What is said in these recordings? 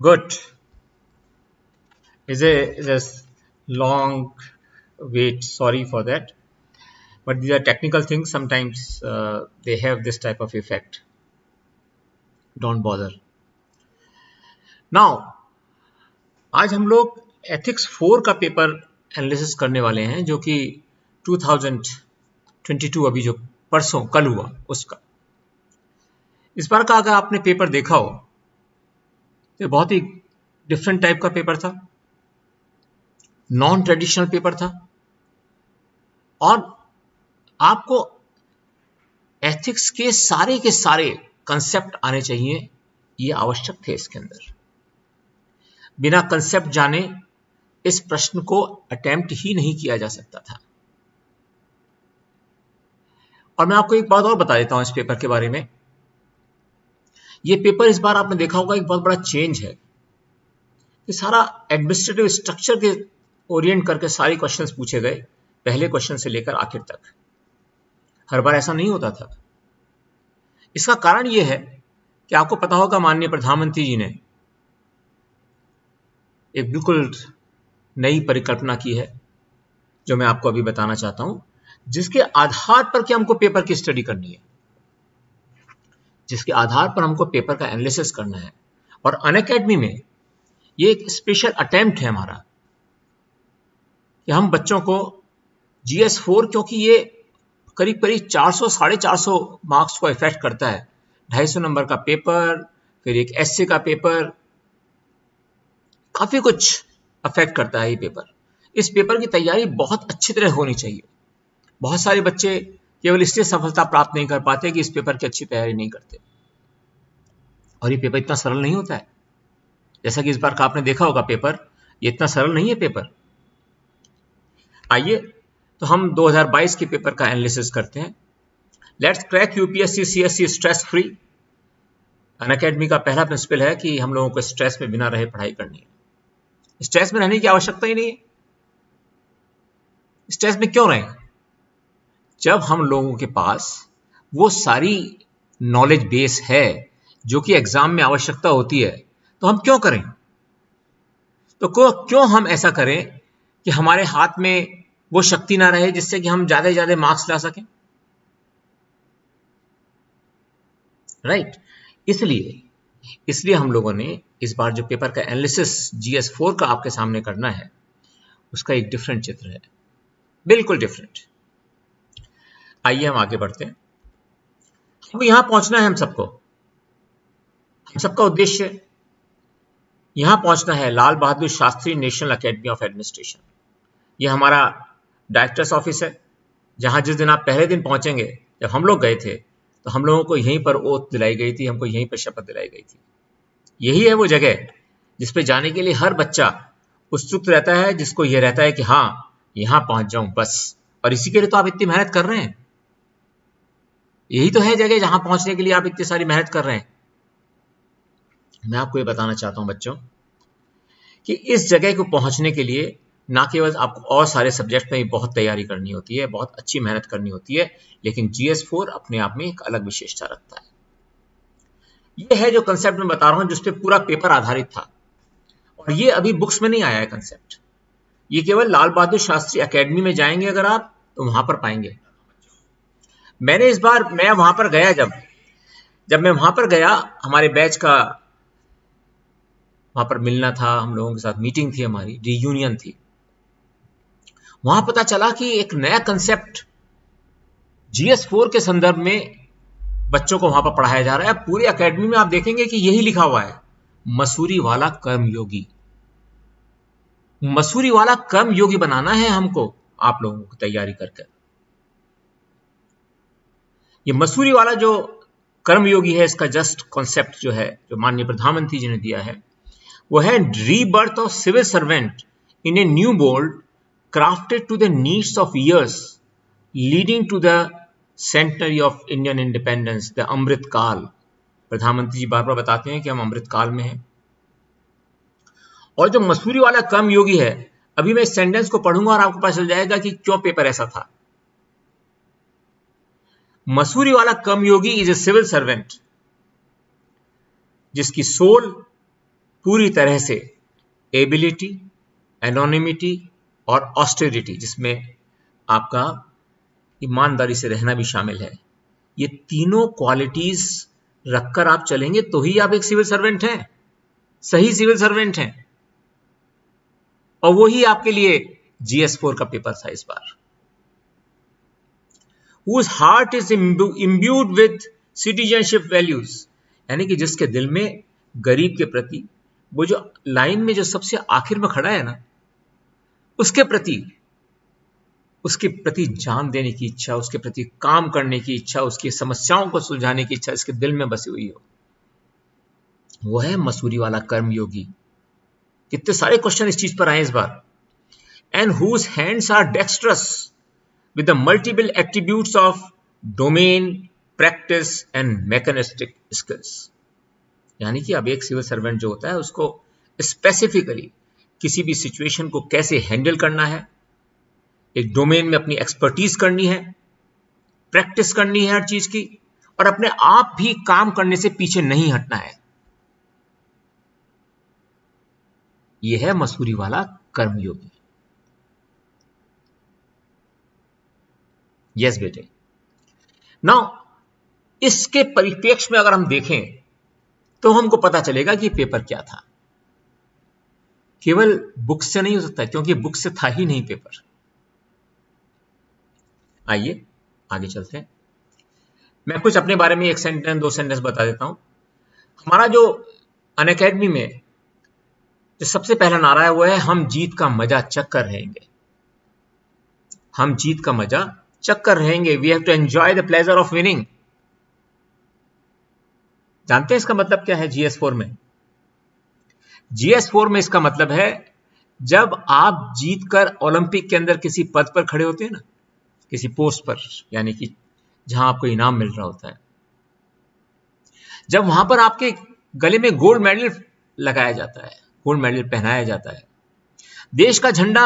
Good. Is a long wait. Sorry for that. But these are technical things. Sometimes they have this type of effect. Don't bother. Now, आज हम लोग ethics 4 का paper analysis करने वाले हैं, जो कि 2022 अभी जो परसों कल हुआ उसका। इस बार का अगर आपने पेपर देखा हो तो बहुत ही डिफरेंट टाइप का पेपर था, नॉन ट्रेडिशनल पेपर था, और आपको एथिक्स के सारे कंसेप्ट आने चाहिए, ये आवश्यक थे। इसके अंदर बिना कंसेप्ट जाने इस प्रश्न को अटेम्प्ट ही नहीं किया जा सकता था। और मैं आपको एक बात और बता देता हूं इस पेपर के बारे में। ये पेपर इस बार आपने देखा होगा एक बहुत बड़ा चेंज है कि सारा एडमिनिस्ट्रेटिव स्ट्रक्चर के ओरिएंट करके सारे क्वेश्चंस पूछे गए, पहले क्वेश्चन से लेकर आखिर तक। हर बार ऐसा नहीं होता था। इसका कारण यह है कि आपको पता होगा माननीय प्रधानमंत्री जी ने एक बिल्कुल नई परिकल्पना की है, जो मैं आपको अभी बताना चाहता हूं, जिसके आधार पर कि हमको पेपर की स्टडी करनी है, जिसके आधार पर हमको पेपर का एनालिसिस करना है। और अनअकैडमी में ये एक स्पेशल अटेम्प्ट है हमारा कि हम बच्चों को GS 4, क्योंकि ये करीब 400 450 मार्क्स को इफेक्ट करता है, 250 नंबर का पेपर, फिर एक एस्से का पेपर, काफी कुछ अफेक्ट करता है ये पेपर। इस पेपर की तैयारी बहुत अच्छी तरह होनी चाहिए। बहुत सारे बच्चे केवल इसलिए सफलता प्राप्त नहीं कर पाते कि इस पेपर की अच्छी तैयारी नहीं करते। और ये पेपर इतना सरल नहीं होता है, जैसा कि इस बार का आपने देखा होगा पेपर, ये इतना सरल नहीं है पेपर। आइए तो हम 2022 के पेपर का एनालिसिस करते हैं। Let's crack UPSC CSE stress free. Unacademy का पहला प्रिंसिपल है कि हम लोगों को स्ट्रेस में बिना रहे पढ़ाई करनी है। स्ट्रेस में रहने की आवश्यकता ही नहीं है। स्ट्रेस में क्यों रहें जब हम लोगों के पास वो सारी नॉलेज बेस है जो कि एग्जाम में आवश्यकता होती है, तो हम क्यों करें? तो क्यों हम ऐसा करें कि हमारे हाथ में वो शक्ति ना रहे जिससे कि हम ज्यादा से ज्यादा मार्क्स ला सकें, राइट? इसलिए हम लोगों ने इस बार जो पेपर का एनालिसिस GS 4 का आपके सामने करना है, उसका एक डिफरेंट चित्र है, बिल्कुल डिफरेंट। आइए हम आगे बढ़ते हैं। अब यहां पहुंचना है हम सबका उद्देश्य यहां पहुंचना है Lal Bahadur Shastri national academy of administration. यह हमारा डायरेक्टर्स ऑफिस है, जहां जिस दिन आप पहले दिन पहुंचेंगे, जब हम लोग गए थे तो हम लोगों को यहीं पर ओथ दिलाई गई थी, हमको यहीं पर शपथ दिलाई गई थी। यही है वो जगह जिस पे जाने के लिए हर बच्चा उत्सुक रहता है, जिसको यह रहता है कि हाँ यहां पहुंच जाऊं बस। और इसी के लिए तो आप इतनी मेहनत कर रहे हैं। यही तो है जगह जहां पहुंचने के लिए आप इतनी सारी मेहनत कर रहे हैं। मैं आपको ये बताना चाहता हूं बच्चों कि इस जगह को पहुंचने के लिए ना केवल आपको और सारे सब्जेक्ट में बहुत तैयारी करनी होती है, बहुत अच्छी मेहनत करनी होती है, लेकिन GS 4 अपने आप में एक अलग विशेषता रखता है। यह है जो कंसेप्ट मैं बता रहा हूं, जिस पे पूरा पेपर आधारित था। और ये अभी बुक्स में नहीं आया है कंसेप्ट, ये केवल लाल बहादुर शास्त्री एकेडमी में जाएंगे अगर आप तो वहां पर पाएंगे। मैं वहां पर गया, जब मैं वहां पर गया, हमारे बैच का वहां पर मिलना था, हम लोगों के साथ मीटिंग थी, हमारी रियूनियन थी। वहां पता चला कि एक नया कंसेप्ट GS 4 के संदर्भ में बच्चों को वहां पर पढ़ाया जा रहा है। पूरे एकेडमी में आप देखेंगे कि यही लिखा हुआ है, मसूरी वाला कर्मयोगी। मसूरी वाला कर्मयोगी बनाना है हमको, आप लोगों को तैयारी करके। ये मसूरी वाला जो कर्मयोगी है, इसका जस्ट कॉन्सेप्ट जो है, जो माननीय प्रधानमंत्री जी ने दिया है, वो है rebirth of civil servant in a new mould crafted to the needs of years leading to the centenary of Indian independence, the अमृत काल। प्रधानमंत्री जी बार बार बताते हैं कि हम अमृत काल में हैं। और जो मसूरी वाला कर्मयोगी है, अभी मैं इस सेंटेंस को पढ़ूंगा और आपको पता चल जाएगा कि क्यों पेपर ऐसा था। मसूरी वाला कर्मयोगी इज ए सिविल सर्वेंट जिसकी सोल पूरी तरह से एबिलिटी, एनोनिमिटी और ऑस्टेरिटी, जिसमें आपका ईमानदारी से रहना भी शामिल है, ये तीनों क्वालिटीज रखकर आप चलेंगे तो ही आप एक सिविल सर्वेंट हैं, सही सिविल सर्वेंट हैं। और वही आपके लिए GS4 का पेपर था इस बार। Whose heart is imbued with citizenship values, यानी कि जिसके दिल में गरीब के प्रति, वो जो लाइन में जो सबसे आखिर में खड़ा है ना, उसके प्रति जान देने की इच्छा, उसके प्रति काम करने की इच्छा, उसकी समस्याओं को सुलझाने की इच्छा इसके दिल में बसी हुई हो, वो है मसूरी वाला कर्मयोगी। कितने सारे क्वेश्चन इस चीज पर आए इस बार। And whose hands are dexterous with the multiple attributes of domain, practice and mechanistic skills, यानी कि अब एक सिविल सर्वेंट जो होता है उसको स्पेसिफिकली किसी भी सिचुएशन को कैसे हैंडल करना है, एक डोमेन में अपनी एक्सपर्टीज करनी है, प्रैक्टिस करनी है हर चीज की, और अपने आप भी काम करने से पीछे नहीं हटना है। यह है मसूरी वाला कर्मयोगी। यस बेटे। नाउ इसके परिप्रेक्ष्य में अगर हम देखें तो हमको पता चलेगा कि पेपर क्या था। केवल बुक से नहीं हो सकता, क्योंकि बुक से था ही नहीं पेपर। आइए आगे चलते हैं। मैं कुछ अपने बारे में एक सेंटेंस, 2 सेंटेंस बता देता हूं। हमारा जो अनअकैडमी में जो सबसे पहला नारा है वो है, हम जीत का मजा चख कर रहेंगे। हम जीत का मजा चख कर रहेंगे। We have to enjoy the pleasure of winning. जानते हैं इसका मतलब क्या है GS4 में? GS4 में इसका मतलब है, जब आप जीतकर ओलंपिक के अंदर किसी पद पर खड़े होते हैं ना, किसी पोस्ट पर, यानी कि जहां आपको इनाम मिल रहा होता है, जब वहां पर आपके गले में गोल्ड मेडल लगाया जाता है, गोल्ड मेडल पहनाया जाता है, देश का झंडा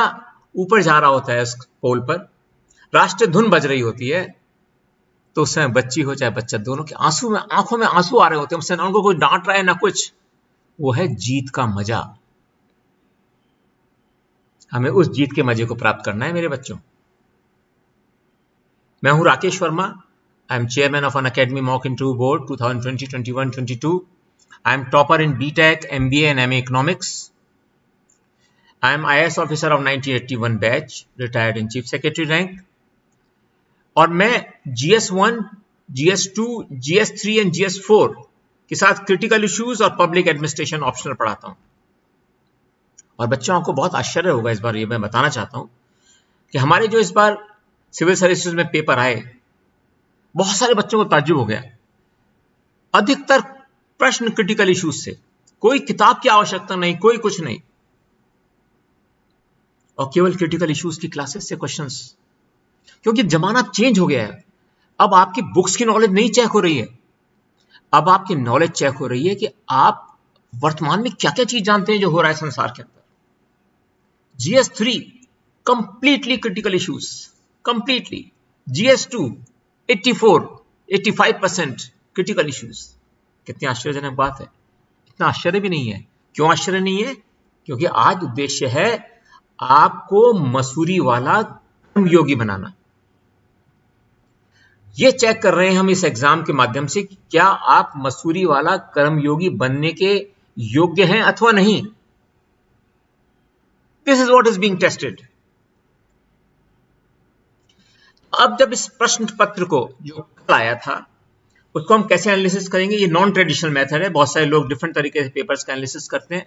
ऊपर जा रहा होता है उस पोल पर, राष्ट्रीय धुन बज रही होती है, तो उस समय बच्ची हो चाहे बच्चा, दोनों के आंखों में आंसू आ रहे होते हैं। उससे ना उनको कोई डांट रहा है ना कुछ। वो है जीत का मजा। हमें उस जीत के मजे को प्राप्त करना है मेरे बच्चों। मैं हूं Rakesh Verma. I am chairman of Unacademy mock interview board 2020-21-22। I am topper in BTech, MBA and MA Economics. I am IAS officer of 1981 batch, retired in Chief Secretary rank. और मैं GS1, GS2, GS3 and GS4 के साथ critical issues और public administration optional पढ़ाता हूं। और बच्चों, आपको बहुत आश्चर्य होगा इस बार, ये मैं बताना चाहता हूं कि हमारे जो इस बार सिविल सर्विसेज में पेपर आए, बहुत सारे बच्चों को ताज्जुब हो गया। अधिकतर प्रश्न क्रिटिकल इश्यूज से, कोई किताब की आवश्यकता नहीं, कोई कुछ नहीं, और केवल क्रिटिकल इश्यूज की क्लासेस से क्वेश्चंस। क्योंकि जमाना चेंज हो गया है। अब आपकी बुक्स की नॉलेज नहीं चेक हो रही है, अब आपकी नॉलेज चेक हो रही है कि आप वर्तमान में क्या क्या चीज जानते हैं जो हो रहा है संसार के अंदर। GS3 completely critical issues, completely. GS2 85% critical issues. कितनी आश्चर्यजनक बात है। इतना आश्चर्य भी नहीं है। क्यों आश्चर्य नहीं है? क्योंकि आज उद्देश्य है आपको मसूरी वाला कर्मयोगी बनाना। ये चेक कर रहे हैं हम इस एग्जाम के माध्यम से कि क्या आप मसूरी वाला कर्मयोगी बनने के योग्य हैं अथवा नहीं। This is what is being tested. अब जब इस प्रश्न पत्र को जो कल आया था उसको हम कैसे एनालिसिस करेंगे, ये नॉन ट्रेडिशनल मेथड है। बहुत सारे लोग डिफरेंट तरीके से पेपर्स का एनालिसिस करते हैं,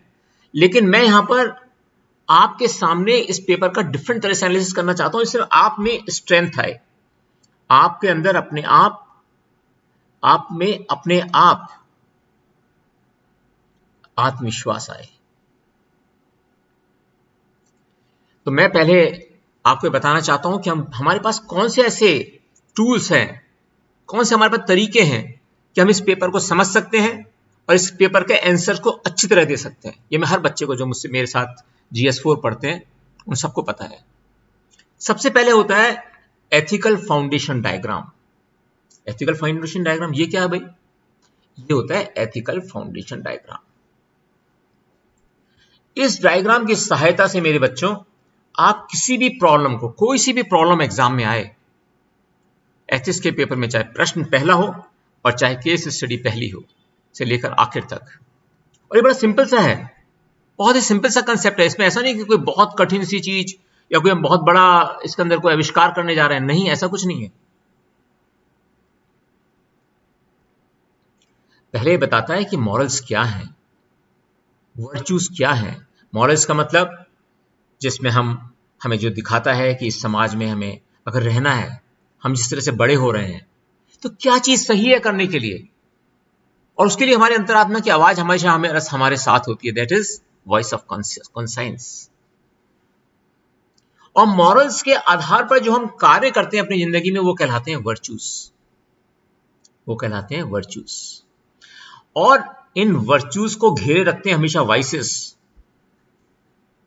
लेकिन मैं यहां पर आपके सामने इस पेपर का डिफरेंट तरह से एनालिसिस करना चाहता हूं, इससे आप में स्ट्रेंथ आए, आपके अंदर आप में अपने आप आत्मविश्वास आए। तो मैं पहले आपको बताना चाहता हूं कि हमारे पास कौन से ऐसे टूल्स हैं, कौन से हमारे पास तरीके हैं कि हम इस पेपर को समझ सकते हैं और इस पेपर के आंसर को अच्छी तरह दे सकते हैं। ये मैं हर बच्चे को जो मुझसे मेरे साथ GS4 पढ़ते हैं उन सबको पता है। सबसे पहले होता है ethical foundation diagram. Ethical foundation diagram ये क्या है भाई? ये होता है एथिकल फाउंडेशन डायग्राम। इस डायग्राम की सहायता से मेरे बच्चों आप किसी भी प्रॉब्लम को, कोई सी भी प्रॉब्लम एग्जाम में आए, एथिक्स के पेपर में चाहे प्रश्न पहला हो और चाहे केस स्टडी पहली हो से लेकर आखिर तक, और ये बड़ा सिंपल सा है, बहुत ही सिंपल सा कंसेप्ट है। इसमें ऐसा नहीं कि कोई बहुत कठिन सी चीज या कोई हम बहुत बड़ा इसके अंदर कोई आविष्कार करने जा रहे हैं, नहीं, ऐसा कुछ नहीं है। पहले ये बताता है कि मॉरल्स क्या हैं, वर्च्यूज क्या हैं। मॉरल्स का मतलब जिसमें हमें जो दिखाता है कि इस समाज में हमें अगर रहना है, हम जिस तरह से बड़े हो रहे हैं, तो क्या चीज सही है करने के लिए, और उसके लिए हमारे अंतरात्मा की आवाज हमेशा हमारे साथ होती है, that is voice of conscience. और मॉरल्स के आधार पर जो हम कार्य करते हैं अपनी जिंदगी में, वो कहलाते हैं वर्च्यूज, वो कहलाते हैं वर्च्यूज। और इन वर्च्यूज को घेरे रखते हैं हमेशा वाइसेस।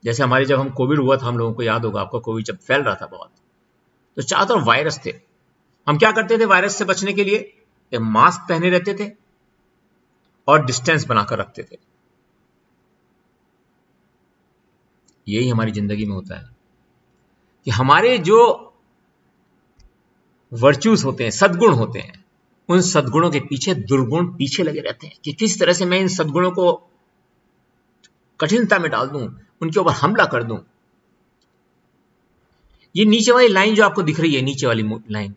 जैसे हमारे जब हम कोविड हुआ था, हम लोगों को याद होगा, आपको कोविड जब फैल रहा था बहुत, तो चारों तरफ वायरस थे। हम क्या करते थे वायरस से बचने के लिए? एक मास्क पहने रहते थे और डिस्टेंस बनाकर रखते थे। यही हमारी जिंदगी में होता है कि हमारे जो वर्च्यूज होते हैं, सद्गुण होते हैं, उन सद्गुणों के पीछे दुर्गुण पीछे लगे रहते हैं कि किस तरह से मैं इन सद्गुणों को कठिनता में डाल दूं, उनके ऊपर हमला कर दूं। ये नीचे वाली लाइन जो आपको दिख रही है, नीचे वाली लाइन,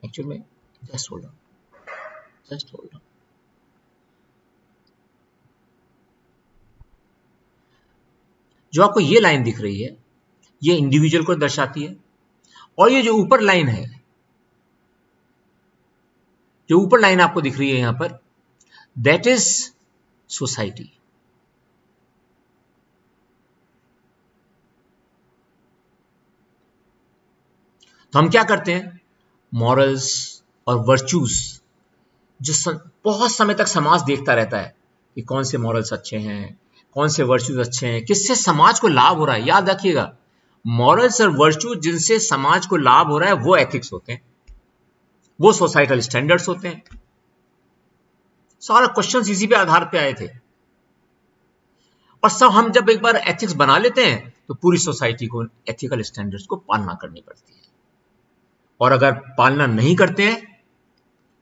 एक्चुअल में जस्ट होल्ड ऑन, जो आपको ये लाइन दिख रही है, ये इंडिविजुअल को दर्शाती है। और ये जो ऊपर लाइन है, जो ऊपर लाइन आपको दिख रही है यहां पर, दैट इज सोसाइटी। तो हम क्या करते हैं, मॉरल्स और वर्च्यूज जो बहुत समय तक समाज देखता रहता है कि कौन से मॉरल्स अच्छे हैं, कौन से वर्च्यूज अच्छे हैं, किससे समाज को लाभ हो रहा है। याद रखिएगा, मॉरल्स और वर्च्यूज जिनसे समाज को लाभ हो रहा है वो एथिक्स होते हैं, वो सोसाइटल स्टैंडर्ड्स होते हैं। सारा क्वेश्चंस इसी पे आधार पे आए थे। और सब हम जब एक बार एथिक्स बना लेते हैं तो पूरी सोसाइटी को एथिकल स्टैंडर्ड्स को पालना करनी पड़ती है। और अगर पालना नहीं करते हैं,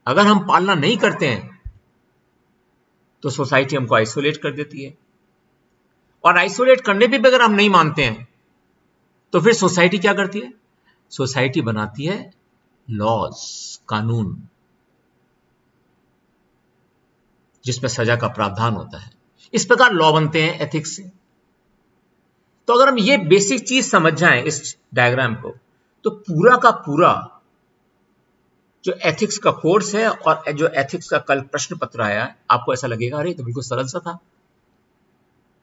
अगर हम पालना नहीं करते हैं, तो सोसाइटी हमको आइसोलेट कर देती है। और आइसोलेट करने पे भी अगर हम नहीं मानते हैं, तो फिर सोसाइटी क्या करती है? सोसाइटी बनाती है लॉज, कानून, जिसमें सजा का प्रावधान होता है। इस प्रकार लॉ बनते हैं एथिक्स से। तो अगर हम ये बेसिक चीज समझ जाएं इस डायग्राम को, तो पूरा का पूरा जो एथिक्स का कोर्स है और जो एथिक्स का कल प्रश्न पत्र आया, आपको ऐसा लगेगा अरे तो बिल्कुल सरल सा था।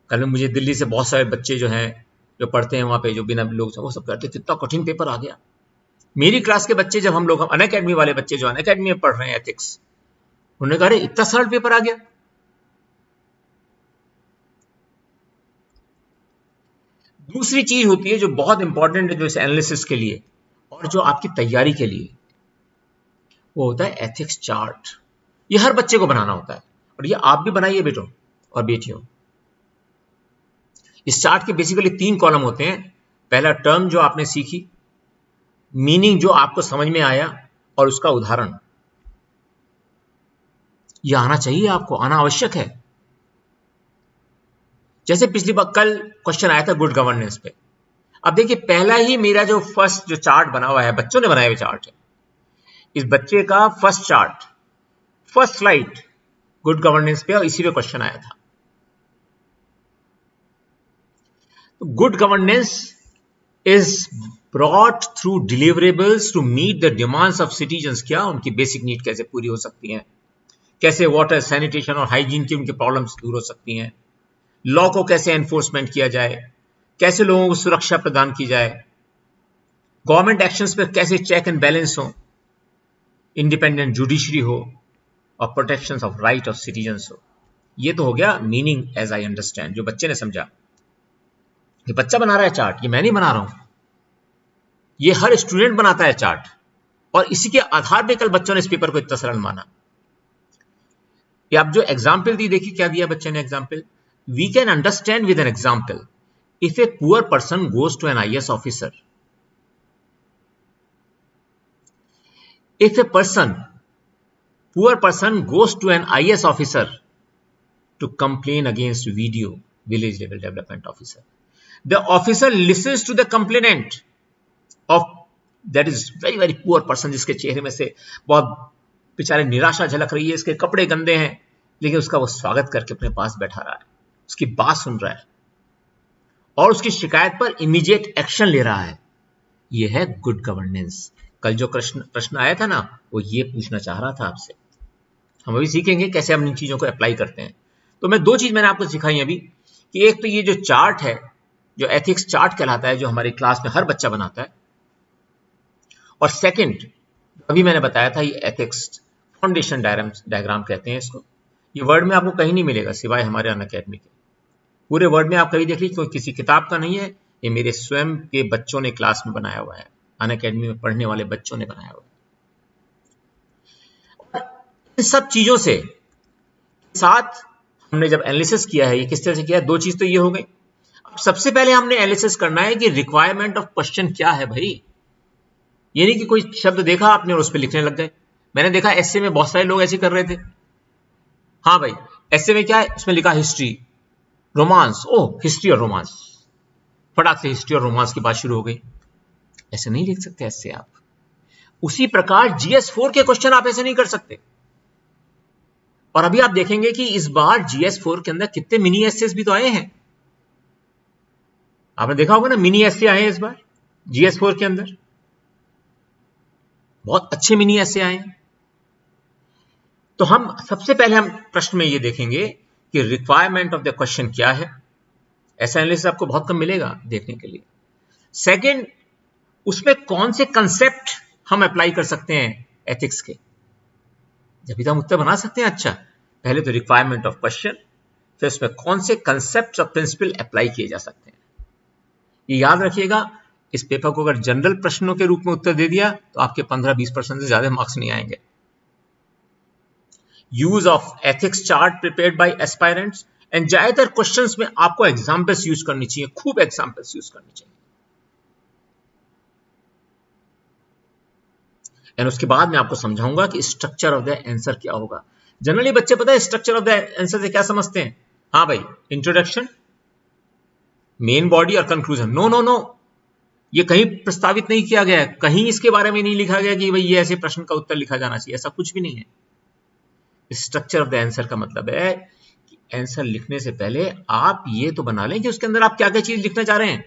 कल में मुझे दिल्ली से बहुत सारे बच्चे जो हैं, जो पढ़ते हैं वहां पे, जो बिना लोग, वो सब कहते कितना कठिन पेपर आ गया। मेरी क्लास के बच्चे, जब हम लोग अनअकैडमी वाले बच्चे जो अनअकैडमी में पढ़ रहे हैं एथिक्स, उन्होंने कहा अरे इतना सरल पेपर आ गया। दूसरी चीज होती है जो बहुत इंपॉर्टेंट है, जो इस एनालिसिस के लिए और जो आपकी तैयारी के लिए, वो होता है एथिक्स चार्ट। ये हर बच्चे को बनाना होता है, और ये आप भी बनाइए बेटों और बेटियों। इस चार्ट के बेसिकली 3 कॉलम होते हैं। पहला टर्म जो आपने सीखी, मीनिंग जो आपको समझ में आया, और उसका उदाहरण। यह आना चाहिए, आपको आना आवश्यक है। जैसे पिछली बार कल क्वेश्चन आया था गुड गवर्नेंस पे। अब देखिए, पहला ही मेरा जो फर्स्ट जो चार्ट बना हुआ है, बच्चों ने बनाया हुआ चार्ट है। इस बच्चे का first chart, first slide good governance पे, और इसी पे क्वेश्चन आया था। Good governance is brought through deliverables to meet the demands of citizens. क्या उनकी बेसिक नीड कैसे पूरी हो सकती हैं, कैसे वाटर, सैनिटेशन और हाइजीन की उनकी प्रॉब्लम्स दूर हो सकती हैं, लॉ को कैसे एनफोर्समेंट किया जाए, कैसे लोगों को सुरक्षा प्रदान की जाए, गवर्नमेंट एक्शंस पर कैसे चेक एंड बैलेंस हो, इंडिपेंडेंट जुडिशरी हो, और protection of right of citizens हो। ये तो हो गया मीनिंग एज आई अंडरस्टैंड, जो बच्चे ने समझा। ये बच्चा बना रहा है चार्ट, ये मैं नहीं बना रहा हूं, ये हर स्टूडेंट बनाता है चार्ट। और इसी के आधार पर कल बच्चों ने इस पेपर को इतना सरल माना। ये आप जो एग्जाम्पल दी, देखिए क्या दिया बच्चे ने example, we can understand with an example. If a poor person goes to an IAS officer, if a poor person goes to an IAS officer to complain against video, village level development officer, the officer listens to the complainant of that is very very poor person, जिसके चेहरे में से बहुत बेचारे निराशा झलक रही है, इसके कपड़े गंदे हैं, लेकिन उसका वो स्वागत करके अपने पास बैठा रहा है, उसकी बात सुन रहा है और उसकी शिकायत पर इमीडिएट एक्शन ले रहा है। ये है गुड गवर्नेंस। कल जो प्रश्न आया था ना, वो ये पूछना चाह रहा था आपसे। हम अभी सीखेंगे कैसे हम इन चीजों को अप्लाई करते हैं। तो मैं 2 चीज मैंने आपको सिखाई अभी कि एक तो ये जो चार्ट है, जो एथिक्स चार्ट कहलाता है, जो हमारी क्लास में हर बच्चा बनाता है, और सेकंड अभी मैंने बताया था ये एथिक्स फाउंडेशन डायग्राम कहते हैं इसको। ये वर्ड में आपको कहीं नहीं मिलेगा सिवाय हमारे अनअकैडमी के। पूरे वर्ड में आप कहीं देख लीजिए, कोई किसी किताब का नहीं है, ये मेरे स्वयं के बच्चों ने क्लास में बनाया हुआ है, अनअकैडमी में पढ़ने वाले बच्चों ने बनाया हुआ है। इन सब चीजों से साथ हमने जब एनालिसिस किया है, ये किस तरह से किया है, 2 चीज तो ये हो गई। अब सबसे पहले हमने एनालिसिस करना है कि रिक्वायरमेंट ऑफ क्वेश्चन क्या है भाई। ये नहीं कि कोई शब्द देखा आपने और उस पर लिखने लग गए। मैंने देखा एसए में बहुत सारे लोग ऐसे कर रहे थे। हाँ भाई, एसए में क्या है, उसमें लिखा हिस्ट्री रोमांस, ओह हिस्ट्री और रोमांस, फटाक से हिस्ट्री और रोमांस की बात शुरू हो गई। ऐसे नहीं लिख सकते ऐसे आप। उसी प्रकार GS4 के क्वेश्चन आप ऐसे नहीं कर सकते। और अभी आप देखेंगे कि इस बार GS4 के अंदर कितने मिनी एसेस भी तो आए हैं। आपने देखा होगा ना, मिनी एसे आए हैं इस बार GS4 के अंदर, बहुत अच्छे मिनी एसे आए हैं। तो हम सबसे पहले हम प्रश्न में ये देखेंगे कि रिक्वायरमेंट ऑफ द क्वेश्चन क्या है। ऐसा एनालिसिस आपको बहुत कम मिलेगा देखने के लिए। सेकंड, उसमें कौन से कंसेप्ट हम अप्लाई कर सकते हैं एथिक्स के, जब तो हम उत्तर बना सकते हैं। अच्छा, पहले तो रिक्वायरमेंट ऑफ क्वेश्चन, फिर उसमें कौन से कंसेप्ट और प्रिंसिपल अप्लाई किए जा सकते हैं। ये याद रखिएगा, इस पेपर को अगर जनरल प्रश्नों के रूप में उत्तर दे दिया तो आपके 15-20% से ज्यादा मार्क्स नहीं आएंगे। Use of ethics chart prepared by aspirants, and ज्यादातर क्वेश्चंस में आपको एग्जांपल्स यूज करनी चाहिए, खूब एग्जांपल्स यूज करनी चाहिए। एंड उसके बाद मैं आपको समझाऊंगा कि स्ट्रक्चर ऑफ द आंसर क्या होगा। जनरली बच्चे पता है स्ट्रक्चर ऑफ द आंसर से क्या समझते हैं? हाँ भाई, इंट्रोडक्शन, मेन बॉडी और कंक्लूजन। नो नो नो, ये कहीं प्रस्तावित नहीं किया गया है, कहीं इसके बारे में नहीं लिखा गया कि भाई ये ऐसे प्रश्न का उत्तर लिखा जाना चाहिए, ऐसा कुछ भी नहीं है। स्ट्रक्चर ऑफ द आंसर का मतलब है कि आंसर लिखने से पहले आप ये तो बना लें कि उसके अंदर आप क्या क्या चीज लिखना चाह रहे हैं,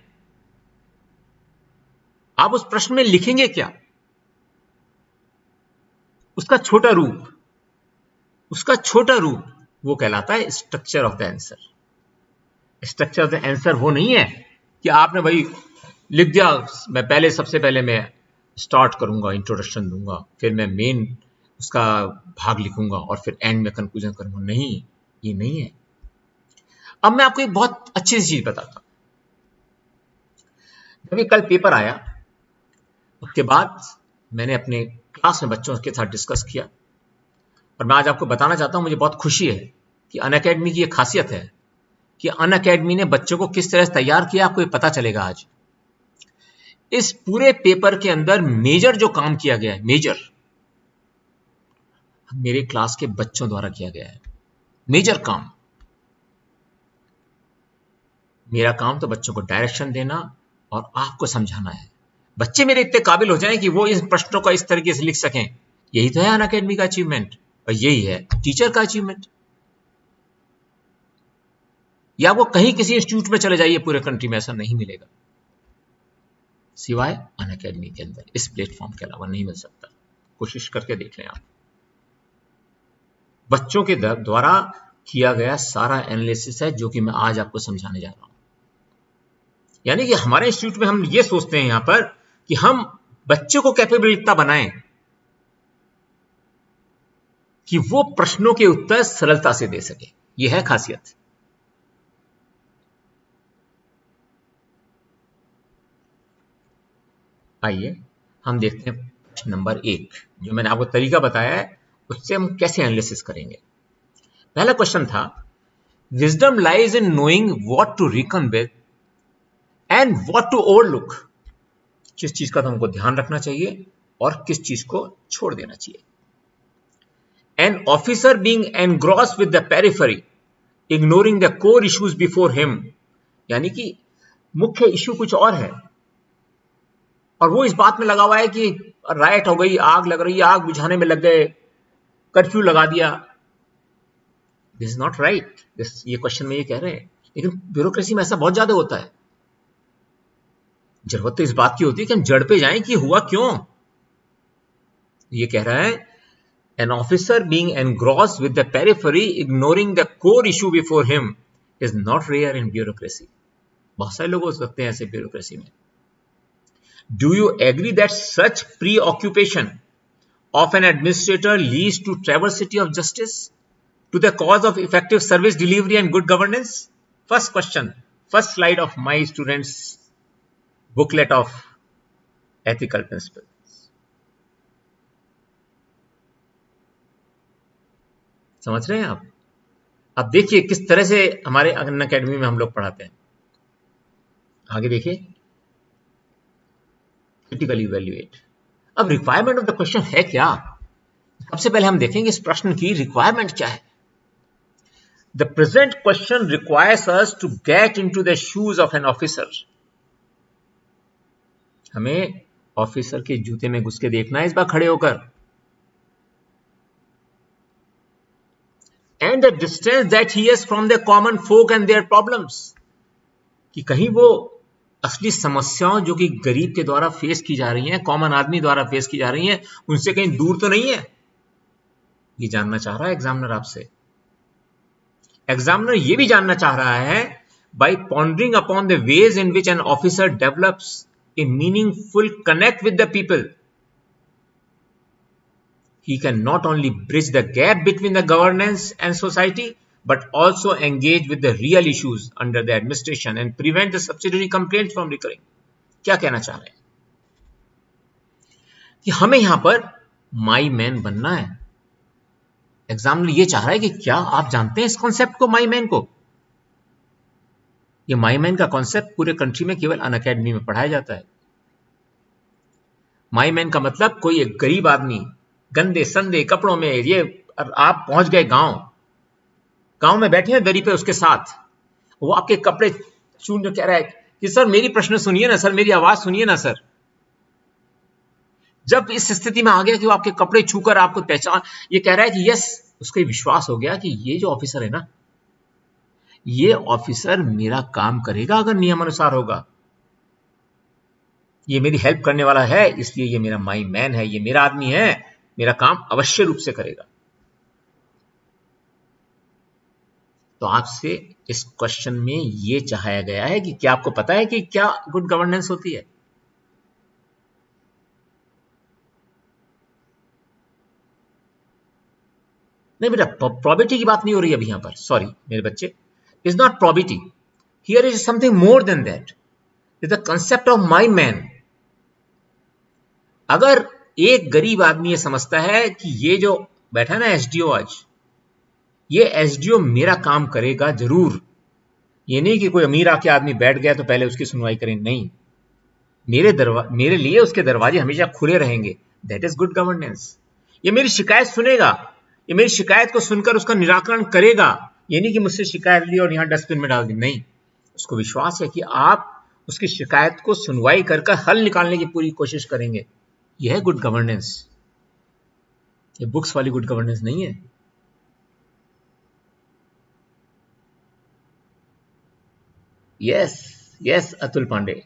आप उस प्रश्न में लिखेंगे क्या, उसका छोटा रूप वो कहलाता है structure of the answer. Structure of the answer वो नहीं है कि आपने भाई लिख दिया, मैं पहले सबसे पहले मैं स्टार्ट करूंगा, इंट्रोडक्शन दूंगा, फिर मैं मेन उसका भाग लिखूंगा और फिर एंड में कंक्लूजन करूंगा। नहीं, ये नहीं है। अब मैं आपको एक बहुत अच्छी चीज बताता हूं। जब ये कल पेपर आया, उसके बाद मैंने अपने क्लास में बच्चों के साथ डिस्कस किया और मैं आज आपको बताना चाहता हूं, मुझे बहुत खुशी है कि अनअकैडमी की ये खासियत है कि अनअकैडमी ने बच्चों को किस तरह से तैयार किया, आपको ये पता चलेगा आज। इस पूरे पेपर के अंदर मेजर जो काम किया गया है, मेजर मेरे क्लास के बच्चों द्वारा किया गया है। मेजर काम, मेरा काम तो बच्चों को डायरेक्शन देना और आपको समझाना है। बच्चे मेरे इतने काबिल हो जाएं कि वो इस प्रश्नों का इस तरीके से लिख सकें, यही तो है अनअकैडमी का अचीवमेंट, और यही है टीचर का अचीवमेंट। या वो कहीं किसी इंस्टीट्यूट में चले जाइए, पूरे कंट्री में ऐसा नहीं मिलेगा, सिवाय अनअकैडमी के अंदर। इस प्लेटफॉर्म के अलावा नहीं मिल सकता। कोशिश करके देख लें आप। बच्चों के द्वारा किया गया सारा एनालिसिस है जो कि मैं आज आपको समझाने जा रहा हूं। यानी कि हमारे इंस्टीट्यूट में हम ये सोचते हैं यहां पर कि हम बच्चों को कैपेबल इतना बनाएं कि वो प्रश्नों के उत्तर सरलता से दे सके। यह है खासियत। आइए हम देखते हैं प्रश्न नंबर 1, जो मैंने आपको तरीका बताया है उससे हम कैसे एनालिसिस करेंगे। पहला क्वेश्चन था wisdom lies in knowing what to reckon with and what to overlook. किस चीज का तो हमको ध्यान रखना चाहिए और किस चीज को छोड़ देना चाहिए। An officer being engrossed with the periphery ignoring the core issues before him, यानी कि मुख्य इश्यू कुछ और है और वो इस बात में लगा हुआ है कि राइट हो गई, आग लग रही है, आग बुझाने में लग गए, कर्फ्यू लगा दिया। This is not right. ये क्वेश्चन में ये कह रहे हैं, लेकिन ब्यूरोक्रेसी में ऐसा बहुत ज्यादा होता है। जरूरत तो इस बात की होती है कि हम जड़ पे जाएं कि हुआ क्यों। ये कह रहा है an officer being engrossed with the periphery ignoring the core issue before him is not rare in bureaucracy। बहुत सारे लोग हो सकते हैं ऐसे ब्यूरोक्रेसी में। Do you agree that such preoccupation of an administrator leads to travesty of justice to the cause of effective service delivery and good governance? First question, first slide of my students booklet of ethical principles। समझ रहे हैं आप? अब देखिए किस तरह से हमारे अन अकेडमी में हम लोग पढ़ाते हैं। आगे देखिए, क्रिटिकल इवैल्यूएट। अब रिक्वायरमेंट ऑफ द क्वेश्चन है क्या? सबसे पहले हम देखेंगे इस प्रश्न की रिक्वायरमेंट क्या है। The present question requires us to get into the shoes of an officer. हमें ऑफिसर के जूते में घुस के देखना है इस बार खड़े होकर। And the distance that he is from the common folk and their problems, कि कहीं वो असली समस्याओं जो कि गरीब के द्वारा फेस की जा रही हैं, कॉमन आदमी द्वारा फेस की जा रही हैं, उनसे कहीं दूर तो नहीं है। ये जानना चाह रहा है एग्जामिनर आपसे। एग्जामिनर ये भी जानना चाह रहा है by pondering upon the ways in which an officer develops a meaningful connect with the people, he can not only bridge the gap between the governance and society but also engage with the real issues under the administration and prevent the subsidiary complaints from recurring। क्या कहना चाह रहे हैं कि हमें यहां पर my man बनना है। एग्जामिनर ये चाह रहा है कि क्या आप जानते हैं इस कॉन्सेप्ट को, माई मैन को? ये माई मैन का कॉन्सेप्ट पूरे कंट्री में केवल अन अकेडमी में पढ़ाया जाता है। माई मैन का मतलब कोई एक गरीब आदमी गंदे संदे कपड़ों में, ये आप पहुंच गए गांव में बैठे हैं दरी पे उसके साथ, वो आपके कपड़े छूने कह रहा है कि सर मेरी प्रश्न सुनिए ना सर, मेरी आवाज सुनिए ना सर। जब इस स्थिति में आ गया कि वो आपके कपड़े छूकर आपको पहचान, ये कह रहा है कि यस, उसको विश्वास हो गया कि ये जो ऑफिसर है ना, ये ऑफिसर मेरा काम करेगा अगर नियमानुसार होगा, ये मेरी हेल्प करने वाला है, इसलिए ये मेरा माई मैन है, ये मेरा आदमी है, मेरा काम अवश्य रूप से करेगा। तो आपसे इस क्वेश्चन में यह चाहा गया है कि क्या आपको पता है कि क्या गुड गवर्नेंस होती है? नहीं बेटा, प्रॉबिलिटी की बात नहीं हो रही अभी यहां पर, सॉरी मेरे बच्चे, is not probability, here is something more than that, is the concept of my man. अगर एक गरीब आदमी ये समझता है कि ये जो बैठा है ना एसडीओ, आज ये एसडीओ मेरा काम करेगा जरूर, ये नहीं कि कोई अमीर आके आदमी बैठ गया तो पहले उसकी सुनवाई करें, नहीं, मेरे लिए उसके दरवाजे हमेशा खुले रहेंगे, दैट इज गुड गवर्नेंस। ये मेरी शिकायत सुनेगा, ये मेरी शिकायत को सुनकर उसका निराकरण करेगा, ये नहीं कि मुझसे शिकायत ली और यहां डस्टबिन में डाल दी, नहीं, उसको विश्वास है कि आप उसकी शिकायत को सुनवाई कर हल निकालने की पूरी कोशिश करेंगे। यह है गुड गवर्नेंस, ये बुक्स वाली गुड गवर्नेंस नहीं है। यस अतुल पांडे,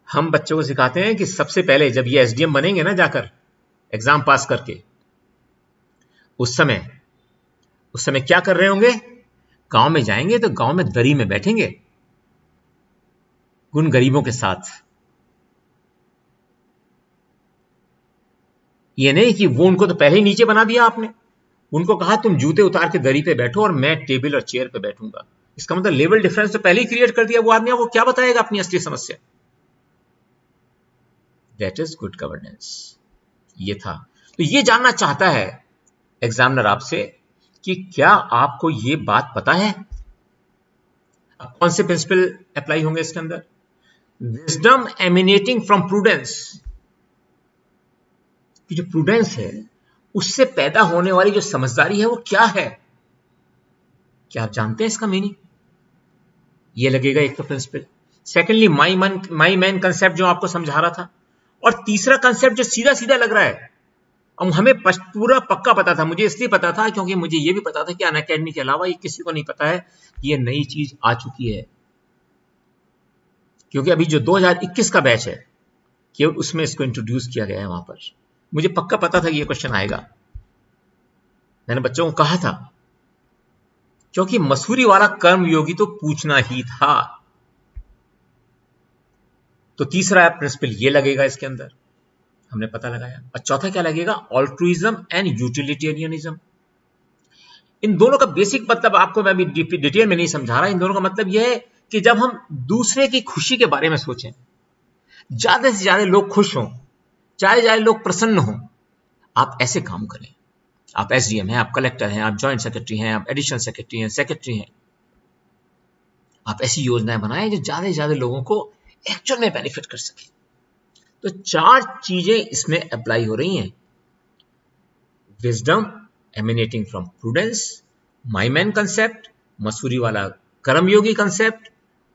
हम बच्चों को सिखाते हैं कि सबसे पहले जब ये एसडीएम बनेंगे ना, जाकर एग्जाम पास करके, उस समय क्या कर रहे होंगे? गांव में जाएंगे तो गांव में दरी में बैठेंगे उन गरीबों के साथ। ये नहीं कि वो उनको तो पहले ही नीचे बना दिया आपने, उनको कहा तुम जूते उतार के दरी पे बैठो और मैं टेबल और चेयर पे बैठूंगा। इसका मतलब लेवल डिफरेंस तो पहले ही क्रिएट कर दिया। वो आदमी आपको क्या बताएगा अपनी असली समस्या? That is good governance. ये था। तो ये जानना चाहता है एग्जामिनर आपसे कि क्या आपको ये बात पता है? अब कौन से प्रिंसिपल अप्लाई होंगे इसके अंदर? विजडम एमिनेटिंग फ्रॉम प्रूडेंस, कि जो प्रूडेंस है उससे पैदा होने वाली जो समझदारी है वो क्या है? क्या आप जानते हैं इसका मीनिंग? ये लगेगा एक तो principle. Secondly my main concept जो आपको समझा रहा था, और तीसरा कंसेप्ट जो सीधा सीधा लग रहा है, अब हमें पूरा पक्का पता था, मुझे इसलिए पता था क्योंकि मुझे ये भी पता था कि अनअकैडमी के अलावा ये किसी को नहीं पता है कि ये नई चीज आ चुकी है, क्योंकि अभी जो 2021 का बैच है केवल उसमें इसको इंट्रोड्यूस किया गया है। वहां पर मुझे पक्का पता था कि ये क्वेश्चन आएगा, मैंने बच्चों को कहा था, क्योंकि मसूरी वाला कर्मयोगी तो पूछना ही था। तो तीसरा प्रिंसिपल ये लगेगा इसके अंदर, हमने पता लगाया। और चौथा क्या लगेगा? Altruism and utilitarianism. इन दोनों का बेसिक मतलब आपको मैं अभी डिटेल में नहीं समझा रहा। इन दोनों का मतलब यह है कि जब हम दूसरे की खुशी के बारे में सोचें, ज्यादा से ज्यादा लोग खुश हों, ज्यादा से ज्यादा लोग प्रसन्न हों, आप ऐसे काम करें। आप एसडीएम हैं, आप कलेक्टर हैं, आप जॉइंट सेक्रेटरी हैं, आप एडिशनल सेक्रेटरी हैं, सेक्रेटरी हैं, आप ऐसी योजनाएं बनाएं जो ज्यादा से ज्यादा लोगों को एक्चुअल में बेनिफिट कर सके। तो 4 चीजें इसमें अप्लाई हो रही हैं: wisdom emanating from prudence, my main concept, Mussoorie वाला कर्मयोगी कंसेप्ट,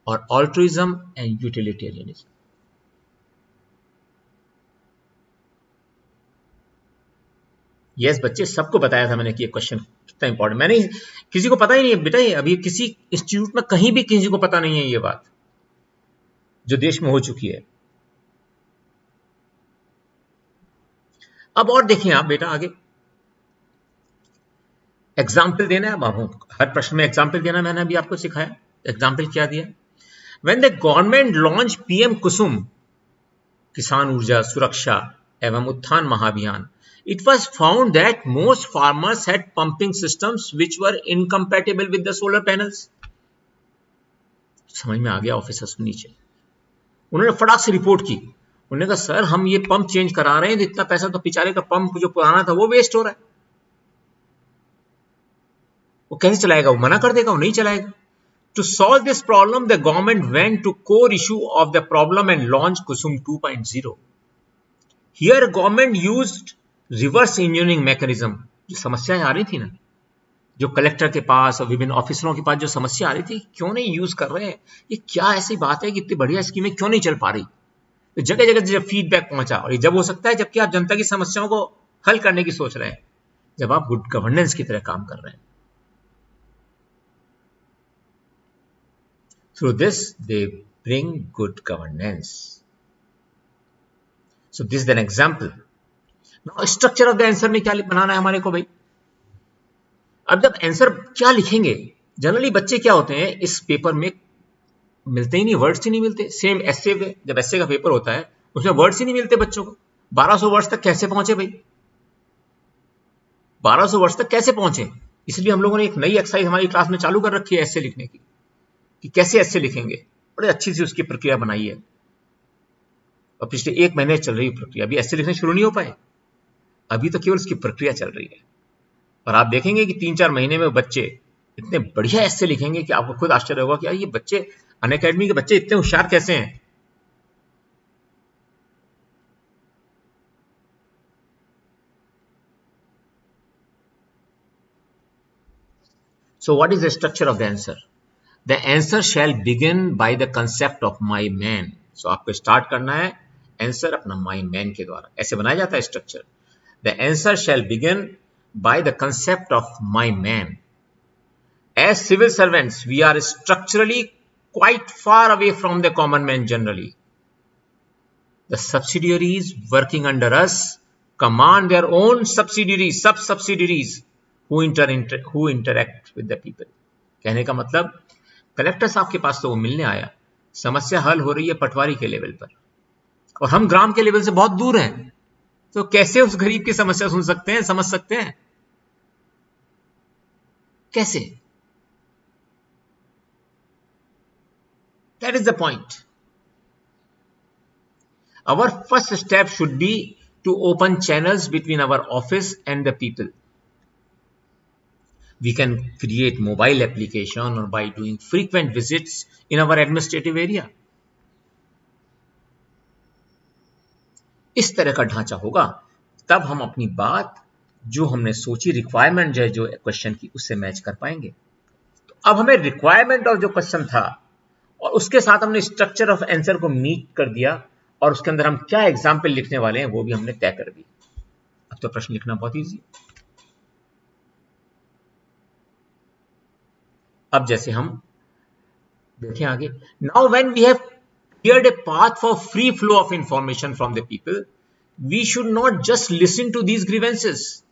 और ऑल्ट्रुइज्म एंड यूटिलिटेरियनिज्म। यस बच्चे, सबको बताया था मैंने कि ये क्वेश्चन कितना इंपॉर्टेंट। मैंने किसी को पता ही नहीं है बेटा, ये अभी किसी इंस्टीट्यूट में कहीं भी किसी को पता नहीं है ये बात जो देश में हो चुकी है। अब और देखिए आप बेटा आगे, एग्जाम्पल देना है। अब हर प्रश्न में एग्जाम्पल देना मैंने अभी आपको सिखाया। एग्जाम्पल क्या दिया? When the government launch PM Kusum, Kisan Urja सुरक्षा एवं उत्थान महाअभियान, it was found that most farmers had pumping systems which were incompatible with the solar panels. समझ में आ गया ऑफिसर्स को नीचे? उन्होंने फटाक से रिपोर्ट की, उन्होंने कहा सर हम ये पंप चेंज करा रहे हैं, तो इतना पैसा तो बेचारे का पंप जो पुराना था वो वेस्ट हो रहा है, वो कैसे चलाएगा? वो मना कर देगा, वो नहीं चलाएगा। To solve this problem, the government went to core issue of the problem and launched Kusum 2.0. Here government used reverse engineering mechanism. जो समस्याएं आ रही थी ना, जो कलेक्टर के पास और विभिन्न ऑफिसरों के पास जो समस्या आ रही थी, क्यों नहीं यूज कर रहे हैं, ये क्या ऐसी बात है कि इतनी बढ़िया स्कीमें क्यों नहीं चल पा रही? तो जगह जगह जब फीडबैक पहुंचा, और ये जब हो सकता है जबकि आप जनता की समस्याओं को हल करने की सोच रहे हैं, जब आप गुड गवर्नेंस की तरह काम कर रहे हैं। Through this they bring good governance. So this is an example. Structure of the answer में क्या बनाना है हमारे को भाई? अब जब आंसर क्या लिखेंगे, जनरली बच्चे क्या होते हैं इस पेपर में मिलते ही नहीं, वर्ड्स ही नहीं मिलते। सेम एस्से में, जब एस्से का पेपर होता है उसमें वर्ड्स ही नहीं मिलते बच्चों को। 1200 वर्ड्स तक कैसे पहुंचे भाई? 1200 वर्ड्स तक कैसे पहुंचे? इसलिए हम लोगों ने एक नई एक्सरसाइज हमारी क्लास में चालू कर रखी है एस्से लिखने की, कि कैसे एस्से लिखेंगे। बड़े अच्छी सी उसकी प्रक्रिया बनाई है, और पिछले 1 महीने चल रही प्रक्रिया। अभी एस्से लिखने शुरू नहीं हो पाए, अभी तो केवल उसकी प्रक्रिया चल रही है। और आप देखेंगे कि 3-4 महीने में बच्चे इतने बढ़िया ऐसे लिखेंगे कि आपको खुद आश्चर्य होगा कि यार ये बच्चे, अनअकैडमी के बच्चे इतने होशियार कैसे हैं। So what is the structure of the answer? The answer shall begin by the concept of my man. So आपको स्टार्ट करना है आंसर अपना माई मैन के द्वारा। ऐसे बनाया जाता है structure. The answer shall begin by the concept of my man. As civil servants, we are structurally quite far away from the common man generally. The subsidiaries working under us command their own subsidiaries, sub-subsidiaries who interact with the people. कहने का मतलब, collector साहब के पास तो वो मिलने आया, समस्या हल हो रही है पटवारी के लेवल पर, और हम ग्राम के लेवल से बहुत दूर हैं, तो कैसे उस गरीब की समस्या सुन सकते हैं, समझ सकते हैं? कैसे? That is the point. Our first step should be to open channels between our office and the people. We can create mobile application or by doing frequent visits in our administrative area. इस तरह का ढांचा होगा, तब हम अपनी बात जो हमने सोची रिक्वायरमेंट जो क्वेश्चन की उससे मैच कर पाएंगे. तो अब हमें रिक्वायरमेंट ऑफ जो क्वेश्चन था और उसके साथ हमने स्ट्रक्चर ऑफ आंसर को मीट कर दिया और उसके अंदर हम क्या एग्जाम्पल लिखने वाले हैं वो भी हमने तय कर दी. अब तो प्रश्न लिखना बहुत ईजी. अब जैसे हम देखें आगे, now when we have cleared a path for free flow of information from the people, we should not just listen to these grievances.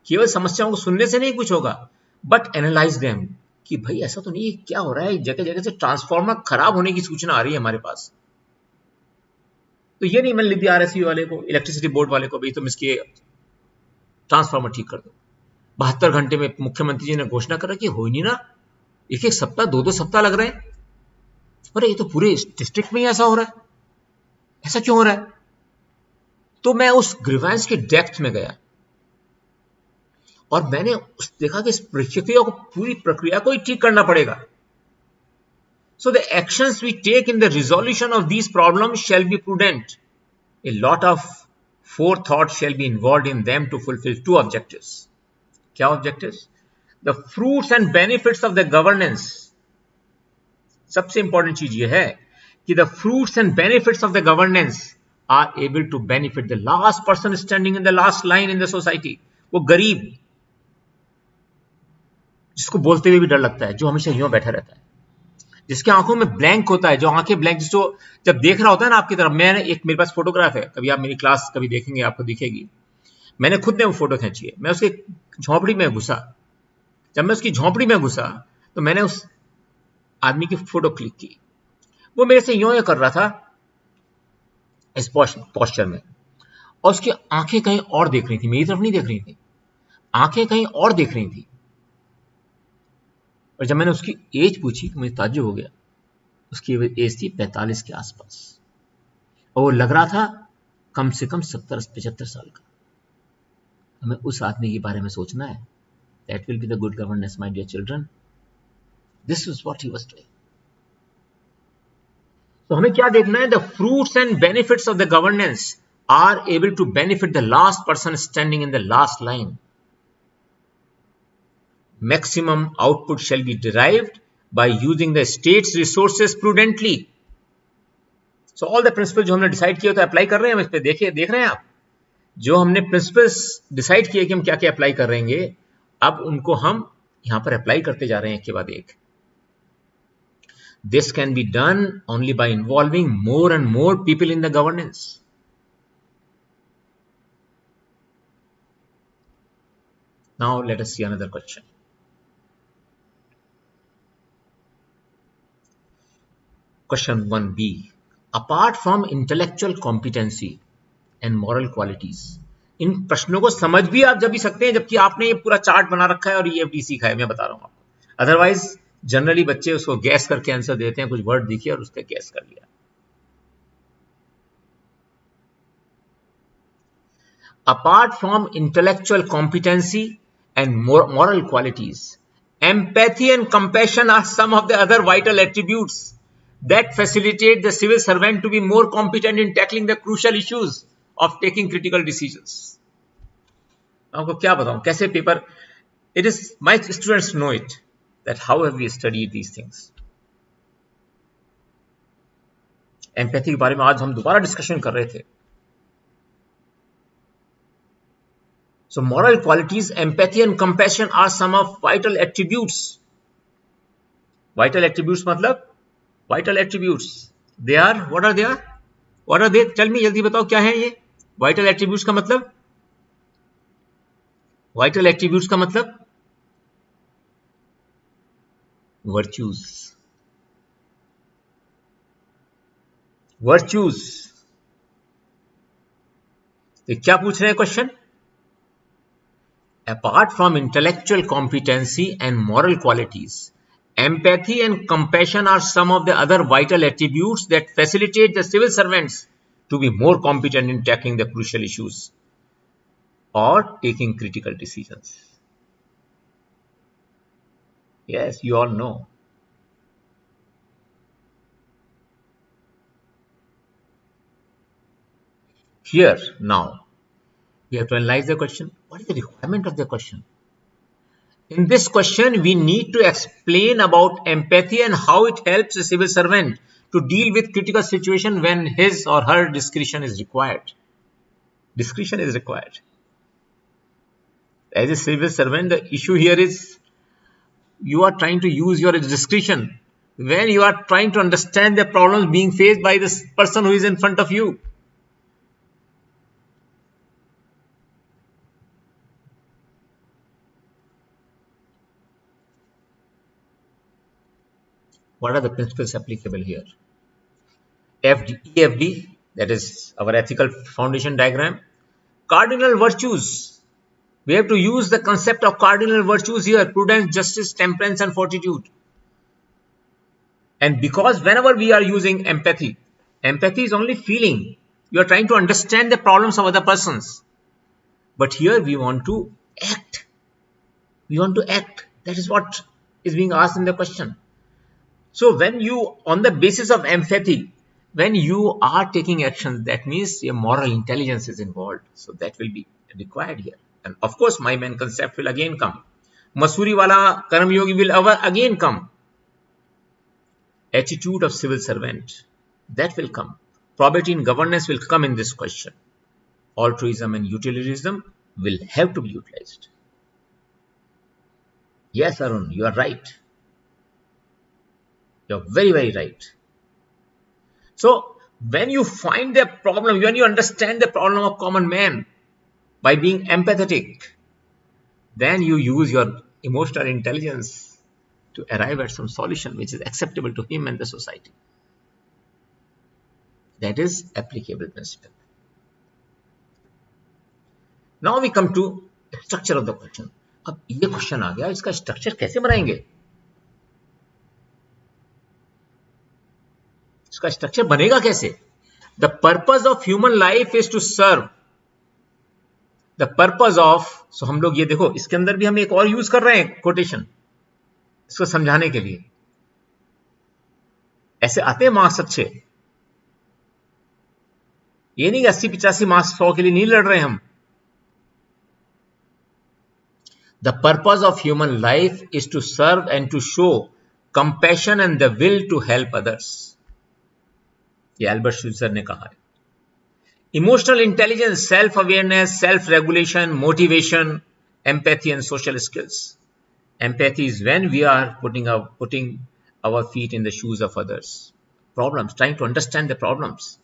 केवल समस्याओं को सुनने से नहीं कुछ होगा, बट एनालाइज देम कि भाई ऐसा तो नहीं है, क्या हो रहा है, जगह जगह से ट्रांसफार्मर खराब होने की सूचना आ रही है हमारे पास. तो ये नहीं मैंने लिख दिया आरएसवी वाले को, इलेक्ट्रिसिटी बोर्ड वाले को, भाई तुम इसके ट्रांसफार्मर ठीक कर दो. 72 घंटे में मुख्यमंत्री जी ने घोषणा कर रखी, हो ही नहीं ना, एक सप्ताह 2 सप्ताह लग रहे हैं. अरे ये तो पूरे डिस्ट्रिक्ट में ही ऐसा हो रहा है, ऐसा क्यों हो रहा है? तो मैं उस ग्रीवेंस की डेप्थ में गया और मैंने देखा कि इस प्रक्रिया को, पूरी प्रक्रिया को ही ठीक करना पड़ेगा. So the actions we take in the resolution of these problems shall be prudent. A lot of forethought shall be involved in them to fulfill 2 objectives. क्या objectives? The fruits and benefits of the governance. सबसे important चीज ये है कि the fruits and benefits of the governance are able to benefit the last person standing in the last line in the society. वो गरीब, जिसको बोलते हुए भी डर लगता है, जो हमेशा यूं बैठा रहता है, जिसके आंखों में ब्लैंक होता है, जो आंखें ब्लैंक, जिसको जब देख रहा होता है ना आपकी तरफ. मैंने एक, मेरे पास फोटोग्राफ है, कभी आप मेरी क्लास कभी देखेंगे आपको दिखेगी, मैंने खुद ने वो फोटो खींची है. मैं उसकी झोंपड़ी में घुसा, जब मैं उसकी झोंपड़ी में घुसा तो मैंने उस आदमी की फोटो क्लिक की. वो मेरे से यूं कर रहा था इस पोस्चर में, और उसकी आंखें कहीं और देख रही थी, मेरी तरफ नहीं देख रही थी, आंखें कहीं और देख रही थी. और जब मैंने उसकी एज पूछी तो मुझे ताज्जुब हो गया. उसकी एज थी 45 के आसपास और वो लग रहा था कम से कम 70-75 साल का. हमें उस आदमी के बारे में सोचना है. That will be the good governance my dear children. This is what he was doing. तो हमें क्या देखना है? The fruits and benefits of the governance are able to benefit the last person standing in the last line. Maximum output shall be derived by using the state's resources prudently. So all the principles जो हमने decide किया तो apply कर रहे हैं हम इस पे. देख रहे हैं आप, जो हमने प्रिंसिपल्स डिसाइड किए कि हम क्या क्या अप्लाई कर रहेंगे, अब उनको हम यहां पर अप्लाई करते जा रहे हैं एक के बाद एक. This can be done only by involving more and more people in the governance. Now let us see another question. Question 1b. Apart from intellectual competency and moral qualities. इन प्रश्नों को समझ भी आप जब भी सकते हैं जबकि आपने ये पूरा चार्ट बना रखा है और EFD सीखा है, मैं बता रहा हूं आपको. अदरवाइज जनरली बच्चे उसको गैस करके आंसर देते हैं, कुछ वर्ड दिखे और उसका गैस कर लिया. Apart from intellectual competency and moral qualities, empathy and compassion are some of the other vital attributes that facilitate the civil servant to be more competent in tackling the crucial issues of taking critical decisions. आपको क्या बताऊं कैसे paper, it is my students know it that how have we studied these things. Empathy के बारे में आज हम दोबारा डिस्कशन कर रहे थे. So moral qualities, empathy and compassion are some of vital attributes. Vital attributes मतलब vital attributes. They are, what are they? What are they? Tell me, जल्दी बताओ क्या है ये vital attributes का मतलब? Vital attributes का मतलब virtues. Virtues. तो क्या पूछ रहे हैं question? Apart from intellectual competency and moral qualities, empathy and compassion are some of the other vital attributes that facilitate the civil servants to be more competent in tackling the crucial issues or taking critical decisions. Yes, you all know. Here, now, we have to analyze the question. What is the requirement of the question? In this question, we need to explain about empathy and how it helps a civil servant to deal with critical situation when his or her discretion is required. Discretion is required. As a civil servant, the issue here is you are trying to use your discretion when you are trying to understand the problems being faced by this person who is in front of you. What are the principles applicable here? EFD, that is our ethical foundation diagram. Cardinal virtues. We have to use the concept of cardinal virtues here: prudence, justice, temperance, and fortitude. And because whenever we are using empathy, empathy is only feeling. You are trying to understand the problems of other persons. But here we want to act. We want to act. That is what is being asked in the question. So when you, on the basis of empathy, when you are taking action, that means your moral intelligence is involved. So that will be required here. And of course, my man concept will again come. Masuri wala Karam Yogi will again come. Attitude of civil servant, that will come. Probity in governance will come in this question. Altruism and utilitarianism will have to be utilized. Yes, Arun, you are right. You are very, very right. So, when you find the problem, when you understand the problem of common man by being empathetic, then you use your emotional intelligence to arrive at some solution which is acceptable to him and the society. That is applicable principle. Now we come to the structure of the question. अब ये question आ गया, इसका structure कैसे बनाएंगे? इसका structure बनेगा कैसे? The purpose of human life is to serve. The purpose of, so हम लोग ये देखो, इसके अंदर भी हम एक और यूज कर रहे हैं कोटेशन, इसको समझाने के लिए. ऐसे आते हैं मार्क्स अच्छे. ये नहीं 80-85 मार्क्स 100 के लिए नहीं लड़ रहे हम. The purpose of human life is to serve and to show compassion and the will to help others. ये एल्बर्ट श्वेइत्जर ने कहा है. Emotional intelligence, self-awareness, self-regulation, motivation, empathy and social skills. Empathy is when we are putting our feet in the shoes of others. Problems, trying to understand the problems.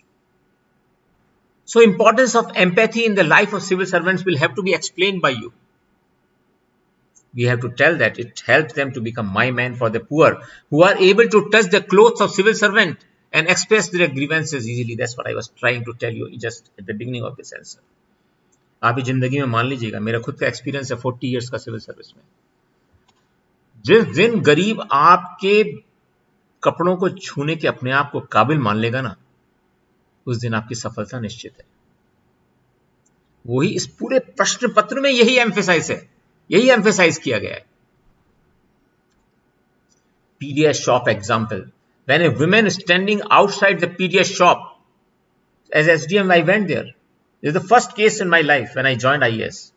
So importance of empathy in the life of civil servants will have to be explained by you. We have to tell that it helps them to become my man for the poor who are able to touch the clothes of civil servant and express their grievances easily. That's what I was trying to tell you just at the beginning of this answer. आप ही जिंदगी में मान लीजिएगा, मेरा खुद का experience है 40 years का सिविल सर्विस में. जिस दिन गरीब आपके कपड़ों को छूने के अपने आप को काबिल मान लेगा ना, उस दिन आपकी सफलता निश्चित है. वही इस पूरे प्रश्न पत्र में यही एम्फेसाइज है, यही एम्फेसाइज किया गया है. PDS shop example. When a woman is standing outside the PDS shop, as SDM I went there. This is the first case in my life when I joined IAS.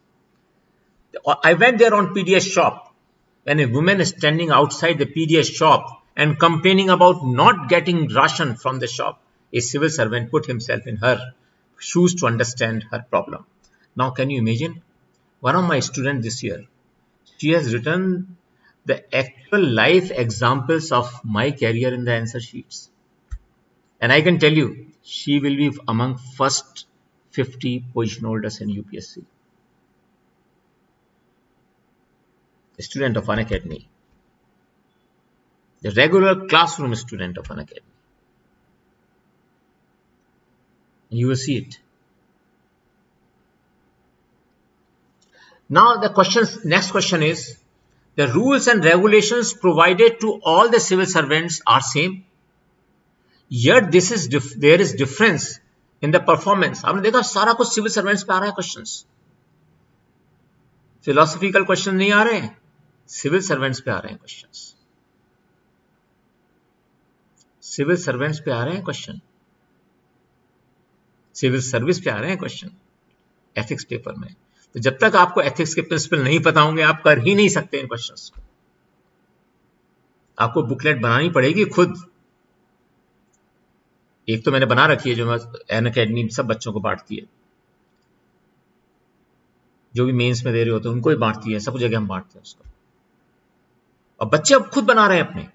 I went there on PDS shop. When a woman is standing outside the PDS shop and complaining about not getting ration from the shop, a civil servant put himself in her shoes to understand her problem. Now can you imagine? One of my students this year, she has written the actual life examples of my career in the answer sheets. And I can tell you, she will be among first 50 position holders in UPSC. A student of Unacademy. The regular classroom student of Unacademy. And you will see it. Now the next question is, the rules and regulations provided to all the civil servants are same, yet there is difference in the performance. आपने देखा सारा कुछ civil servants पे आ रहा है questions. Philosophical question नहीं आ रहे हैं. सिविल सर्वेंट्स पे आ रहे हैं क्वेश्चंस, सिविल सर्वेंट्स पे आ रहे हैं क्वेश्चन, सिविल सर्विस पे आ रहे हैं क्वेश्चन एथिक्स पेपर में। तो जब तक आपको एथिक्स के प्रिंसिपल नहीं पता होंगे आप कर ही नहीं सकते इन क्वेश्चंस को। आपको बुकलेट बनानी पड़ेगी खुद। एक तो मैंने बना रखी है जो मैं एन अकेडमी सब बच्चों को बांटती है, जो भी मेंस में दे रहे होते हैं उनको भी बांटती है, सब जगह हम बांटते हैं उसको। और बच्चे अब खुद बना रहे हैं अपने,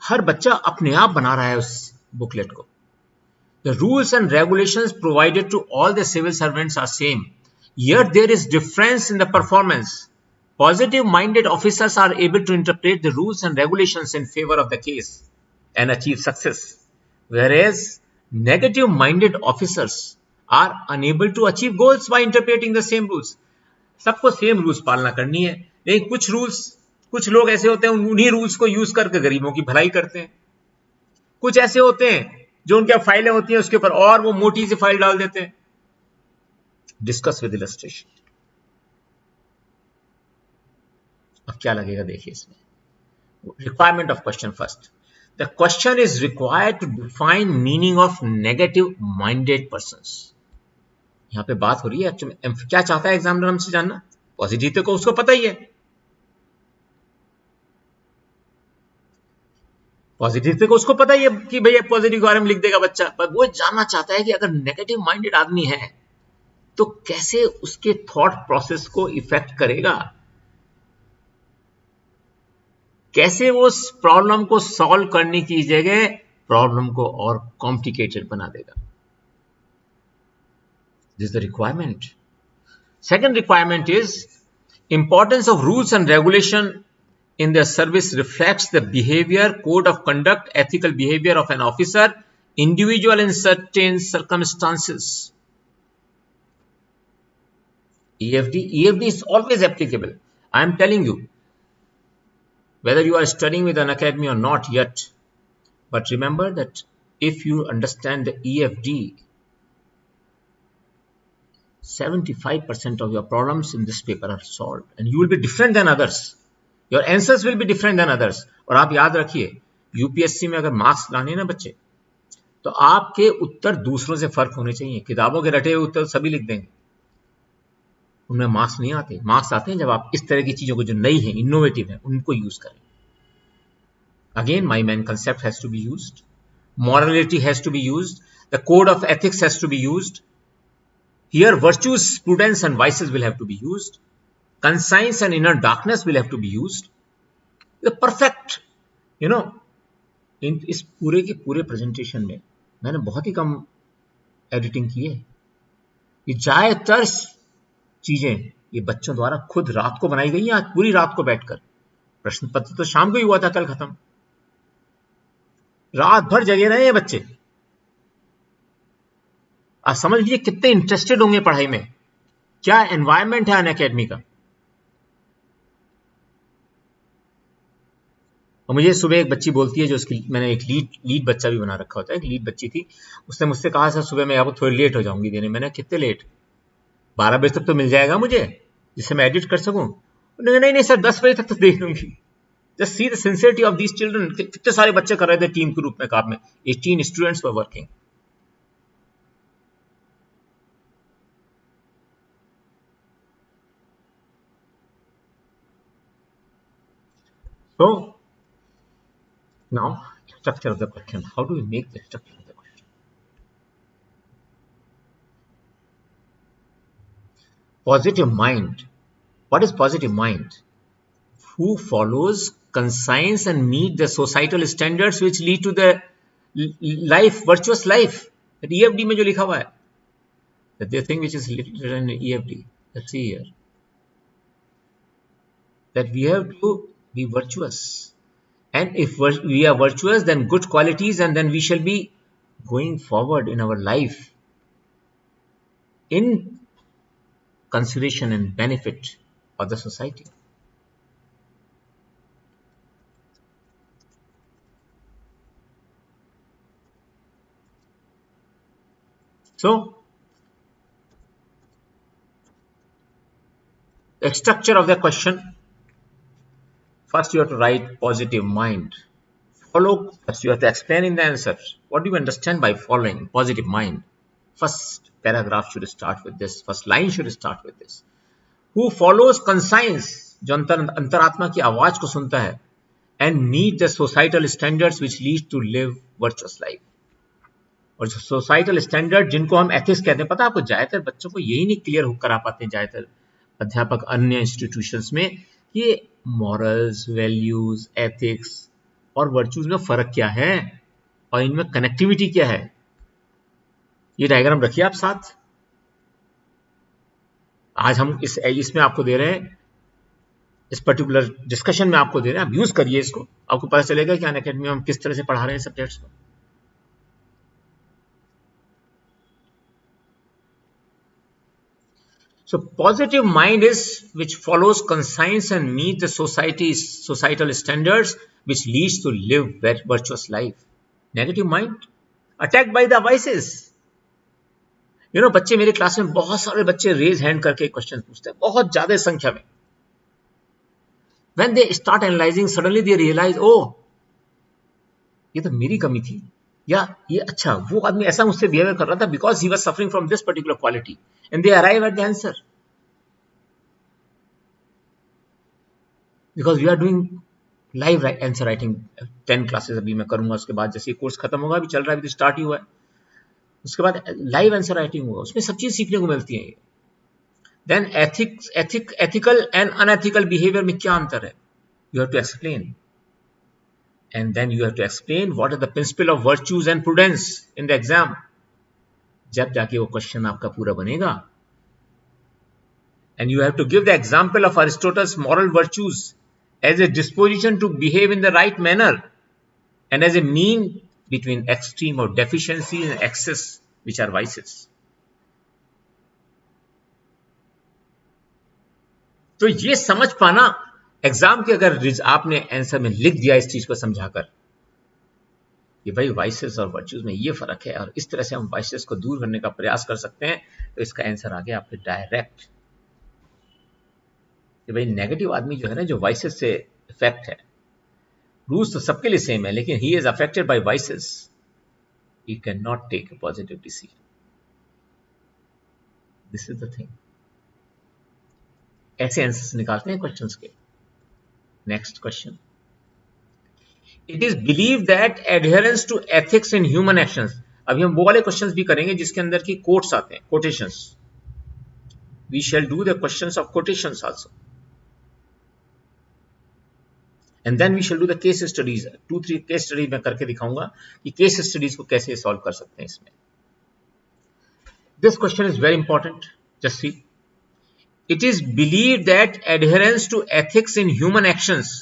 हर बच्चा अपने आप बना रहा है उस बुकलेट को। The rules and regulations provided to all the civil servants are same, yet there is difference in the performance. Positive-minded officers are able to interpret the rules and regulations in favor of the case and achieve success, whereas negative-minded officers are unable to achieve goals by interpreting the same rules. सबको same rules पालना करनी है, लेकिन कुछ लोग ऐसे होते हैं उन्हीं रूल्स को यूज करके गरीबों की भलाई करते हैं। कुछ ऐसे होते हैं जो उनके फाइलें होती हैं उसके ऊपर और वो मोटी सी फाइल डाल देते हैं। Discuss with illustration. अब क्या लगेगा देखिए इसमें, requirement of question first. The question is required to define meaning of negative minded persons. यहां पे बात हो रही है क्या चाहता है एग्जामिनर हमसे जानना, पॉजिटिव को उसको पता ही है, पॉजिटिव को उसको पता ही है कि भैया पॉजिटिव के बारे में लिख देगा बच्चा, पर वो जानना चाहता है कि अगर नेगेटिव माइंडेड आदमी है तो कैसे उसके थॉट प्रोसेस को इफेक्ट करेगा, कैसे वो उस प्रॉब्लम को सॉल्व करने की जगह प्रॉब्लम को और कॉम्प्लिकेटेड बना देगा। This is the requirement. Second requirement is importance of rules and regulation in their service reflects the behavior, code of conduct, ethical behavior of an officer, individual in certain circumstances. EFD is always applicable. I am telling you, whether you are studying with an academy or not yet, but remember that if you understand the EFD, 75% of your problems in this paper are solved and you will be different than others. Your answers will be different than others. और आप याद रखिए UPSC में अगर marks लाने ना बच्चे तो आपके उत्तर दूसरों से फर्क होने चाहिए। किताबों के रटे हुए उत्तर सभी लिख देंगे, उनमें मार्क्स नहीं आते। मार्क्स आते हैं जब आप इस तरह की चीजों को जो नई है, इनोवेटिव है, उनको यूज करें। Again my main concept has to be used, morality has to be used, the code of ethics has to be used. Here virtues, prudence and vices will have to be used. Conscience and inner darkness will have to be used. The perfect, इस पूरे के पूरे presentation में मैंने बहुत ही कम editing की है। ये ज्यादातर चीजें ये बच्चों द्वारा खुद रात को बनाई गई हैं, आज पूरी रात को बैठकर। प्रश्न पत्र तो शाम को ही हुआ था, कल खत्म। रात भर जगे रहे हैं बच्चे। आप समझ लीजिए कितने इंटरेस्टेड होंगे पढ़ाई में, क्या एनवायरमेंट है अन अकेडमी का। और मुझे सुबह एक बच्ची बोलती है, जो उसकी मैंने एक लीड बच्चा भी बना रखा होता है, एक लीड बच्ची थी, उसने मुझसे कहा सर सुबह मैं आपको थोड़ी लेट हो जाऊंगी देने। मैंने कितने लेट, 12 बजे तक तो मिल जाएगा मुझे जिससे मैं एडिट कर सकूं। नहीं सर 10 बजे तक तो देख लूंगी। Just see the sincerity of these children. कितने सारे बच्चे कर रहे थे टीम के रूप में काम में, 18 students were working. So now structure of the question. How do we make the structure of the question? Positive mind. What is positive mind? Who follows conscience and meet the societal standards which lead to the life, virtuous life. That EFD में जो लिखा हुआ है, that the thing which is written in EFD. Let's see here. That we have to be virtuous. And if we are virtuous, then good qualities, and then we shall be going forward in our life in consideration and benefit of the society. So, the structure of the question, first you have to write positive mind. Follow, first you have to explain in the answer. What do you understand by following positive mind? First paragraph should start with this. First line should start with this. Who follows conscience, जो अंतरात्मा की आवाज को सुनता है, and meet the societal standards which lead to live virtuous life. और जो societal standard जिनको हम एथिक्स कहते हैं, पता है आपको, ज्यादातर बच्चों को यही नहीं क्लियर करा पाते हैं ज्यादातर अध्यापक अन्य इंस्टीट्यूशंस में, कि मॉरल्स, वैल्यूज, एथिक्स और वर्चूज में फर्क क्या है और इनमें कनेक्टिविटी क्या है. ये डायग्राम रखिए आप साथ. आज हम इसमें आपको दे रहे हैं, इस पर्टिकुलर डिस्कशन में आपको दे रहे हैं, आप यूज करिए इसको, आपको पता चलेगा कि अनअकैडमी में हम किस तरह से पढ़ा रहे हैं सब्जेक्ट्स को. So positive mind is which follows conscience and meet the societal standards which leads to live virtuous life. Negative mind attacked by the vices. You know, बच्चे मेरे क्लास में बहुत सारे बच्चे रेज हैंड करके क्वेश्चन पूछते हैं, बहुत ज्यादा संख्या में. When they start analyzing, suddenly they realize, oh, ये तो मेरी कमी थी, या ये अच्छा वो आदमी ऐसा मुझसे बिहेवियर कर रहा था because he was suffering from this particular quality, and they arrive at the answer. Because we are doing live answer writing 10 classes अभी मैं करूंगा, उसके बाद जैसे कोर्स खत्म होगा, अभी चल रहा है, अभी तो स्टार्ट ही हुआ है, उसके बाद लाइव आंसर राइटिंग होगा, उसमें सब चीज सीखने को मिलती है. Then ethical and unethical behaviour में क्या अंतर है, you have to explain, and then you have to explain what are the principle of virtues and prudence in the exam. जब जाके वो क्वेश्चन आपका पूरा बनेगा. And you have to give the example of Aristotle's moral virtues as a disposition to behave in the right manner and as a mean between extreme of deficiency and excess, which are vices. तो ये समझ पाना exam के, अगर आपने answer में लिख दिया इस चीज को समझाकर कि भाई वाइसेस और वर्च्यूज में ये फर्क है और इस तरह से हम वाइसेस को दूर करने का प्रयास कर सकते हैं, तो इसका आंसर आ गया आपके डायरेक्ट. कि भाई नेगेटिव आदमी जो है ना, जो वाइसेस से इफेक्ट है, रूल्स तो सबके लिए सेम है, लेकिन he is affected by vices, he can not take a positive decision. This is the thing. ऐसे आंसर्स निकालते हैं क्वेश्चंस के. Next question. It is believe that adherence to ethics in human actions. अभी हम वो वाले क्वेश्चंस भी करेंगे जिसके अंदर की कोट्स आते हैं, quotations. We shall do the questions of quotations also. And then we shall do the case studies. 2-3 case studies मैं करके दिखाऊंगा कि केस स्टडीज को कैसे सॉल्व कर सकते हैं इसमें. This question is very important. Just see. It is believed that adherence to ethics in human actions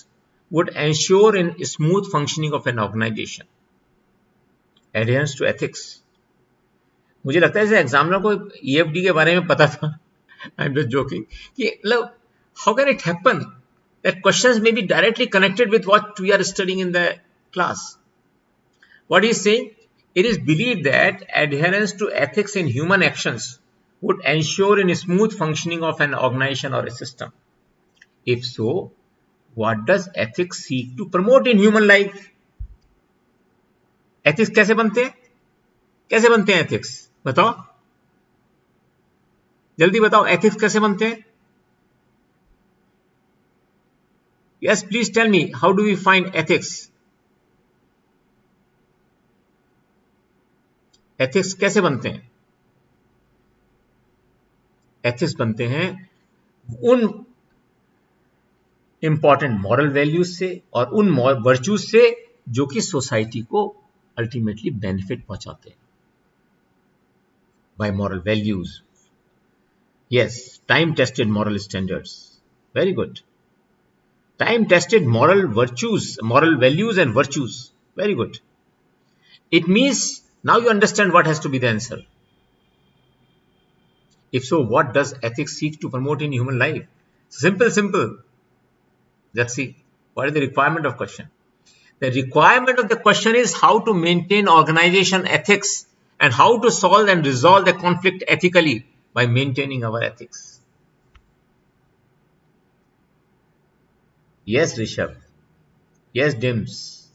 would ensure in smooth functioning of an organization. Adherence to ethics. मुझे लगता है जैसे एग्जामिनर को EFD के बारे में पता था. I'm just joking. कि मतलब how can it happen that questions may be directly connected with what we are studying in the class? What he is saying, it is believed that adherence to ethics in human actions would ensure in smooth functioning of an organization or a system. If so, what does ethics seek to promote in human life? Ethics कैसे बनते हैं? कैसे बनते हैं ethics? बताओ, जल्दी बताओ, ethics कैसे बनते हैं? Yes, please tell me, how do we find ethics? Ethics कैसे बनते हैं? Ethics बनते हैं उन इंपॉर्टेंट मॉरल वैल्यूज से और उन वर्च्यूज से जो कि सोसाइटी को अल्टीमेटली बेनिफिट पहुंचाते हैं. By moral values. Yes, time tested moral standards. Very good. Time tested moral virtues, moral values and virtues. Very good. It means now you understand what has to be the answer. If so, what does ethics seek to promote in human life? Simple. Let's see. What is the requirement of question? The requirement of the question is how to maintain organization ethics and how to solve and resolve the conflict ethically by maintaining our ethics. Yes, Rishabh. Yes, Dims.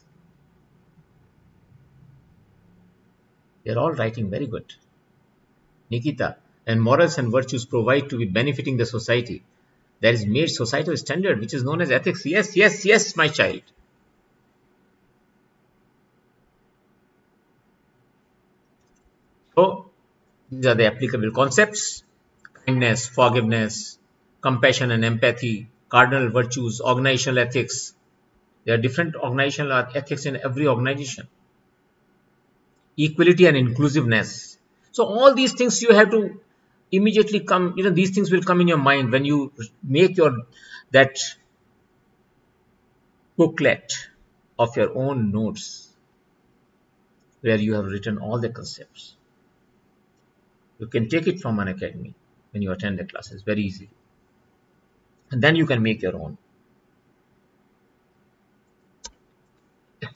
They're all writing very good. Nikita, and morals and virtues provide to be benefiting the society. That is made societal standard, which is known as ethics. Yes, yes, yes, my child. So, these are the applicable concepts: kindness, forgiveness, compassion and empathy, cardinal virtues, organizational ethics. There are different organizational ethics in every organization. Equality and inclusiveness. So all these things you have to immediately come, these things will come in your mind when you make your that booklet of your own notes where you have written all the concepts. You can take it from an academy when you attend the classes very easily. And then you can make your own.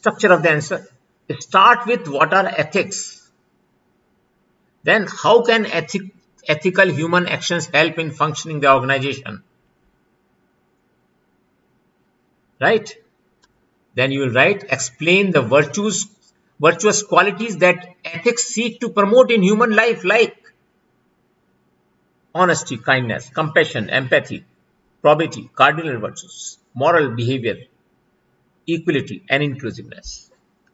Structure of the answer. Start with what are ethics. Then how can ethical human actions help in functioning the organization? Right? Then you will write, explain the virtuous qualities that ethics seek to promote in human life, like honesty, kindness, compassion, empathy, probity, cardinal virtues, moral behavior, equality, and inclusiveness.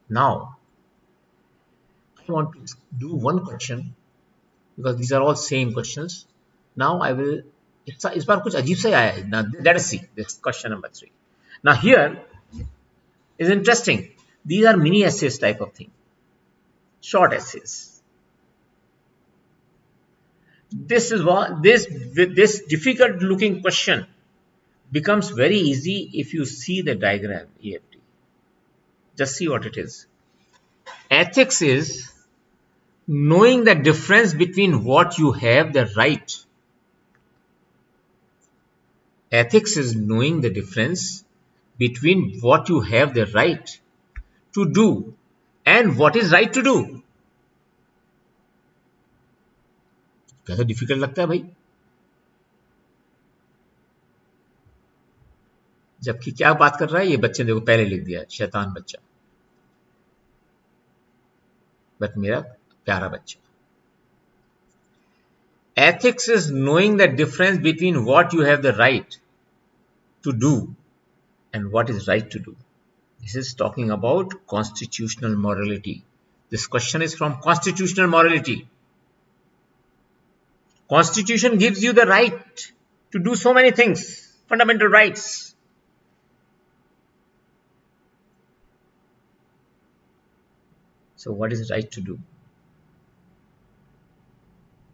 Now, I want to do one question because these are all same questions. Now I will. इस बार कुछ अजीब सा आया है. Now let us see this question number 3. Now here is interesting. These are mini essays type of thing, short essays. This is what this difficult looking question becomes very easy if you see the diagram EFT. Just see what it is. Ethics is knowing the difference between what you have the right. Ethics is knowing the difference between what you have the right to do and what is right to do. कैसा difficult लगता है भाई? जबकि क्या बात कर रहा है ये बच्चे, देखो पहले लिख दिया शैतान बच्चा, बट मेरा प्यारा बच्चा. Ethics is knowing the difference between what you have the right to do and what is right to do. This is talking about constitutional morality. This question is from constitutional morality. Constitution gives you the right to do so many things, fundamental rights. So what is right to do?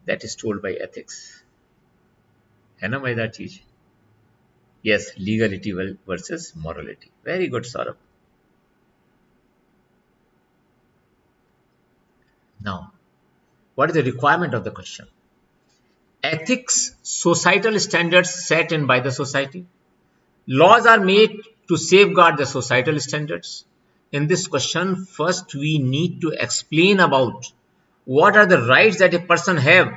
That is told by ethics. है ना मजेदार चीज? Yes, legality versus morality. Very good, Saurabh. Now, what is the requirement of the question? Ethics, societal standards set in by the society. Laws are made to safeguard the societal standards. In this question, first we need to explain about what are the rights that a person have,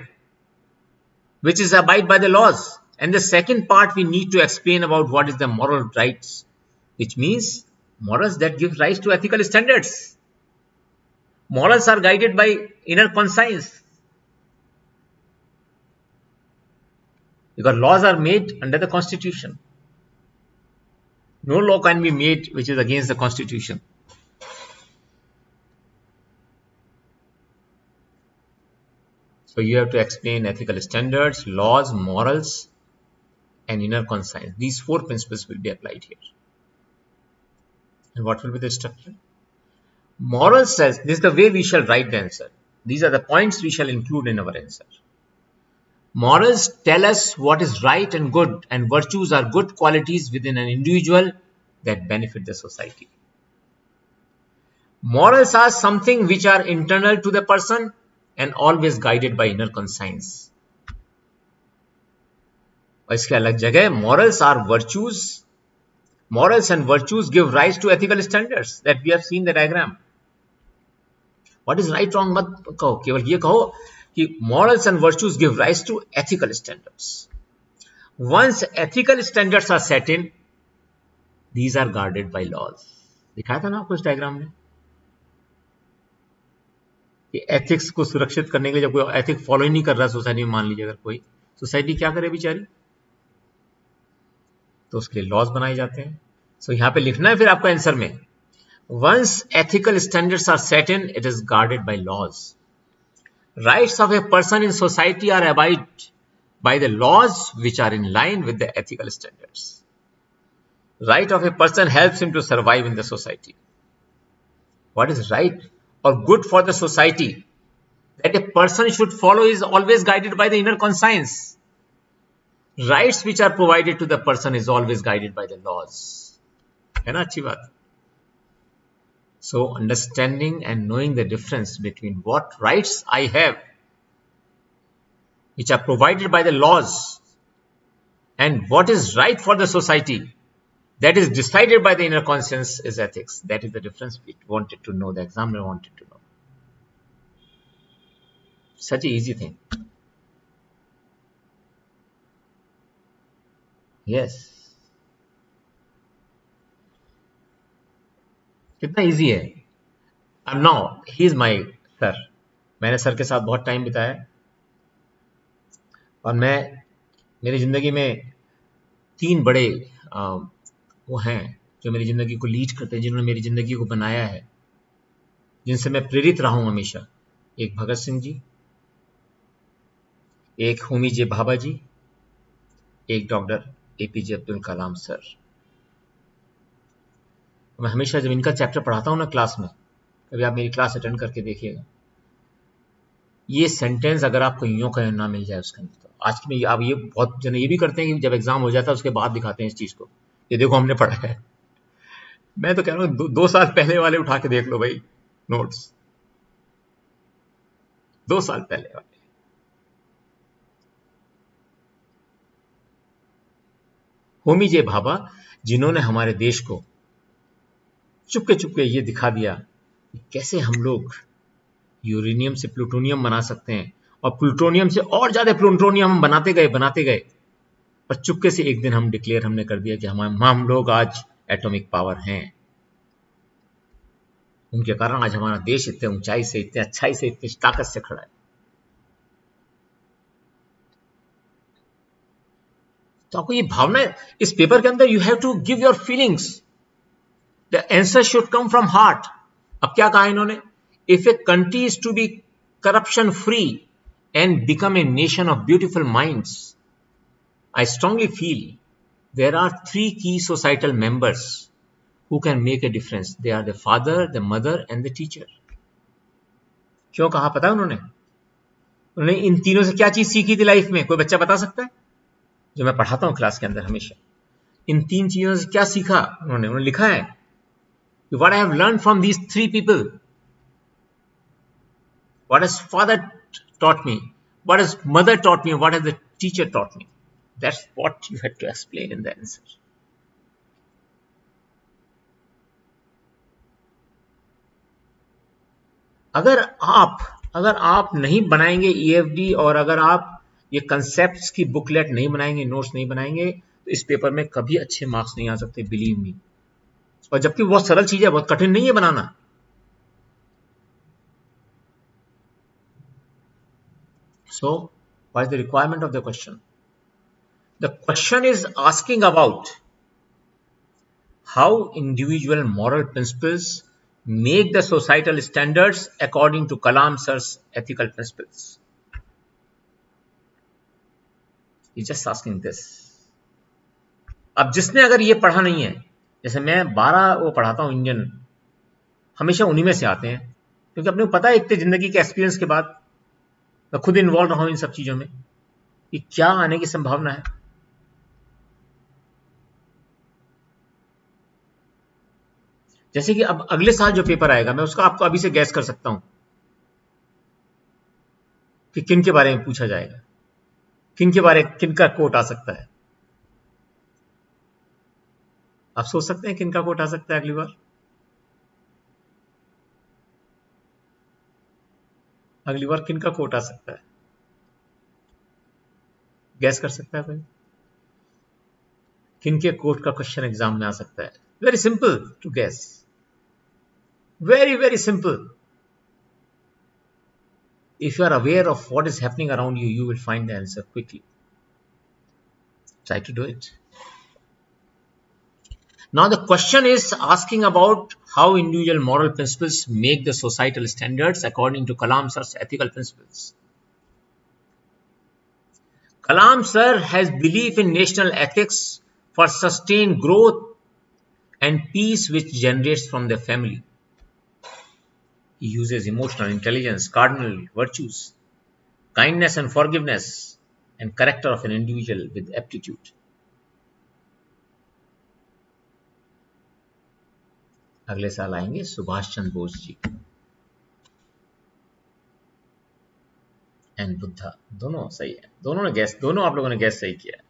which is abide by the laws. And the second part, we need to explain about what is the moral rights, which means morals that give rise to ethical standards. Morals are guided by inner conscience, because laws are made under the Constitution. No law can be made which is against the Constitution. So you have to explain ethical standards, laws, morals, and inner conscience. These 4 principles will be applied here. And what will be the structure? Moral says, this is the way we shall write the answer. These are the points we shall include in our answer. Morals tell us what is right and good, and virtues are good qualities within an individual that benefit the society. Morals are something which are internal to the person and always guided by inner conscience. और इसके अलग जगह morals are virtues. Morals and virtues give rise to ethical standards that we have seen the diagram. What is right wrong मत कहो, केवल ये कहो कि morals and virtues give rise to ethical standards. Once ethical standards are set in, these are guarded by laws. दिखाया था ना आपको इस डायग्राम में कि एथिक्स को सुरक्षित करने के लिए जब कोई एथिक फॉलो ही नहीं कर रहा सोसाइटी में, मान लीजिए अगर कोई सोसाइटी क्या करे बेचारी, तो उसके लिए लॉज बनाए जाते हैं। सो यहां पे लिखना है फिर आपको आंसर में, once ethical standards are set in, it is guarded by laws. Rights of a person in society are abide by the laws which are in line with the ethical standards. Right of a person helps him to survive in the society. What is right or good for the society that a person should follow is always guided by the inner conscience. Rights which are provided to the person is always guided by the laws. है ना अच्छी बात? So understanding and knowing the difference between what rights I have which are provided by the laws and what is right for the society that is decided by the inner conscience is ethics. That is the difference we wanted to know, the examiner wanted to know. Such an easy thing. Yes. कितना easy है. And now he is my sir. मैंने sir के साथ बहुत time बिताया और मैं मेरी जिंदगी में 3 बड़े वो हैं जो मेरी जिंदगी को लीड करते हैं, जिन्होंने मेरी जिंदगी को बनाया है, जिनसे मैं प्रेरित रहा हूं हमेशा। एक भगत सिंह जी, एक होमी जे भाभा जी, एक doctor APJ Abdul Kalam sir. मैं हमेशा जब इनका चैप्टर पढ़ाता हूं ना क्लास में, कभी आप मेरी क्लास अटेंड करके देखिएगा, ये सेंटेंस अगर आपको यूं कहीं ना मिल जाए उसके अंदर, तो आज की में आप ये बहुत जन ये भी करते हैं कि जब एग्जाम हो जाता है उसके बाद दिखाते हैं इस चीज को, ये देखो हमने पढ़ा है। मैं तो कह रहा हूं 2 साल पहले वाले उठा के देख लो भाई नोट्स, 2 साल पहले वाले। होमी जे भाभा, जिन्होंने हमारे देश को चुपके चुपके ये दिखा दिया कि कैसे हम लोग यूरेनियम से प्लूटोनियम बना सकते हैं, और प्लूटोनियम से और ज्यादा प्लूटोनियम हम बनाते गए, और चुपके से एक दिन हम डिक्लेयर हमने कर दिया कि हम लोग आज एटॉमिक पावर हैं। उनके कारण आज हमारा देश इतने ऊंचाई से, इतने अच्छाई से, इतनी ताकत से खड़ा है। तो आपको ये भावना इस पेपर के अंदर, you have to give your feelings, the answer should come from heart. अब क्या कहा इन्होंने, if a country is to be corruption free and become a nation of beautiful minds, I strongly feel there are 3 key societal members who can make a difference. They are the father, the mother and the teacher. क्यों कहा पता है उन्होंने इन तीनों से क्या चीज सीखी थी लाइफ में? कोई बच्चा बता सकता है? जो मैं पढ़ाता हूं क्लास के अंदर हमेशा, इन 3 चीजों से क्या सीखा उन्होंने लिखा है, what I have learned from these 3 people, what has father taught me, what has mother taught me, what has the teacher taught me. That's what you had to explain in the answer. अगर आप नहीं बनाएंगे ईएफडी, और अगर आप ये concepts की booklet नहीं बनाएंगे, नोट्स नहीं बनाएंगे, तो इस पेपर में कभी अच्छे मार्क्स नहीं आ सकते, बिलीव मी। और जबकि बहुत सरल चीज है, बहुत कठिन नहीं है बनाना। So, what is the requirement of the question? The question is asking about how individual moral principles make the societal standards according to Kalam sir's ethical principles. He's just asking this. अब जिसने अगर ये पढ़ा नहीं है, जैसे मैं 12 वो पढ़ाता हूं इंडियन, हमेशा उन्हीं में से आते हैं, क्योंकि अपने को पता है इतने जिंदगी के एक्सपीरियंस के बाद, मैं खुद इन्वॉल्व रहा हूं इन सब चीजों में, कि क्या आने की संभावना है। जैसे कि अब अगले साल जो पेपर आएगा, मैं उसका आपको अभी से गैस कर सकता हूं कि किन के बारे में पूछा जाएगा, किन का कोट आ सकता है। आप सोच सकते हैं किन का कोट आ सकता है अगली बार? अगली बार किन का कोट आ सकता है? गैस कर सकता है कोई? किन के कोट का क्वेश्चन एग्जाम में आ सकता है? Very simple to guess. Very, very simple. If you are aware of what is happening around you, you will find the answer quickly. Try to do it. Now the question is asking about how individual moral principles make the societal standards according to Kalam sir's ethical principles. Kalam sir has belief in national ethics for sustained growth and peace which generates from the family. He uses emotional intelligence, cardinal virtues, kindness and forgiveness, and character of an individual with aptitude. अगले साल आएंगे Subhash Chandra Bose ji and Buddha, दोनों सही है, दोनों आप लोगों ने गैस सही किया।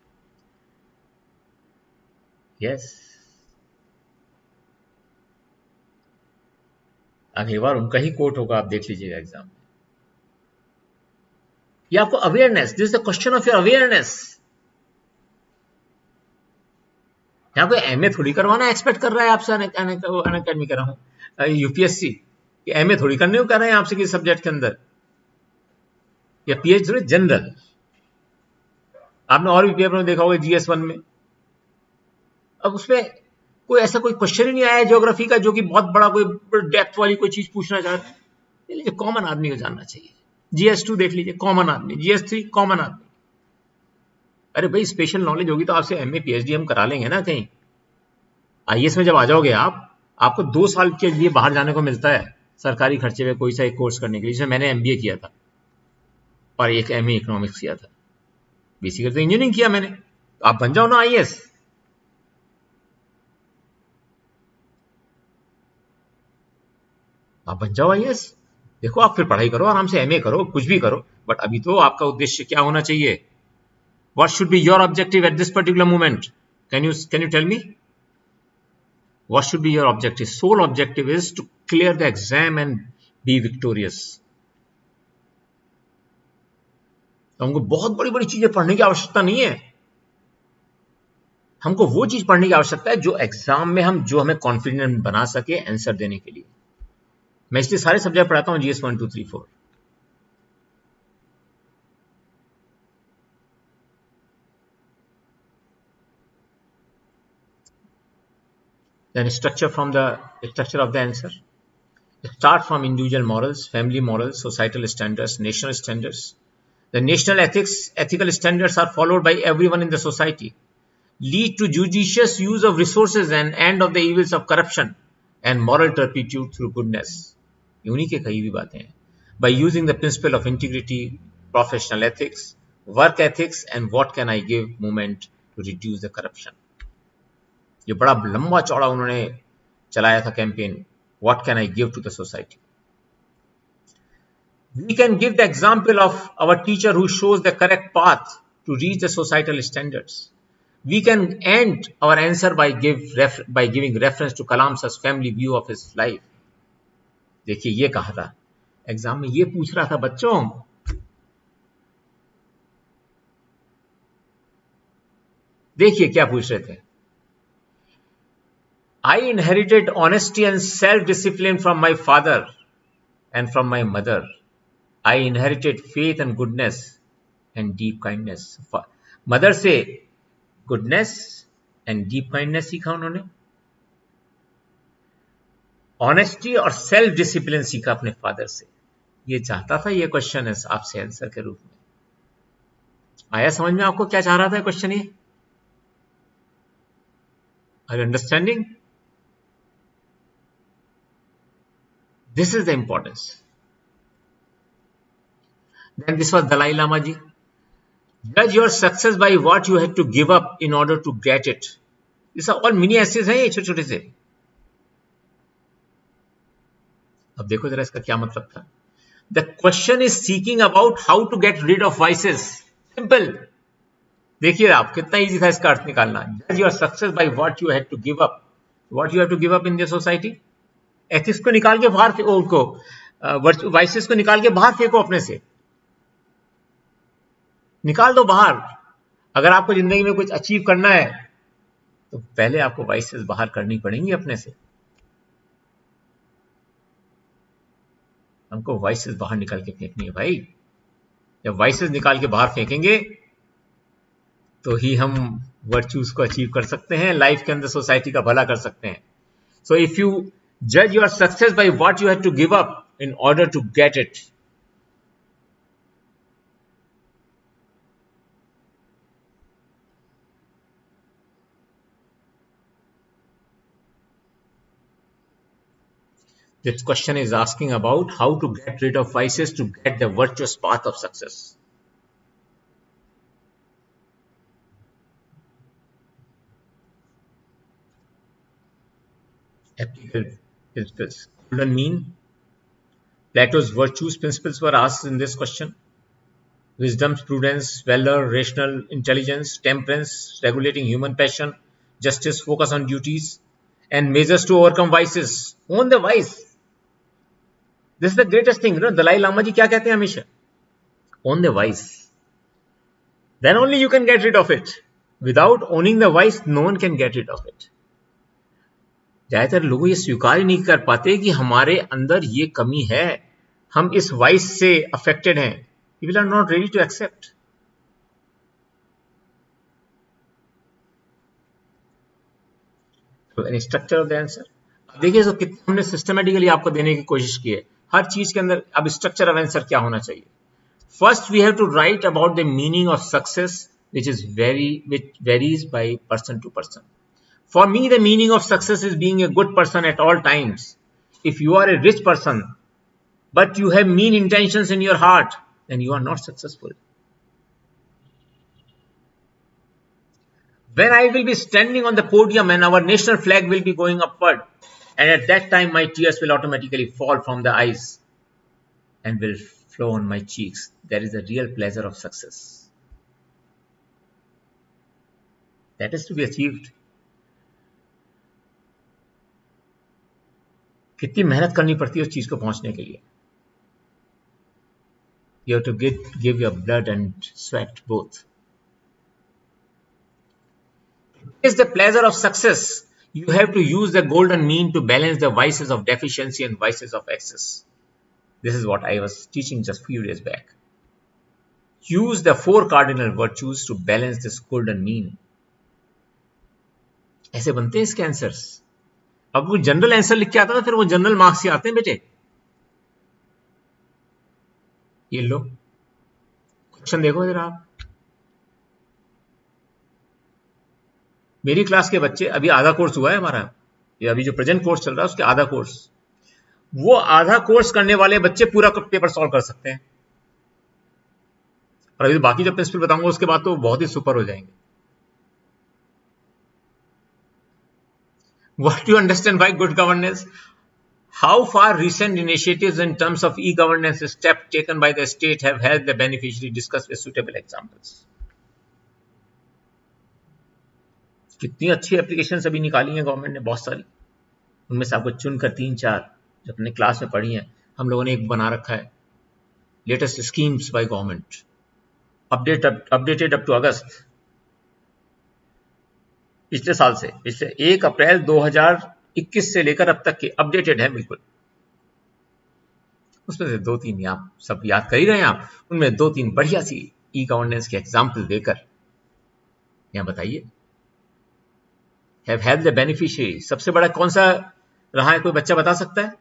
यस, अगली बार उनका ही कोट होगा, आप देख लीजिएगा एग्जाम में। ये आपको awareness, this is the question of your awareness. यहाँ कोई एमए थोड़ी करवाना एक्सपेक्ट कर रहा है आपसे, अनअकैडमी कर रहा हूँ यूपीएससी, एमए थोड़ी करने को कर रहे हैं आपसे किसी सब्जेक्ट के अंदर, या पीएचडी जनरल। आपने और भी पेपर में देखा होगा जीएस1 में, अब उसमें कोई ऐसा कोई क्वेश्चन ही नहीं आया ज्योग्राफी का जो कि बहुत बड़ा कोई डेप्थ वाली कोई चीज पूछना चाहते हैं। लीजिए कॉमन आदमी को जानना चाहिए। जीएस2 देख लीजिए, कॉमन आदमी, जीएस3 कॉमन आदमी। अरे भाई स्पेशल नॉलेज होगी तो आपसे एमए पीएचडी हम करा लेंगे ना कहीं। आईएएस में जब आ जाओगे आपको 2 साल के लिए बाहर जाने को मिलता है सरकारी खर्चे में कोई सा एक कोर्स करने के लिए, जिसमें मैंने एमबीए किया था और एक एमए इकोनॉमिक्स किया था। बेसिकली तो इंजीनियरिंग किया मैंने, तो आप बन जाओ ना आईएएस। आप बन जाओ आईएएस। देखो आप फिर पढ़ाई करो, आराम से एमए करो, कुछ भी करो, बट अभी तो आपका उद्देश्य क्या होना चाहिए? What should be your objective at this particular moment? Can you tell me? What should be your objective? Sole objective is to clear the exam and be victorious. तो हमको बहुत बड़ी बड़ी चीजें पढ़ने की आवश्यकता नहीं है। हमको वो चीज पढ़ने की आवश्यकता है जो एग्जाम में जो हमें कॉन्फिडेंट बना सके आंसर देने के लिए। मैं इसलिए सारे सब्जेक्ट पढ़ाता हूँ, GS 1 2 3 4। Then structure of the answer. Start from individual morals, family morals, societal standards, national standards. The national ethical standards are followed by everyone in the society. Lead to judicious use of resources and end of the evils of corruption and moral turpitude through goodness. ये उन्हीं के कही हुई बातें हैं। By using the principle of integrity, professional ethics, work ethics, and what can I give movement to reduce the corruption. ये बड़ा लंबा चौड़ा उन्होंने चलाया था campaign, what can I give to the society. We can give the example of our teacher who shows the correct path to reach the societal standards. We can end our answer by giving reference to Kalam sir's family view of his life. देखिए ये कहा था exam में, ये पूछ रहा था बच्चों, देखिए क्या पूछ रहे थे। I inherited honesty and self-discipline from my father and from my mother. I inherited faith and goodness and deep kindness. Mother से goodness and deep kindness सीखा उन्होंने, honesty और self discipline सीखा अपने फादर से। ये चाहता था ये क्वेश्चन है आपसे आंसर के रूप में। आया समझ में आपको क्या चाह रहा था क्वेश्चन ये? Are you understanding? This is the importance. Then this was Dalai Lama ji. Judge your success by what you had to give up in order to get it. These are all mini essays हैं ये छोटे छोटे से। अब देखो जरा इसका क्या मतलब था। The question is seeking about how to get rid of vices. Simple. देखिए आप कितना इजी था इसका अर्थ निकालना। Judge your success by what you had to give up. What you have to give up in the society? Ethics को निकाल के बाहर फेंको, वाइसेस को निकाल के बाहर फेंको, अपने से निकाल दो बाहर। अगर आपको जिंदगी में कुछ अचीव करना है तो पहले आपको वाइसेस बाहर करनी पड़ेंगी अपने से। हमको वाइसेस बाहर निकाल के फेंकनी है भाई। जब वाइसेस निकाल के बाहर फेंकेंगे तो ही हम वर्च्यूज को अचीव कर सकते हैं, लाइफ के अंदर सोसाइटी का भला कर सकते हैं। सो इफ यू जज your success by what you have to give up in order to get it, this question is asking about how to get rid of vices to get the virtuous path of success. Applicable principles. Golden mean. Plato's virtues principles were asked in this question. Wisdom, prudence, valor, rational intelligence, temperance, regulating human passion, justice, focus on duties, and measures to overcome vices. Own the vice. This is the greatest thing. Dalai Lama ji क्या कहते हैं हमेशा? Own the vice. Then only you can get rid of it. Without owning the vice, no one can get rid of it. ज्यादातर लोग ये स्वीकार ही नहीं कर पाते कि हमारे अंदर ये कमी है, हम इस वाइस से अफेक्टेड हैं. People are not ready to accept. So, any structure of the answer? देखिए तो कितने हमने सिस्टमेटिकली आपको देने की कोशिश की है. हर चीज के अंदर अब स्ट्रक्चर ऑफ आंसर क्या होना चाहिए. First we have to write about the meaning of success which varies by person to person. For me, the meaning of success is being a good person at all times. If you are a rich person, but you have mean intentions in your heart, then you are not successful. When I will be standing on the podium and our national flag will be going upward, and at that time my tears will automatically fall from the eyes and will flow on my cheeks, there is a real pleasure of success. That is to be achieved. कितनी मेहनत करनी पड़ती है उस चीज को पहुंचने के लिए. You have to give your blood and sweat both. Is the pleasure of success. You have to use the golden mean to balance the vices of deficiency and vices of excess. This is what I was teaching just few days back. Use the 4 cardinal virtues to balance this golden mean. ऐसे बनते हैं इसके answers. अब वो general answer लिख के आता था, फिर वो जनरल मार्क्स ही आते हैं बेटे. ये लो क्वेश्चन देखो जरा आप. मेरी क्लास के बच्चे, अभी आधा कोर्स हुआ है हमारा, ये अभी जो प्रेजेंट कोर्स चल रहा है उसके आधा कोर्स, वो आधा कोर्स करने वाले बच्चे पूरा पेपर सॉल्व कर सकते हैं. और अभी बाकी जो प्रिंसिपल बताऊंगा उसके बाद तो बहुत ही सुपर हो जाएंगे. What do you understand by good governance? How far recent initiatives in terms of e-governance steps taken by the state have helped the beneficiary? Discuss with suitable examples. कितनी अच्छी एप्लीकेशन अभी निकाली हैं गवर्नमेंट ने, बहुत सारी. उनमें से आपको चुनकर 3-4 जो अपने क्लास में पढ़ी हैं, हम लोगों ने एक बना रखा है. Latest schemes by government, updated up to August, पिछले साल से, पिछले 1 अप्रैल 2021 से लेकर अब तक के अपडेटेड है बिल्कुल. उसमें से 2-3 आप सब याद कर ही रहे हैं आप, उनमें 2-3 बढ़िया सी ई गवर्नेंस के एग्जाम्पल देकर यहां बताइए. Have helped the beneficiary. सबसे बड़ा कौन सा रहा है, कोई बच्चा बता सकता है?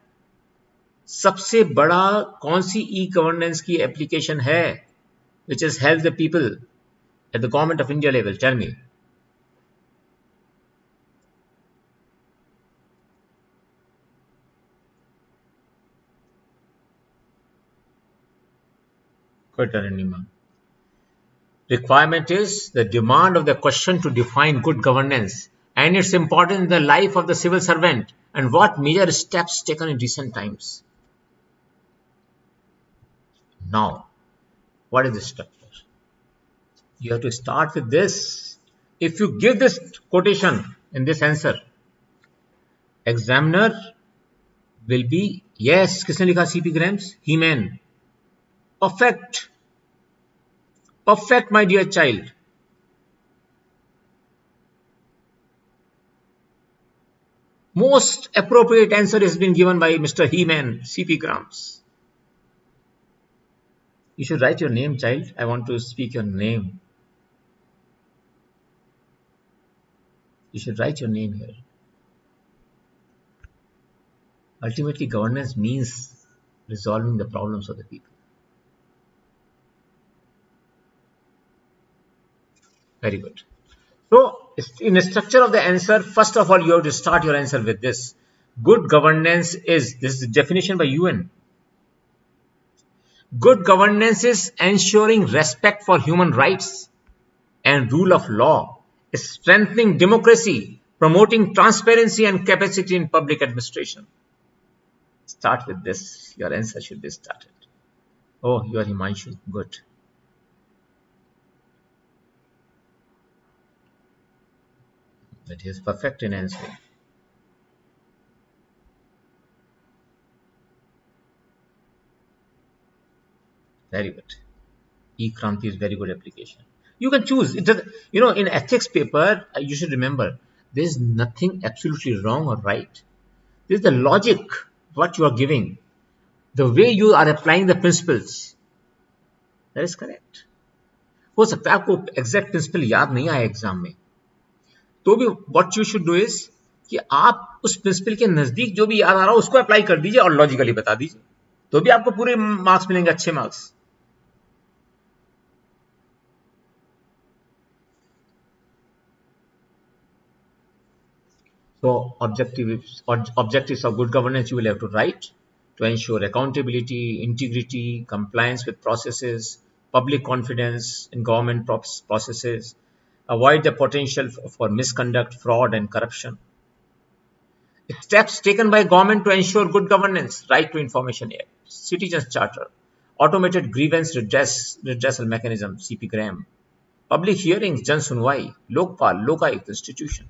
सबसे बड़ा कौन सी ई गवर्नेंस की एप्लीकेशन है which is help the people at the government of India level? Tell me. Requirement is the demand of the question to define good governance and its importance in the life of the civil servant and what major steps taken in recent times. Now, what is the structure? You have to start with this. If you give this quotation in this answer, examiner will be, yes, किसने लिखा? CP Grams, He-Man. Perfect, my dear child. Most appropriate answer has been given by Mr. He-Man, CP Grams. You should write your name, child. I want to speak your name. You should write your name here. Ultimately, governance means resolving the problems of the people. Very good. So, in the structure of the answer, first of all, you have to start your answer with this. Good governance is, this is the definition by UN. Good governance is ensuring respect for human rights and rule of law, strengthening democracy, promoting transparency and capacity in public administration. Start with this. Your answer should be started. Oh, you are Himanshu. Good. That is perfect in answering. Very good. E-Kranti is very good application. You can choose. It does, in ethics paper, you should remember, there is nothing absolutely wrong or right. This is the logic, what you are giving. The way you are applying the principles. That is correct. हो सकता है आपको exact principal याद नहीं आए exam में, तो भी what you should do is कि आप उस प्रिंसिपल के नजदीक जो भी याद आ रहा हो उसको अप्लाई कर दीजिए और लॉजिकली बता दीजिए, तो भी आपको पूरे मार्क्स मिलेंगे, अच्छे marks. So objectives of good governance you will have to write: to ensure accountability, integrity, compliance with processes, public confidence in government processes, avoid the potential for misconduct, fraud and corruption. Steps taken by government to ensure good governance: Right to Information Act, Citizens Charter, Automated Grievance Redressal Mechanism CP Graham, public hearings Jan Sunwai, Lokpal, Lokayukt institution.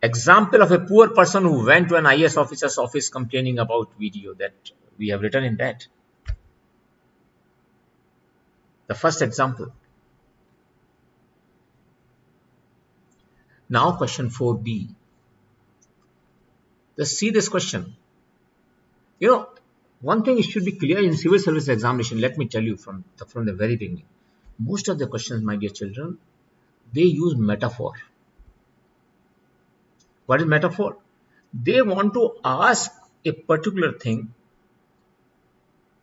Example of a poor person who went to an IAS officer's office complaining about video, that we have written in that. The first example. Now question 4B. Just see this question. One thing should be clear in civil service examination. Let me tell you from the very beginning. Most of the questions, my dear children, they use metaphor. What is metaphor? They want to ask a particular thing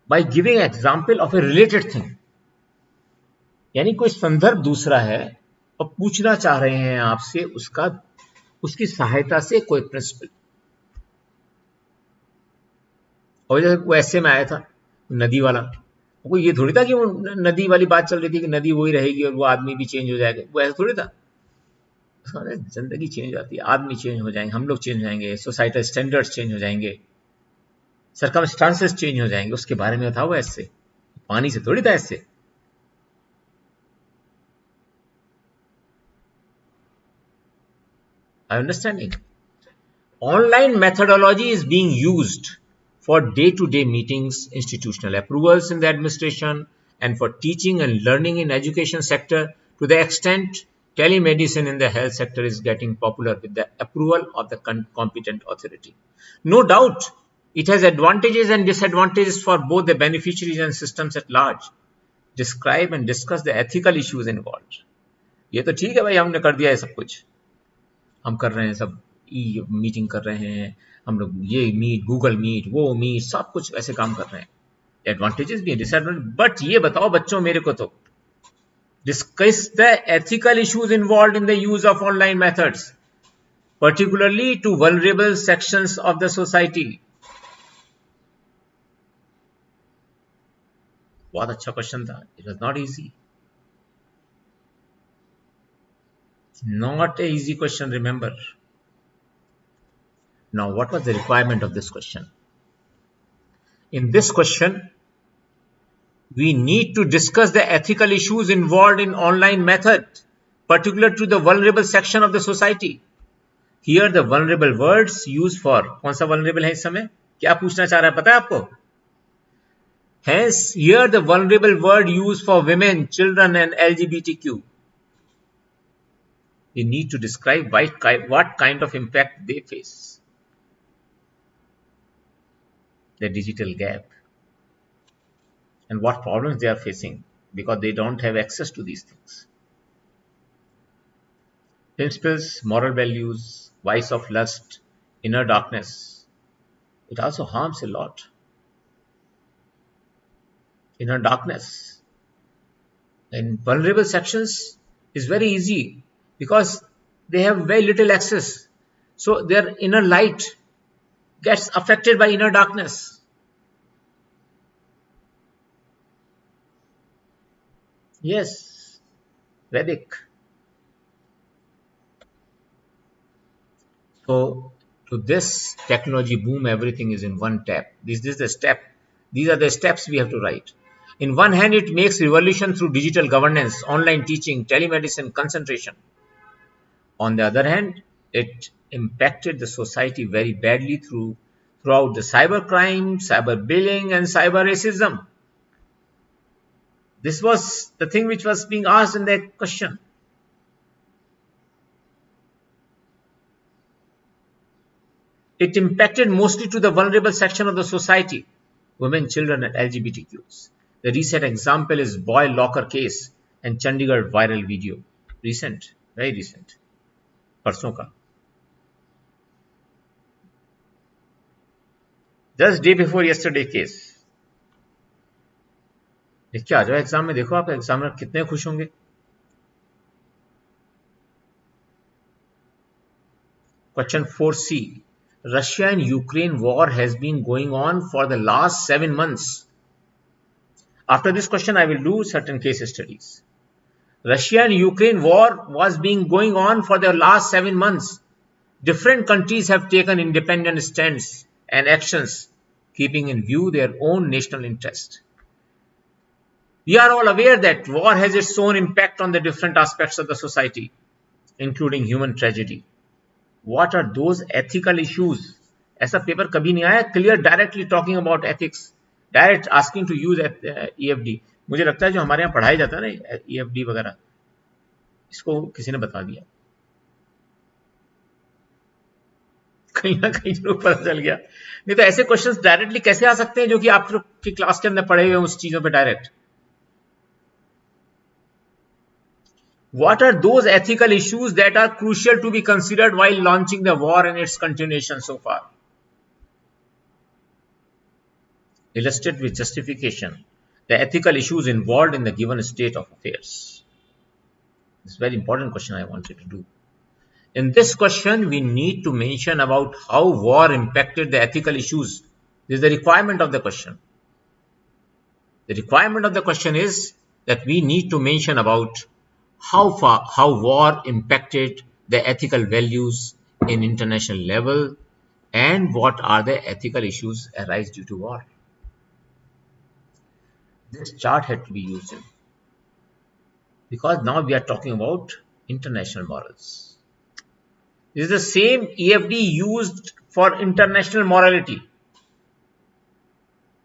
by giving an example of a related thing. यानी कोई संदर्भ दूसरा है और पूछना चाह रहे हैं आपसे उसकी सहायता से कोई प्रिंसिपल. और जैसे वो ऐसे में आया था नदी वाला, कोई ये थोड़ी था कि वो नदी वाली बात चल रही थी कि नदी वही रहेगी और वो आदमी भी चेंज हो जाएगा, वो ऐसा थोड़ी था. जिंदगी चेंज होती है, आदमी चेंज हो जाएंगे, हम लोग चेंज हो जाएंगे, सोसाइटल स्टैंडर्ड्स चेंज हो जाएंगे, सर्कमस्टांसेस चेंज हो जाएंगे, उसके बारे में था वो ऐसे. पानी से थोड़ी था ऐसे. Are you understanding? Online methodology is being used for day-to-day meetings, institutional approvals in the administration, and for teaching and learning in education sector, to the extent telemedicine in the health sector is getting popular with the approval of the competent authority. No doubt, it has advantages and disadvantages for both the beneficiaries and systems at large. Describe and discuss the ethical issues involved. ये तो ठीक है भाई, हमने कर दिया है सब कुछ, हम कर रहे हैं सब, मीटिंग कर रहे हैं हम लोग, ये मीट, गूगल मीट, वो मीट, सब कुछ ऐसे काम कर रहे हैं. एडवांटेजेस भी है, डिसएडवांटेज. बट ये बताओ बच्चों मेरे को, तो discuss the ethical issues involved in the use of online methods, particularly to vulnerable sections of the society. बहुत अच्छा क्वेश्चन था. It was not easy. Not a easy question, remember. Now, what was the requirement of this question? In this question, we need to discuss the ethical issues involved in online method, particular to the vulnerable section of the society. Here, the vulnerable words used for, कौन सा vulnerable है इस समय? क्या पूछना चाह रहा है पता है आपको? Hence, here the vulnerable word used for women, children, and LGBTQ. We need to describe what kind of impact they face. The digital gap. and what problems they are facing because they don't have access to these things. Principles, moral values, vice of lust, inner darkness. It also harms a lot. Inner darkness. In vulnerable sections is very easy because they have very little access. So their inner light gets affected by inner darkness. Yes, Vedic. So to this technology boom, everything is in one tap. This is the step. These are the steps we have to write. In one hand, it makes revolution through digital governance, online teaching, telemedicine, concentration. On the other hand, it impacted the society very badly throughout the cybercrime, cyberbullying, and cyber racism. This was the thing which was being asked in that question. It impacted mostly to the vulnerable section of the society, women, children, and LGBTQs. The recent example is boy locker case and Chandigarh viral video. Recent, very recent. परसों का. Just day before yesterday case. लिख के आ जाओ exam में, देखो आप examiner कितने खुश होंगे. Question 4C. Russia and Ukraine war has been going on for the last 7 months. After this question, I will do certain case studies. Russia and Ukraine war was being going on for the last 7 months. Different countries have taken independent stands and actions, keeping in view their own national interest. We are all aware that war has its own impact on the different aspects of the society, including human tragedy. What are those ethical issues? ऐसा paper कभी नहीं आया clear directly talking about ethics, direct asking to use EFD. मुझे लगता है जो हमारे यहाँ पढ़ाया जाता है ना ईएफडी वगैरह, इसको किसी ने बता दिया, कहीं ना कहीं जरूर पता चल गया. नहीं तो ऐसे क्वेश्चंस डायरेक्टली कैसे आ सकते हैं जो कि आप की क्लास के अंदर पढ़े हुए हैं उस चीजों पे direct. What are those ethical issues that are crucial to be considered while launching the war and its continuation so far? Illustrate with justification the ethical issues involved in the given state of affairs. This is a very important question I want you to do. In this question, we need to mention about how war impacted the ethical issues. This is the requirement of the question. The requirement of the question is that we need to mention about how war impacted the ethical values in international level and what are the ethical issues arise due to war. This chart had to be used in because now we are talking about international morals. This is the same EFD used for international morality.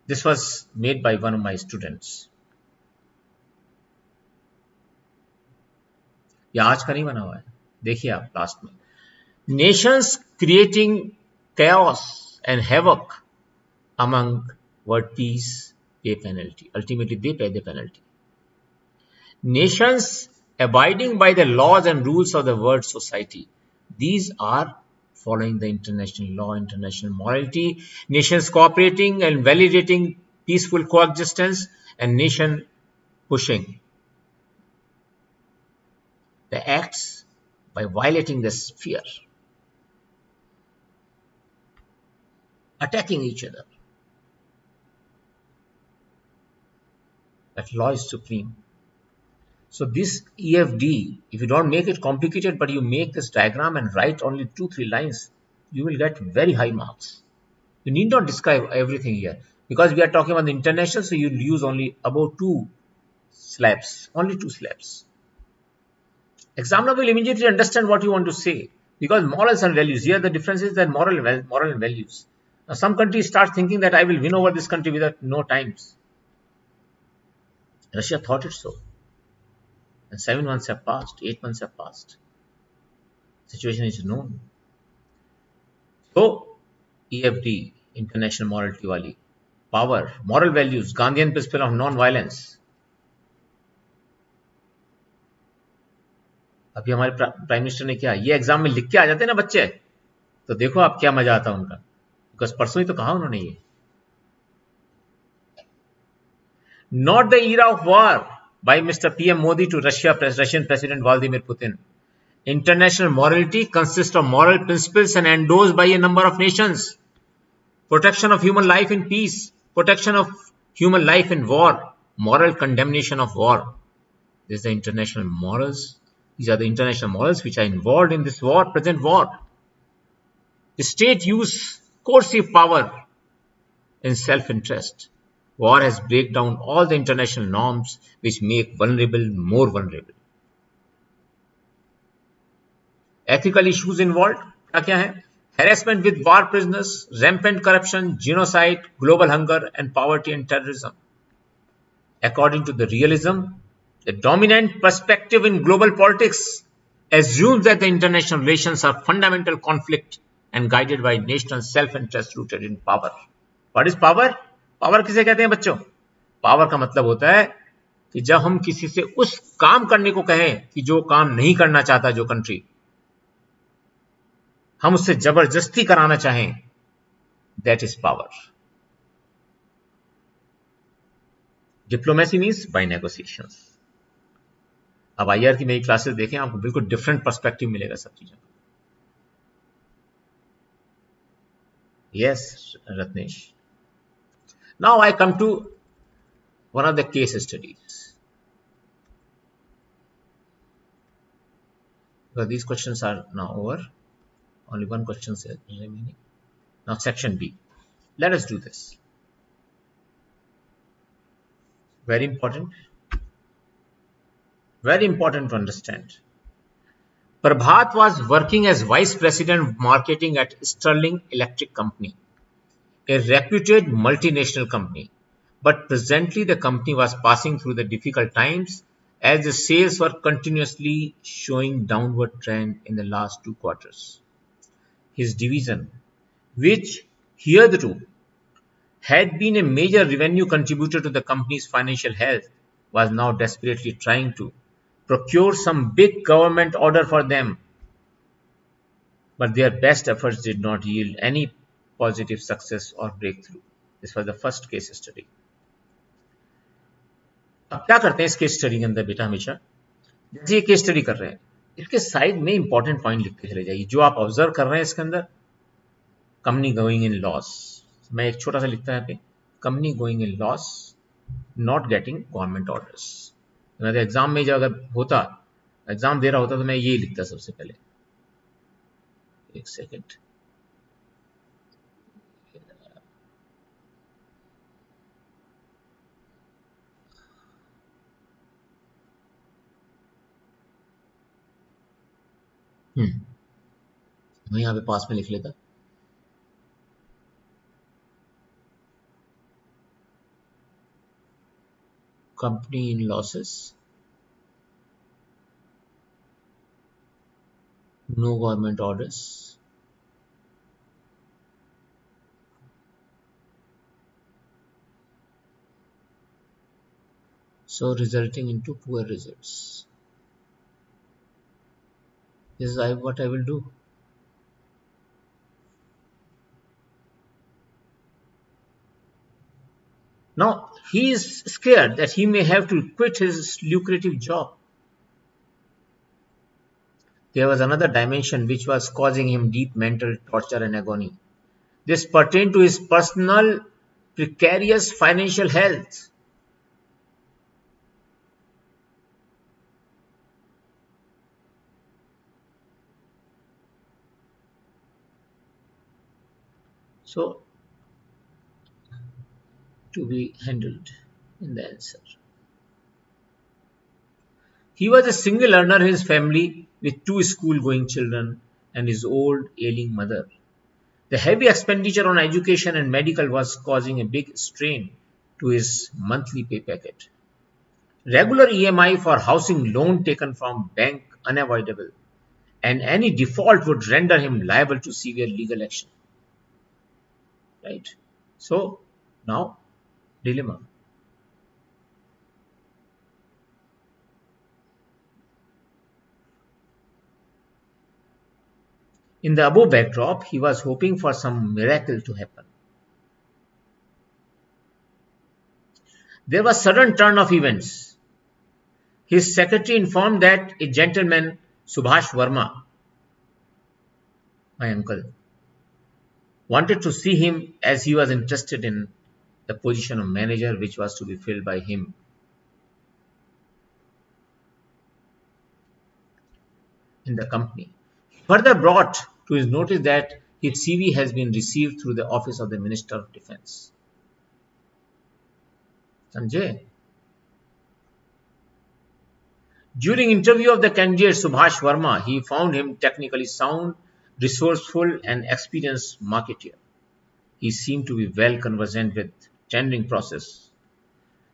This was made by one of my students. ये आज का नहीं बना हुआ है, देखिए आप last में. Nations creating chaos and havoc among world peace pay penalty. Ultimately, they pay the penalty. Nations abiding by the laws and rules of the world society. These are following the international law, international morality. Nations cooperating and validating peaceful coexistence, and nation pushing the acts by violating the sphere, attacking each other. That law is supreme. So this EFD, if you don't make it complicated, but you make this diagram and write only 2-3 lines, you will get very high marks. You need not describe everything here because we are talking about the international, so you'll use only about 2 slabs, only 2 slabs. Examiner will immediately understand what you want to say because morals and values, here the difference is that moral and values. Now some countries start thinking that I will win over this country without no times. Russia thought it so. And 7 months have passed, 8 months have passed. Situation is known. So EFD, international morality wali, power, moral values, Gandhian principle of non violence. अभी हमारे prime minister ने क्या ये exam में लिख के आ जाते ना बच्चे, तो देखो आप क्या मजा आता उनका, बिकॉज परसों ही तो कहा उन्होंने ये। Not the era of war by mister PM Modi to Russian president Vladimir Putin. International morality consists of moral principles and endorsed by a number of nations. Protection of human life in peace, protection of human life in war, moral condemnation of war. These are the international morals. These are the international morals which are involved in this war, present war. The state use coercive power in self-interest. War has break down all the international norms which make vulnerable more vulnerable. Ethical issues involved क्या है? Harassment with war prisoners, rampant corruption, genocide, global hunger and poverty and terrorism. According to the realism, the dominant perspective in global politics assumes that the international relations are fundamental conflict and guided by national self-interest rooted in power. What is power? Power किसे कहते हैं बच्चों? Power का मतलब होता है कि जब हम किसी से उस काम करने को कहें कि जो काम नहीं करना चाहता जो कंट्री, हम उससे जबरदस्ती कराना चाहें, that is power. Diplomacy means by negotiations. अब आईआर की मेरी क्लासेस देखें, आपको बिल्कुल डिफरेंट पर्सपेक्टिव मिलेगा सब चीजों का। Yes Ratnesh. Now I come to one of the case studies. These questions are now over. Only one question is remaining. Now section B. Let us do this. Very important. Very important to understand. Prabhat was working as Vice President of Marketing at Sterling Electric Company, a reputed multinational company. But presently the company was passing through the difficult times as the sales were continuously showing downward trend in the last 2 quarters. His division, which hitherto had been a major revenue contributor to the company's financial health, was now desperately trying to procure some big government order for them. But their best efforts did not yield any positive success or breakthrough. This was the first case study. अब क्या करते हैं इस case study के अंदर बेटा, हमेशा जैसे ये केस स्टडी कर रहे हैं इसके साइड में इंपॉर्टेंट पॉइंट लिखते चले जाइए जो आप ऑब्जर्व कर रहे हैं इसके अंदर. कंपनी गोइंग इन लॉस, मैं एक छोटा सा लिखता है यहाँ पे, company going in loss, not getting government orders. मैं एग्जाम में जब अगर होता, एग्जाम दे रहा होता तो मैं ये लिखता सबसे पहले. एक सेकेंड, मैं यहाँ पे पास में लिख लेता. Company in losses, no government orders, so resulting into poor results. This is what I will do. Now he is scared that he may have to quit his lucrative job. There was another dimension which was causing him deep mental torture and agony. This pertained to his personal precarious financial health. So, to be handled in the answer. He was a single earner in his family with 2 school-going children and his old ailing mother. The heavy expenditure on education and medical was causing a big strain to his monthly pay packet. Regular EMI for housing loan taken from bank unavoidable, and any default would render him liable to severe legal action. Right? So, now Dilemma. In the above backdrop, he was hoping for some miracle to happen. There was sudden turn of events. His secretary informed that a gentleman, Subhash Verma, my uncle, wanted to see him as he was interested in the position of manager which was to be filled by him in the company. He further brought to his notice that his CV has been received through the office of the Minister of Defense. Sanjay. During interview of the candidate Subhash Verma, he found him technically sound, resourceful and experienced marketeer. He seemed to be well conversant with tendering process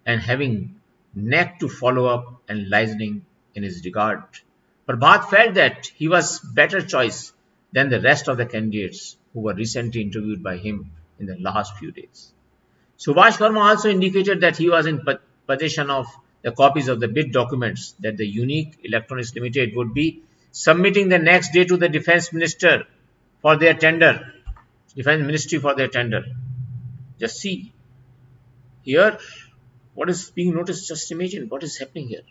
and having knack to follow up and listening in his regard. Prabhat felt that he was better choice than the rest of the candidates who were recently interviewed by him in the last few days. Subhash Verma also indicated that he was in possession of the copies of the bid documents that the Unique Electronics Limited would be submitting the next day to the Defense Minister for their tender. Defense Ministry for their tender. Just see here what is being noticed. Just imagine what is happening here.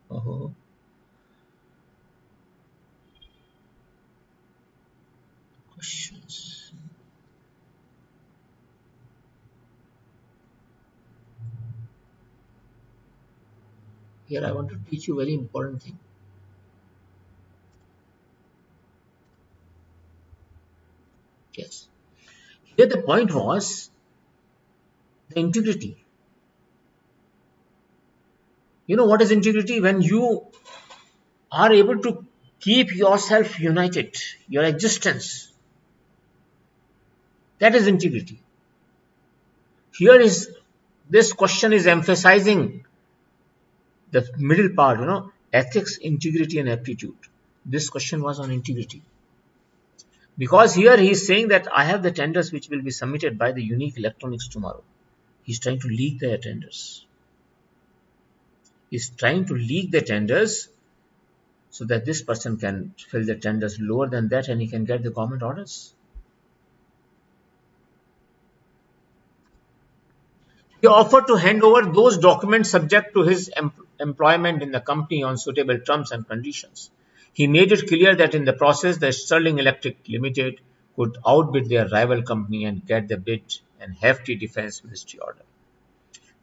Oh, questions. Here I want to teach you a very important thing. Yes. Here the point was the integrity. You know what is integrity? When you are able to keep yourself united, your existence, that is integrity. Here is this question is emphasizing the middle part, ethics, integrity and aptitude. This question was on integrity. Because here he is saying that I have the tenders which will be submitted by the Unique Electronics tomorrow. He's trying to leak the tenders. He's trying to leak the tenders so that this person can fill the tenders lower than that and he can get the government orders. He offered to hand over those documents subject to his employment in the company on suitable terms and conditions. He made it clear that in the process, the Sterling Electric Limited could outbid their rival company and get the bid and hefty defense ministry order.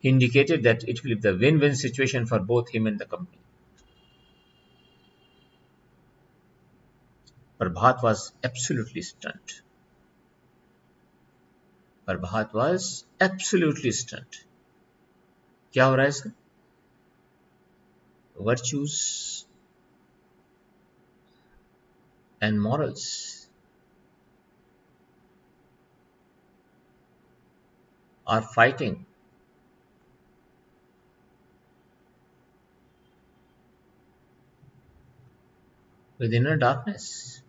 He indicated that it will be the win-win situation for both him and the company. Prabhat was absolutely stunned. Prabhat was absolutely stunned. क्या हो रहा है इसका? Virtues and morals are fighting with inner darkness.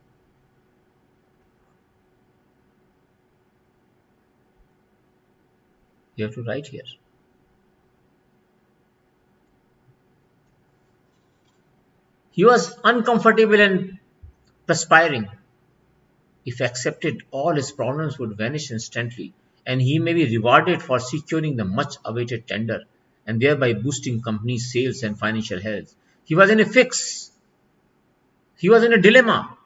You have to write here. He was uncomfortable and perspiring. If accepted, all his problems would vanish instantly, and he may be rewarded for securing the much awaited tender and thereby boosting company sales and financial health. He was in a fix. He was in a dilemma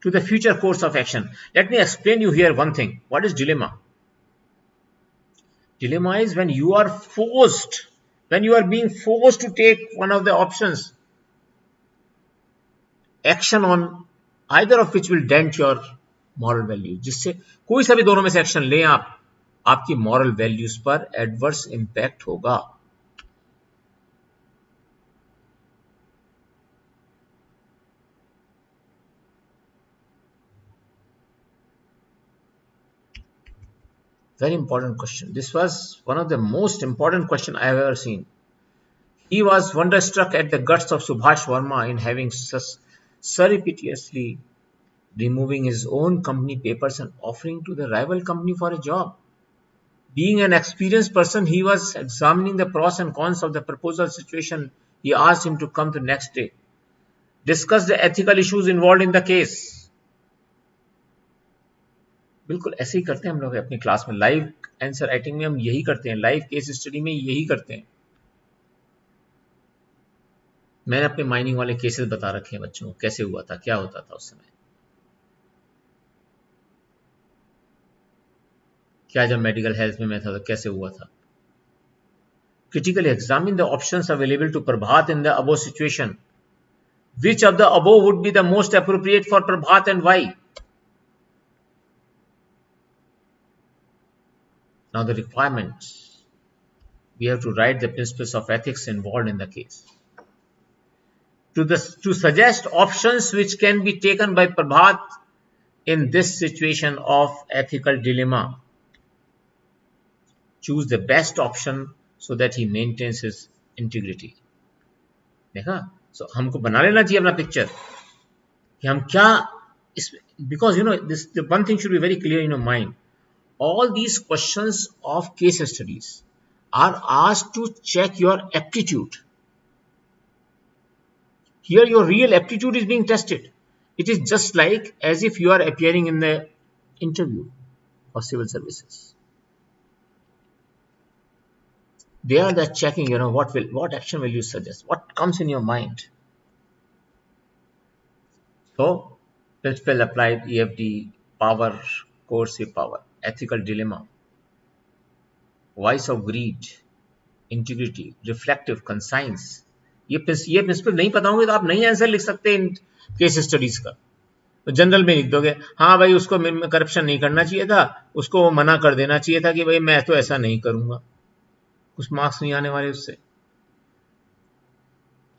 to the future course of action. Let me explain you here one thing. What is dilemma? Dilemma is when you are forced, when you are being forced to take one of the options, action on either of which will dent your moral value. जिससे कोई सा भी दोनों में से action लें आप, आपकी moral values पर adverse impact होगा. Very important question. This was one of the most important question I have ever seen. He was wonderstruck at the guts of Subhash Verma in having surreptitiously removing his own company papers and offering to the rival company for a job. Being an experienced person, he was examining the pros and cons of the proposal situation. He asked him to come the next day, discuss the ethical issues involved in the case. बिल्कुल ऐसे ही करते हैं हम लोग अपनी class में, live answer writing में हम यही करते हैं, लाइव केस स्टडी में यही करते हैं. मैंने अपने माइनिंग वाले केसेस बता रखे हैं बच्चों को, कैसे हुआ था, क्या होता था उस समय, क्या जब मेडिकल हेल्थ में मैं था तो कैसे हुआ था. Critically examine the options available to Prabhat in the above situation. Which of the above would be the most appropriate for Prabhat and why? Now the requirements. We have to write the principles of ethics involved in the case. To suggest options which can be taken by Prabhat in this situation of ethical dilemma. Choose the best option so that he maintains his integrity. देखा? So हमको बना लेना चाहिए अपना picture कि हम क्या इस, because you know this, the one thing should be very clear in your mind. All these questions of case studies are asked to check your aptitude. Here your real aptitude is being tested. It is just like as if you are appearing in the interview of civil services. They are the checking, you know, what action will you suggest, what comes in your mind. So, principle applied, EFD, power, coercive power, ethical dilemma, voice of greed, integrity, reflective, conscience. ये principal नहीं पता होंगे तो आप नहीं answer लिख सकते in case studies का. तो जनरल में लिख दोगे, हाँ भाई उसको करप्शन नहीं करना चाहिए था, उसको मना कर देना चाहिए था कि भाई मैं तो ऐसा नहीं करूंगा, कुछ मार्क्स नहीं आने वाले उससे.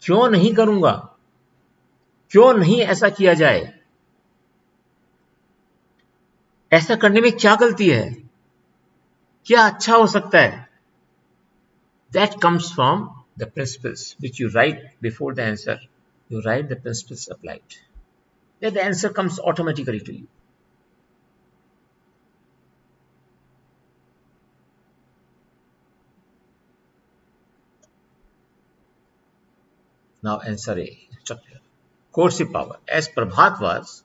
क्यों नहीं करूंगा, क्यों नहीं ऐसा किया जाए, ऐसा करने में क्या गलती है, क्या अच्छा हो सकता है. That comes from the principles which you write before the answer. You write the principles applied. Then the answer comes automatically to you. Now answer A. Structure. Coercive power. As Prabhat was,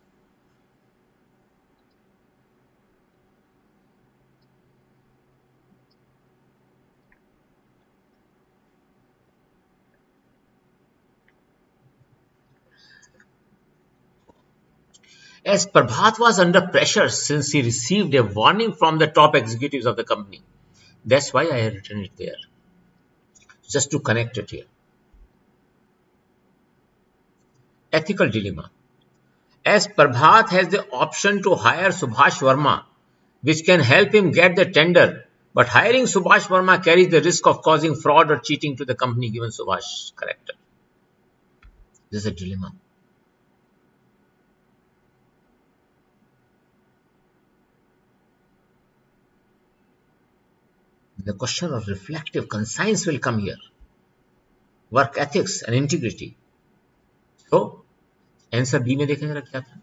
under pressure since he received a warning from the top executives of the company. That's why I have written it there. Just to connect it here. Ethical dilemma. As Prabhat has the option to hire Subhash Verma, which can help him get the tender, but hiring Subhash Verma carries the risk of causing fraud or cheating to the company given Subhash's character. This is a dilemma. The question of reflective conscience will come here. Work ethics and integrity. So, answer B में देखें जरा क्या था.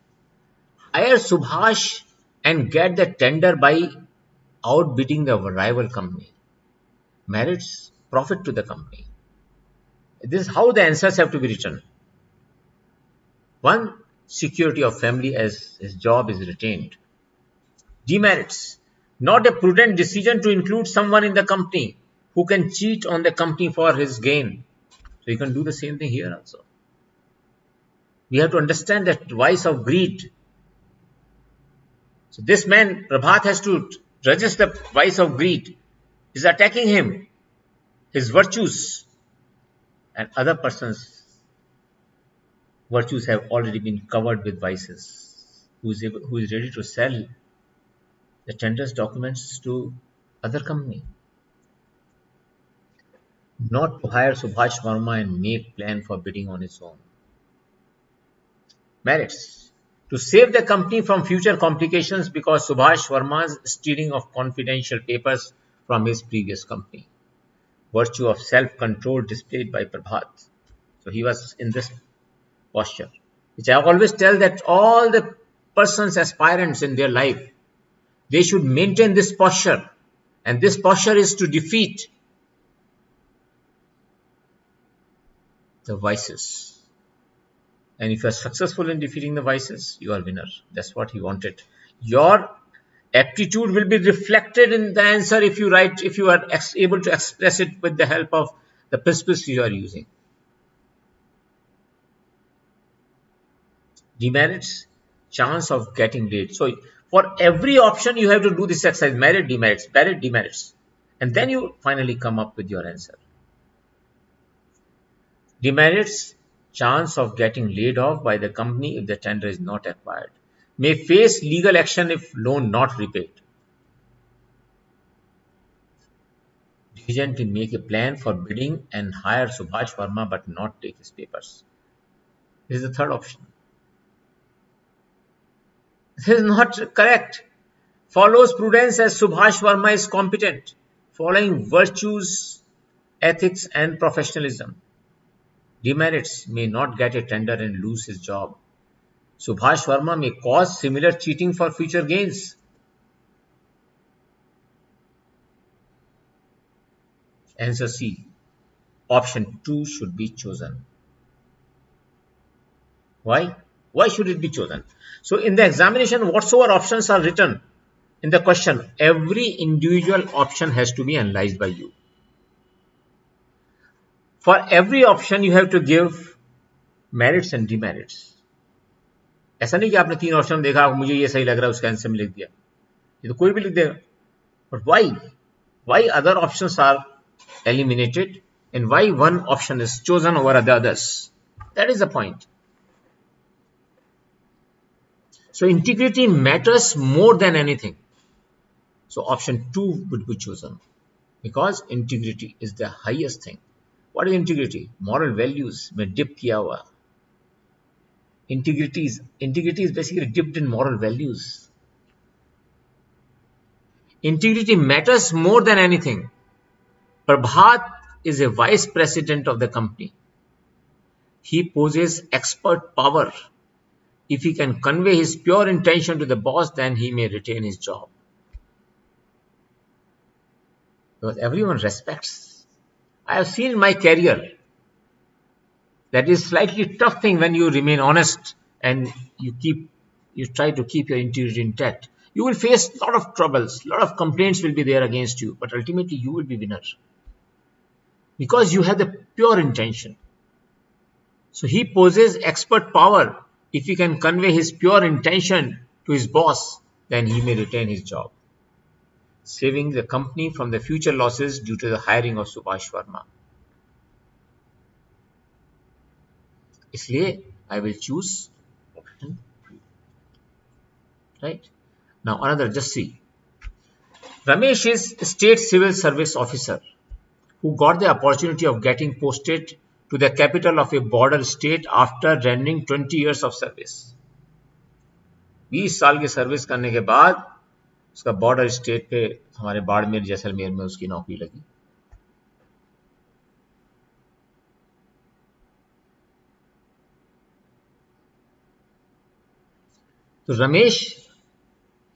Hire Subhash and get the tender by outbidding the rival company. Merits profit to the company. This is how the answers have to be written. 1. Security of family as his job is retained. Demerits. Not a prudent decision to include someone in the company who can cheat on the company for his gain. So you can do the same thing here also. We have to understand that vice of greed. So this man, Prabhat, has to resist the vice of greed. Is attacking him, his virtues, and other person's virtues have already been covered with vices. Who is ready to sell the tender's documents to other company? Not to hire Subhash Verma and make plan for bidding on his own. Merits. to save the company from future complications because Subhash Verma's stealing of confidential papers from his previous company. Virtue of self-control displayed by Prabhat. So he was in this posture, which I always tell that all the persons, aspirants in their life, they should maintain this posture. And this posture is to defeat the vices. And if you are successful in defeating the vices, you are winner. That's what he wanted. Your aptitude will be reflected in the answer if you write, if you are able to express it with the help of the principles you are using. Demerits, chance of getting late. So for every option you have to do this exercise, merit, demerits, merit, demerits, and then you finally come up with your answer. Demerits, chance of getting laid off by the company if the tender is not acquired. May face legal action if loan not repaid. Diligently make a plan for bidding and hire Subhash Verma but not take his papers. This is the third option. This is not correct. Follows prudence as Subhash Verma is competent, following virtues, ethics and professionalism. Demerits, may not get a tender and lose his job. Subhash Verma may cause similar cheating for future gains. Answer C. Option 2 should be chosen. Why? Why should it be chosen? So in the examination, whatsoever options are written in the question, every individual option has to be analyzed by you. For every option, you have to give merits and demerits. ऐसा नहीं कि आपने 3 option देखा, मुझे ये सही लग रहा है, उसका आंसर में लिख दिया. ये तो कोई भी लिख देगा. But why? Why other options are eliminated and why one option is chosen over the others? That is the point. So integrity matters more than anything. So option 2 would be chosen because integrity is the highest thing. What is integrity? Moral values में dip किया हुआ. Integrity is basically dipped in moral values. Integrity matters more than anything. Prabhat is a vice president of the company. He possesses expert power. If he can convey his pure intention to the boss, then he may retain his job. Because everyone respects. I have seen in my career that is slightly tough thing when you remain honest and you try to keep your integrity intact. You will face a lot of troubles, a lot of complaints will be there against you, but ultimately you will be winner because you have the pure intention. So he possesses expert power. If he can convey his pure intention to his boss, then he may retain his job, saving the company from the future losses due to the hiring of Subhash Verma. इसलिए I will choose option 2. Right? Now another, just see. Ramesh is a state civil service officer who got the opportunity of getting posted to the capital of a border state after rendering 20 years of service. 20 साल की service करने के बाद उसका border state पे हमारे बाड़मेर जैसलमेर में उसकी नौकरी लगी. So Ramesh,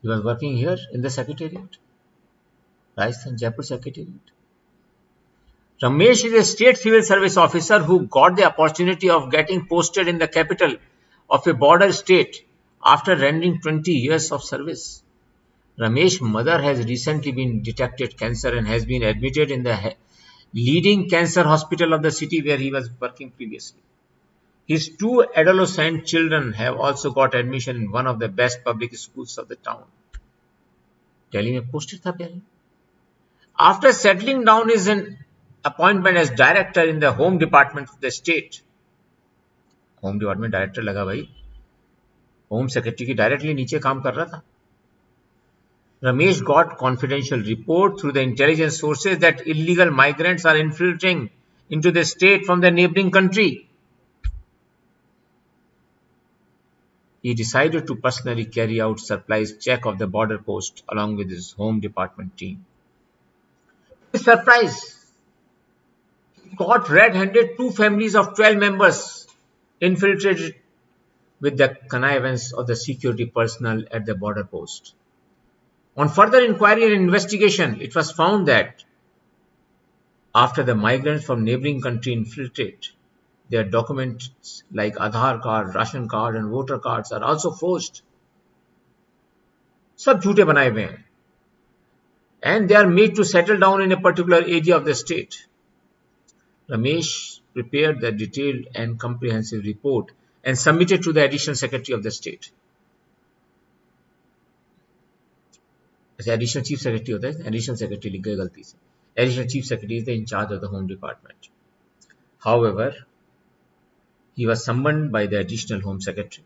he was working here in the secretariat, Rajasthan Jaipur secretariat. Ramesh is a state civil service officer who got the opportunity of getting posted in the capital of a border state after rendering 20 years of service. Ramesh's mother has recently been detected cancer and has been admitted in the leading cancer hospital of the city where he was working previously. His 2 adolescent children have also got admission in one of the best public schools of the town. Delhi में posted था पहले. After settling down is an appointment as director in the home department of the state. Home department director लगा भाई. Home secretary की directly नीचे काम कर रहा था. Ramesh got confidential report through the intelligence sources that illegal migrants are infiltrating into the state from the neighboring country. he decided to personally carry out surprise check of the border post along with his home department team. Surprise! He caught red-handed two families of 12 members infiltrated with the connivance of the security personnel at the border post. On further inquiry and investigation, it was found that after the migrants from neighboring country infiltrate, their documents like Aadhaar card, ration card and voter cards are also forged. सब झूठे बनाए हुए हैं. And they are made to settle down in a particular area of the state. Ramesh prepared the detailed and comprehensive report and submitted to the Additional Secretary of the state. Additional Chief Secretary होता है, Additional Secretary लिख गए गलती से. Additional Chief Secretary is the in charge of the Home Department. However, he was summoned by the Additional Home Secretary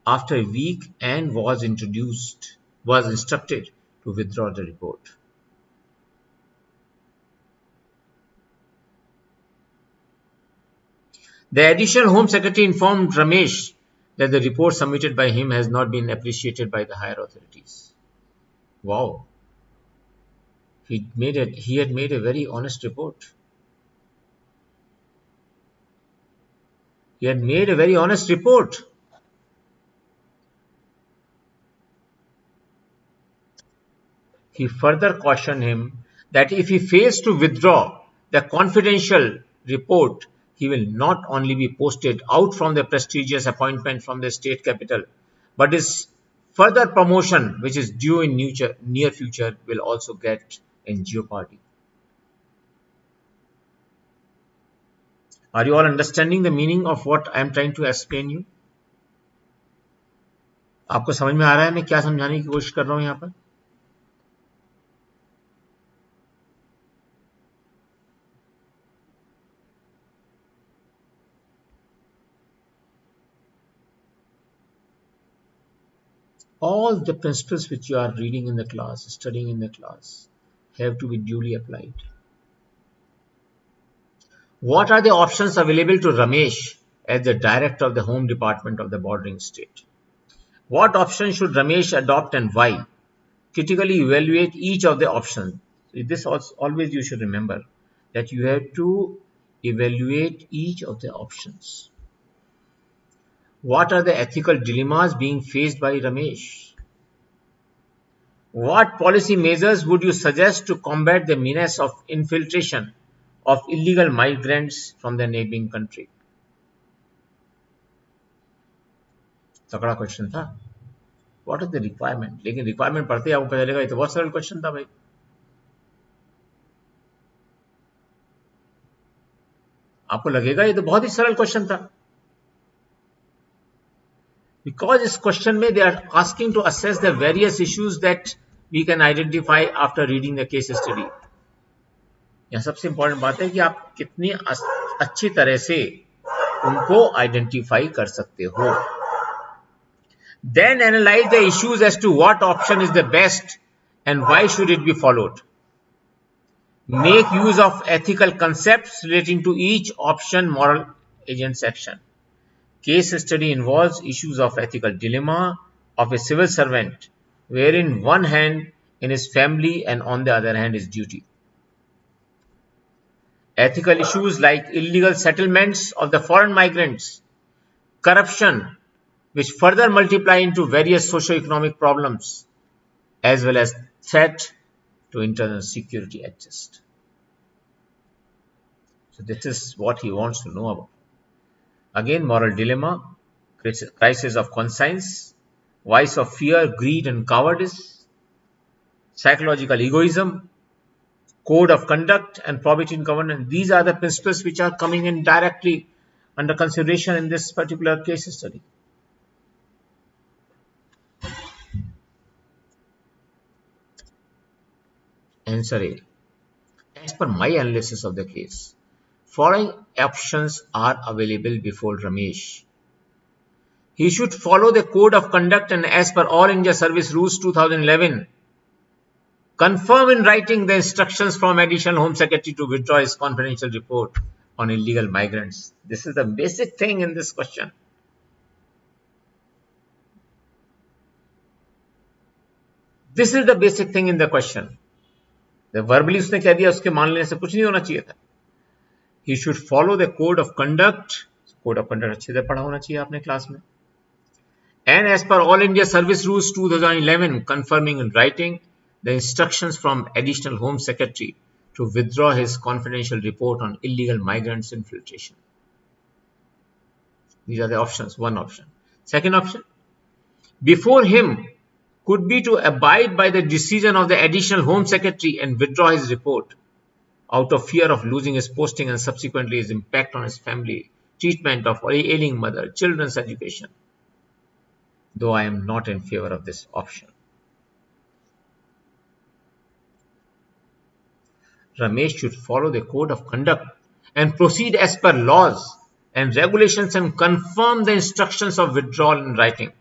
after a week and was instructed to withdraw the report. The Additional Home Secretary informed Ramesh that the report submitted by him has not been appreciated by the higher authorities. Wow. He had made a very honest report. He had made a very honest report. He further cautioned him that if he fails to withdraw the confidential report, he will not only be posted out from the prestigious appointment from the state capital, but his further promotion, which is due in near future, will also get in jeopardy. Are you all understanding the meaning of what I am trying to explain you? आपको समझ में आ रहा है मैं क्या समझाने की कोशिश कर रहा हूं यहाँ पर? All the principles which you are reading in the class, studying in the class, have to be duly applied. What are the options available to Ramesh as the director of the Home Department of the bordering state? What option should Ramesh adopt and why? Critically evaluate each of the options. This always you should remember that you have to evaluate each of the options. What are the ethical dilemmas being faced by Ramesh? What policy measures would you suggest to combat the menace of infiltration of illegal migrants from the neighboring country? तगड़ा question था. What is the requirement? लेकिन requirement पढ़ते ही आपको पता चलेगा ये तो बहुत सरल क्वेश्चन था भाई. आपको लगेगा ये तो बहुत ही सरल क्वेश्चन था. Because this question में they are asking to assess the various issues that we can identify after reading the case study. यहाँ सबसे इंपॉर्टेंट बात है कि आप कितनी अच्छी तरह से उनको आइडेंटिफाई कर सकते हो. Then analyze the issues as to what option is the best and why should it be followed. Make use of ethical concepts relating to each option moral agent's action. Case study involves issues of ethical dilemma of a civil servant, wherein one hand in his family and on the other hand his duty. Ethical issues like illegal settlements of the foreign migrants, corruption, which further multiply into various socio-economic problems, as well as threat to internal security exist. So this is what he wants to know about. Again, moral dilemma, crisis of conscience, vice of fear, greed and cowardice, psychological egoism, code of conduct and probity in governance. These are the principles which are coming in directly under consideration in this particular case study. Answer A. As per my analysis of the case, following options are available before Ramesh. He should follow the code of conduct and as per All India Service Rules 2011, confirm in writing the instructions from Additional Home Secretary to withdraw his confidential report on illegal migrants. This is the basic thing in this question. This is the basic thing in the question. Verbally उसने कह दिया, उसके मान लेने से कुछ नहीं होना चाहिए था. He should follow the code of conduct. Code of conduct अच्छे से पढ़ा होना चाहिए आपने क्लास में. And as per All India Service Rules 2011, confirming in writing the instructions from Additional Home Secretary to withdraw his confidential report on illegal migrants infiltration. These are the options. One option. Second option, before him could be to abide by the decision of the Additional Home Secretary and withdraw his report out of fear of losing his posting and subsequently his impact on his family, treatment of ailing mother, children's education. Though I am not in favor of this option. Ramesh should follow the code of conduct and proceed as per laws and regulations and confirm the instructions of withdrawal in writing.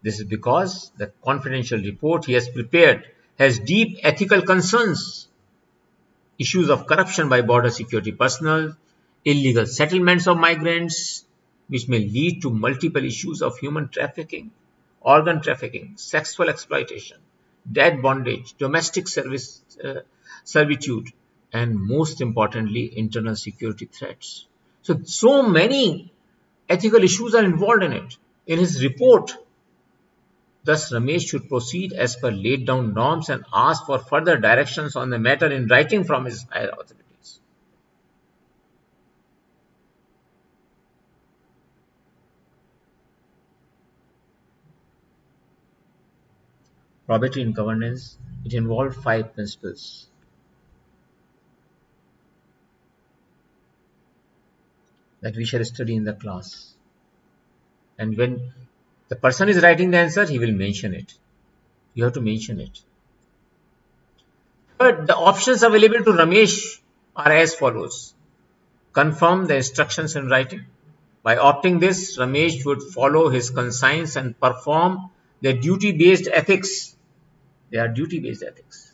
This is because the confidential report he has prepared has deep ethical concerns, issues of corruption by border security personnel, illegal settlements of migrants, which may lead to multiple issues of human trafficking, organ trafficking, sexual exploitation, debt bondage, domestic servitude, and most importantly, internal security threats. So many ethical issues are involved in it. In his report, thus Ramesh should proceed as per laid down norms and ask for further directions on the matter in writing from his higher authorities. Probity in governance, it involved 5 principles. That we shall study in the class. And when the person is writing the answer, he will mention it. You have to mention it. But the options available to Ramesh are as follows. Confirm the instructions in writing. By opting this, Ramesh would follow his conscience and perform their duty-based ethics. They are duty-based ethics.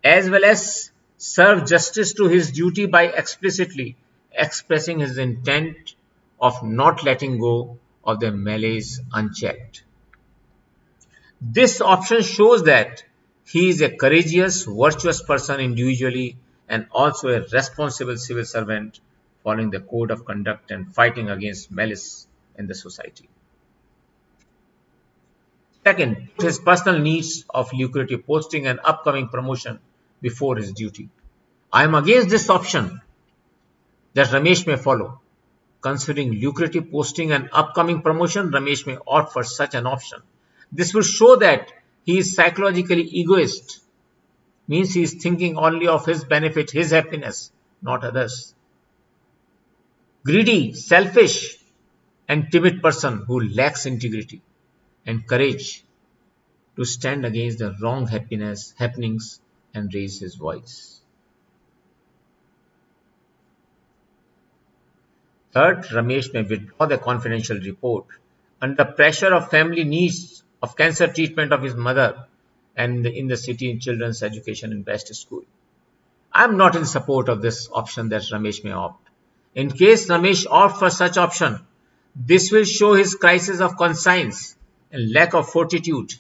As well as serve justice to his duty by explicitly expressing his intent of not letting go of their malice unchecked. This option shows that he is a courageous, virtuous person individually and also a responsible civil servant following the code of conduct and fighting against malice in the society. Second, put his personal needs of lucrative posting and upcoming promotion before his duty. I am against this option that Ramesh may follow. Considering lucrative posting and upcoming promotion, Ramesh may opt for such an option. This will show that he is psychologically egoist, means he is thinking only of his benefit, his happiness, not others. Greedy, selfish, and timid person who lacks integrity and courage to stand against the wrong happenings and raise his voice. Third, Ramesh may withdraw the confidential report under pressure of family needs of cancer treatment of his mother and in the city in children's education in best school. I am not in support of this option that Ramesh may opt. In case Ramesh opts for such option, this will show his crisis of conscience and lack of fortitude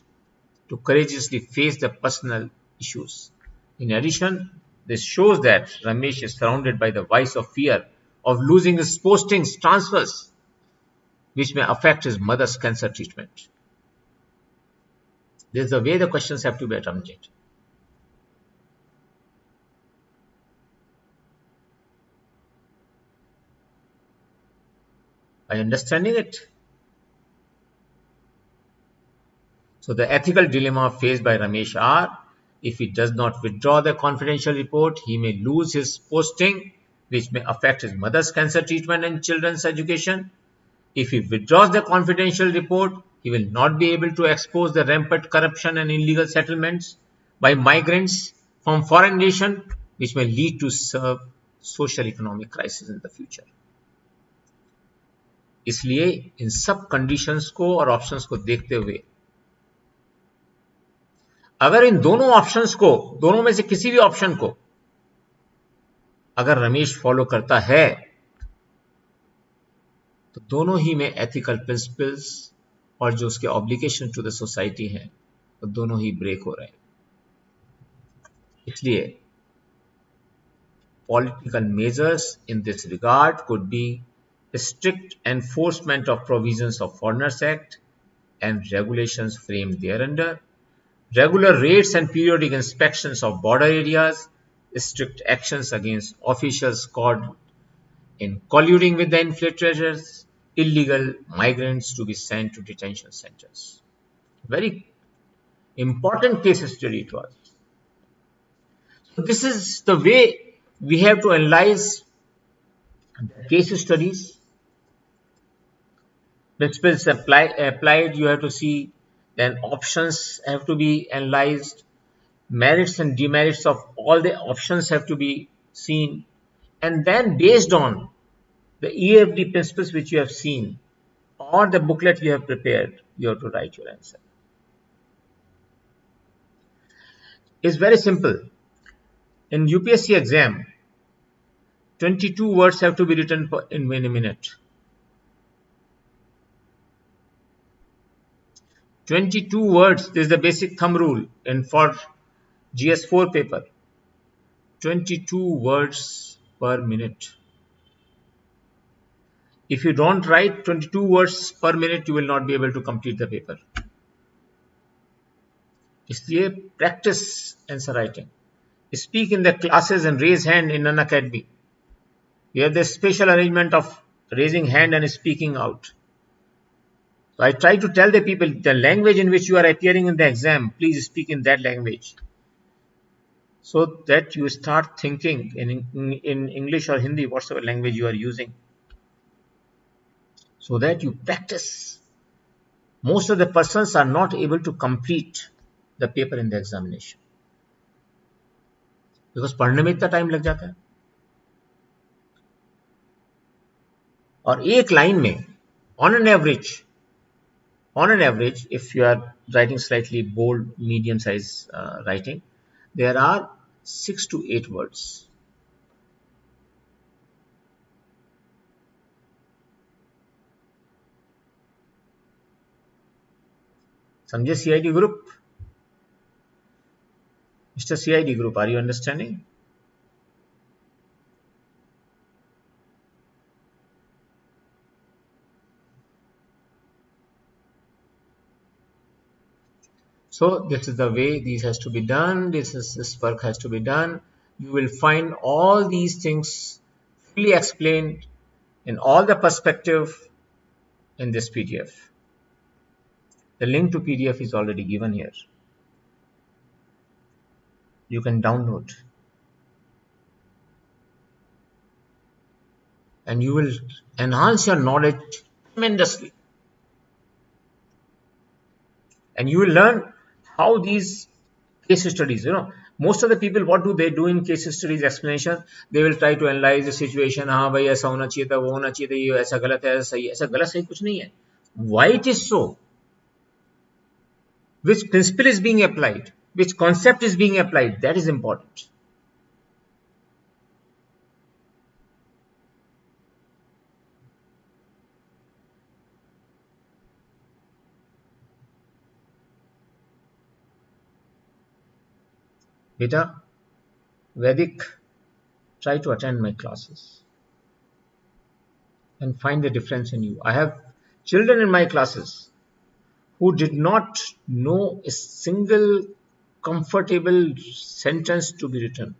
to courageously face the personal issues. In addition, this shows that Ramesh is surrounded by the vice of fear of losing his postings, transfers, which may affect his mother's cancer treatment. This is the way the questions have to be attempted. Are you understanding it? So the ethical dilemma faced by Ramesh are, if he does not withdraw the confidential report, he may lose his posting, which may affect his mother's cancer treatment and children's education. If he withdraws the confidential report, he will not be able to expose the rampant corruption and illegal settlements by migrants from foreign nations, which may lead to social economic crisis in the future. इसलिए इन सब conditions को और options को देखते हुए अगर इन दोनों options को, दोनों में से किसी भी ऑप्शन को अगर रमेश फॉलो करता है तो दोनों ही में एथिकल प्रिंसिपल्स और जो उसके ऑब्लिगेशन टू द सोसाइटी हैं वो दोनों ही ब्रेक हो रहे हैं। इसलिए political measures in this regard could be strict enforcement of provisions of Foreigners Act and regulations framed thereunder, regular raids and periodic inspections of border areas, strict actions against officials caught in colluding with the infiltrators, illegal migrants to be sent to detention centers. Very important case study it was. So this is the way we have to analyze case studies. Principles applied, you have to see. Then options have to be analyzed. Merits and demerits of all the options have to be seen. And then based on the EFD principles which you have seen or the booklet you have prepared, you have to write your answer. It's very simple. In UPSC exam, 22 words have to be written in a minute. 22 words, this is the basic thumb rule and for GS4 paper. 22 words per minute. If you don't write 22 words per minute, you will not be able to complete the paper. इसलिए practice answer writing. Speak in the classes and raise hand in an academy. We have this special arrangement of raising hand and speaking out. So I try to tell the people the language in which you are appearing in the exam, please speak in that language. So that you start thinking in English or Hindi, whatever language you are using. So that you practice. Most of the persons are not able to complete the paper in the examination. Because पढ़ने में इतना time लग जाता है और एक line में on an average if you are writing slightly bold medium size writing, there are 6 to 8 words. समझे CID group? Mr. CID group, are you understanding? So this is the way this has to be done. This work has to be done. You will find all these things fully explained in all the perspective in this PDF. The link to PDF is already given here. You can download. And you will enhance your knowledge tremendously. And you will learn how these case studies, most of the people, what do they do in case studies explanation? They will try to analyze the situation. हाँ भाई ऐसा होना चाहिए था, वो होना चाहिए था, ये ऐसा गलत है, ऐसा गलत सही कुछ नहीं है. Why it is so? Which principle is being applied? Which concept is being applied? That is important. Beta, Vedic, try to attend my classes and find the difference in you. I have children in my classes who did not know a single comfortable sentence to be written.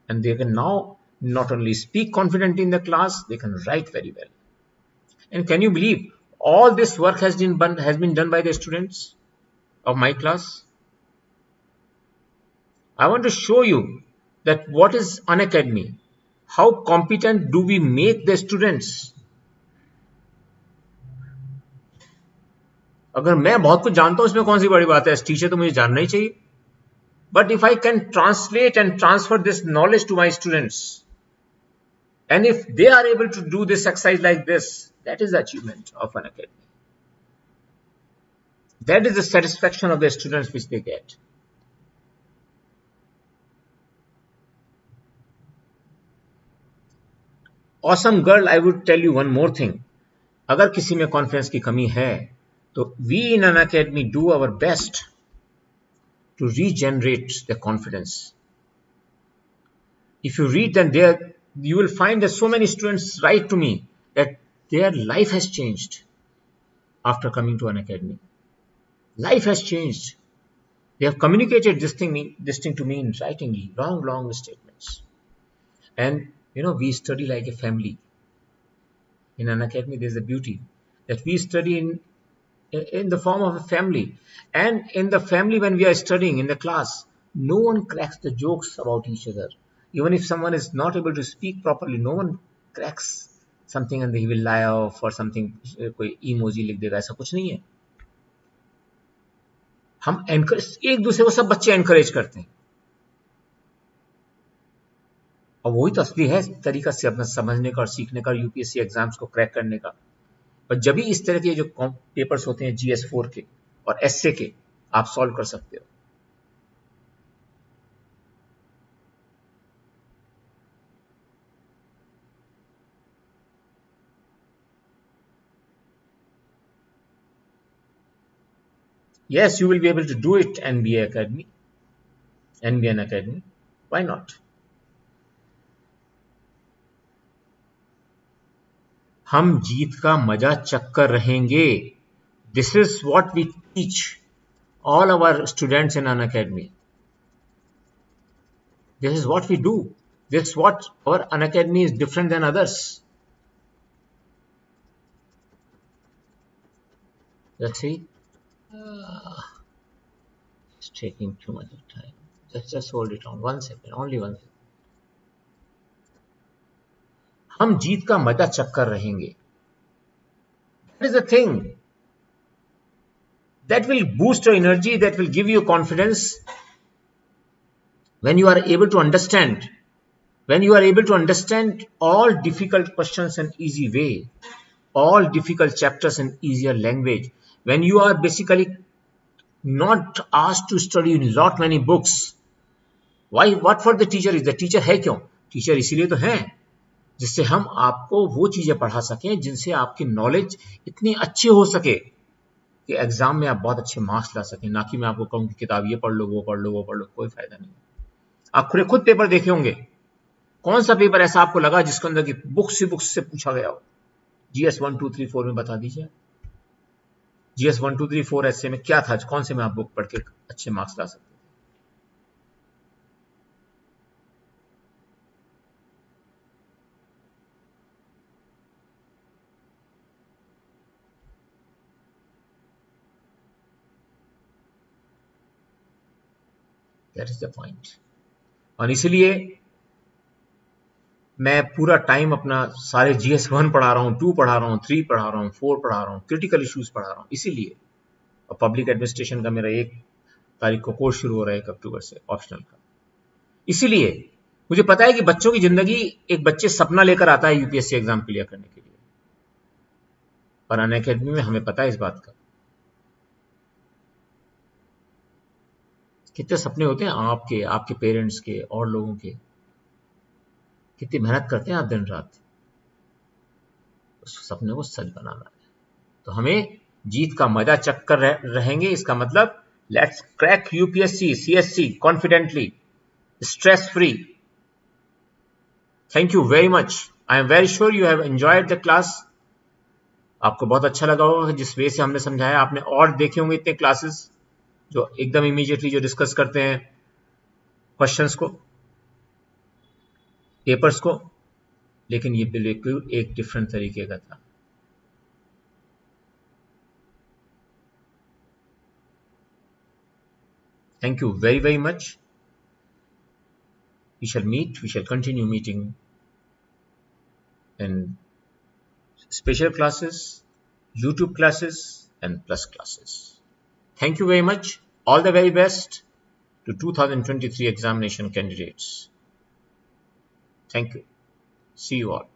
And they can now not only speak confidently in the class, they can write very well. And can you believe all this work has been done by the students of my class? I want to show you that what is Unacademy. How competent do we make the students? अगर मैं बहुत कुछ जानता हूं इसमें कौन सी बड़ी बात है, टीचर तो मुझे जानना ही चाहिए. But if I can translate and transfer this knowledge to my students, and if they are able to do this exercise like this, that is the achievement of an academy. That is the satisfaction of the students which they get. Awesome girl, I would tell you one more thing. अगर किसी में confidence की कमी है So we in an academy do our best to regenerate their confidence. If you read them there, you will find that so many students write to me that their life has changed after coming to an academy. Life has changed. They have communicated this thing to me in writing, long statements. And we study like a family. In an academy, there's a beauty that we study in the form of a family. And in the family, when we are studying in the class, no one cracks the jokes about each other. Even if someone is not able to speak properly, no one cracks something and he will lie off or something, कोई emoji लिख देगा, ऐसा कुछ नहीं है. हम एक दूसरे को सब बच्चे एनकरेज करते हैं, और वही तो असली है तरीका से अपना समझने का और सीखने का, यूपीएससी एग्जाम्स को क्रैक करने का. और जब भी इस तरह के जो पेपर्स होते हैं GS4 के और एसए के, आप सॉल्व कर सकते हो. Yes, you will be able to do it, NBA Academy, NBN Academy. Why not? हम जीत का मजा चक्कर रहेंगे. This is what we teach all our students in an academy. This is what we do. This is what our academy is different than others. Let's see. It's taking too much of time. Just hold it on 1 second, only 1 second. हम जीत का मजा चक्कर रहेंगे. That is the thing that will boost your energy, that will give you confidence. When you are able to understand, all difficult questions in easy way, all difficult chapters in easier language, when you are basically not asked to study lot many books. Why? What for the teacher is? The teacher है क्यों? Teacher इसीलिए तो है जिससे हम आपको वो चीजें पढ़ा सकें जिनसे आपकी नॉलेज इतनी अच्छी हो सके कि एग्जाम में आप बहुत अच्छे मार्क्स ला सकें. ना कि मैं आपको कहूं कि किताब ये पढ़ लो, वो पढ़ लो, कोई फायदा नहीं. आप खुद पेपर देखे होंगे. कौन सा पेपर ऐसा आपको लगा जिसके अंदर की बुक्स से पूछा गया हो? GS 1 2 3 4 में बता दीजिए. GS 1 2 3 4 ऐसे में क्या था? कौन से में आप बुक पढ़ के अच्छे मार्क्स ला सकते थे? That is the point. और इसलिए मैं पूरा टाइम अपना सारे GS 1 पढ़ा रहा हूँ, 2 पढ़ा रहा हूँ, 3 पढ़ा रहा हूँ, 4 पढ़ा रहा हूँ, क्रिटिकल इश्यूज पढ़ा रहा हूँ. इसीलिए और पब्लिक एडमिनिस्ट्रेशन का मेरा 1 तारीख को कोर्स शुरू हो रहा है, 1 अक्टूबर से, ऑप्शनल का. इसीलिए मुझे पता है कि बच्चों की जिंदगी, एक बच्चे सपना लेकर आता है यूपीएससी एग्जाम क्लियर करने के लिए, और अन अकेडमी में हमें पता है इस बात का. कितने सपने होते हैं आपके पेरेंट्स के और लोगों के. कितनी मेहनत करते हैं आप दिन रात उस सपने को सच बनाना है. तो हमें जीत का मजा चक्कर रहेंगे. इसका मतलब let's crack UPSC CSE confidently, stress free. Thank you very much. I am very sure you have enjoyed the class. आपको बहुत अच्छा लगा होगा जिस वे से हमने समझाया. आपने और देखे होंगे इतने क्लासेस जो एकदम इमीडिएटली जो डिस्कस करते हैं क्वेश्चंस को, पेपर्स को, लेकिन ये बिल्कुल एक डिफरेंट तरीके का था. Thank you very, very much. We shall continue meeting in special classes, YouTube classes, and plus classes. Thank you very much. All the very best to 2023 examination candidates. Thank you. See you all.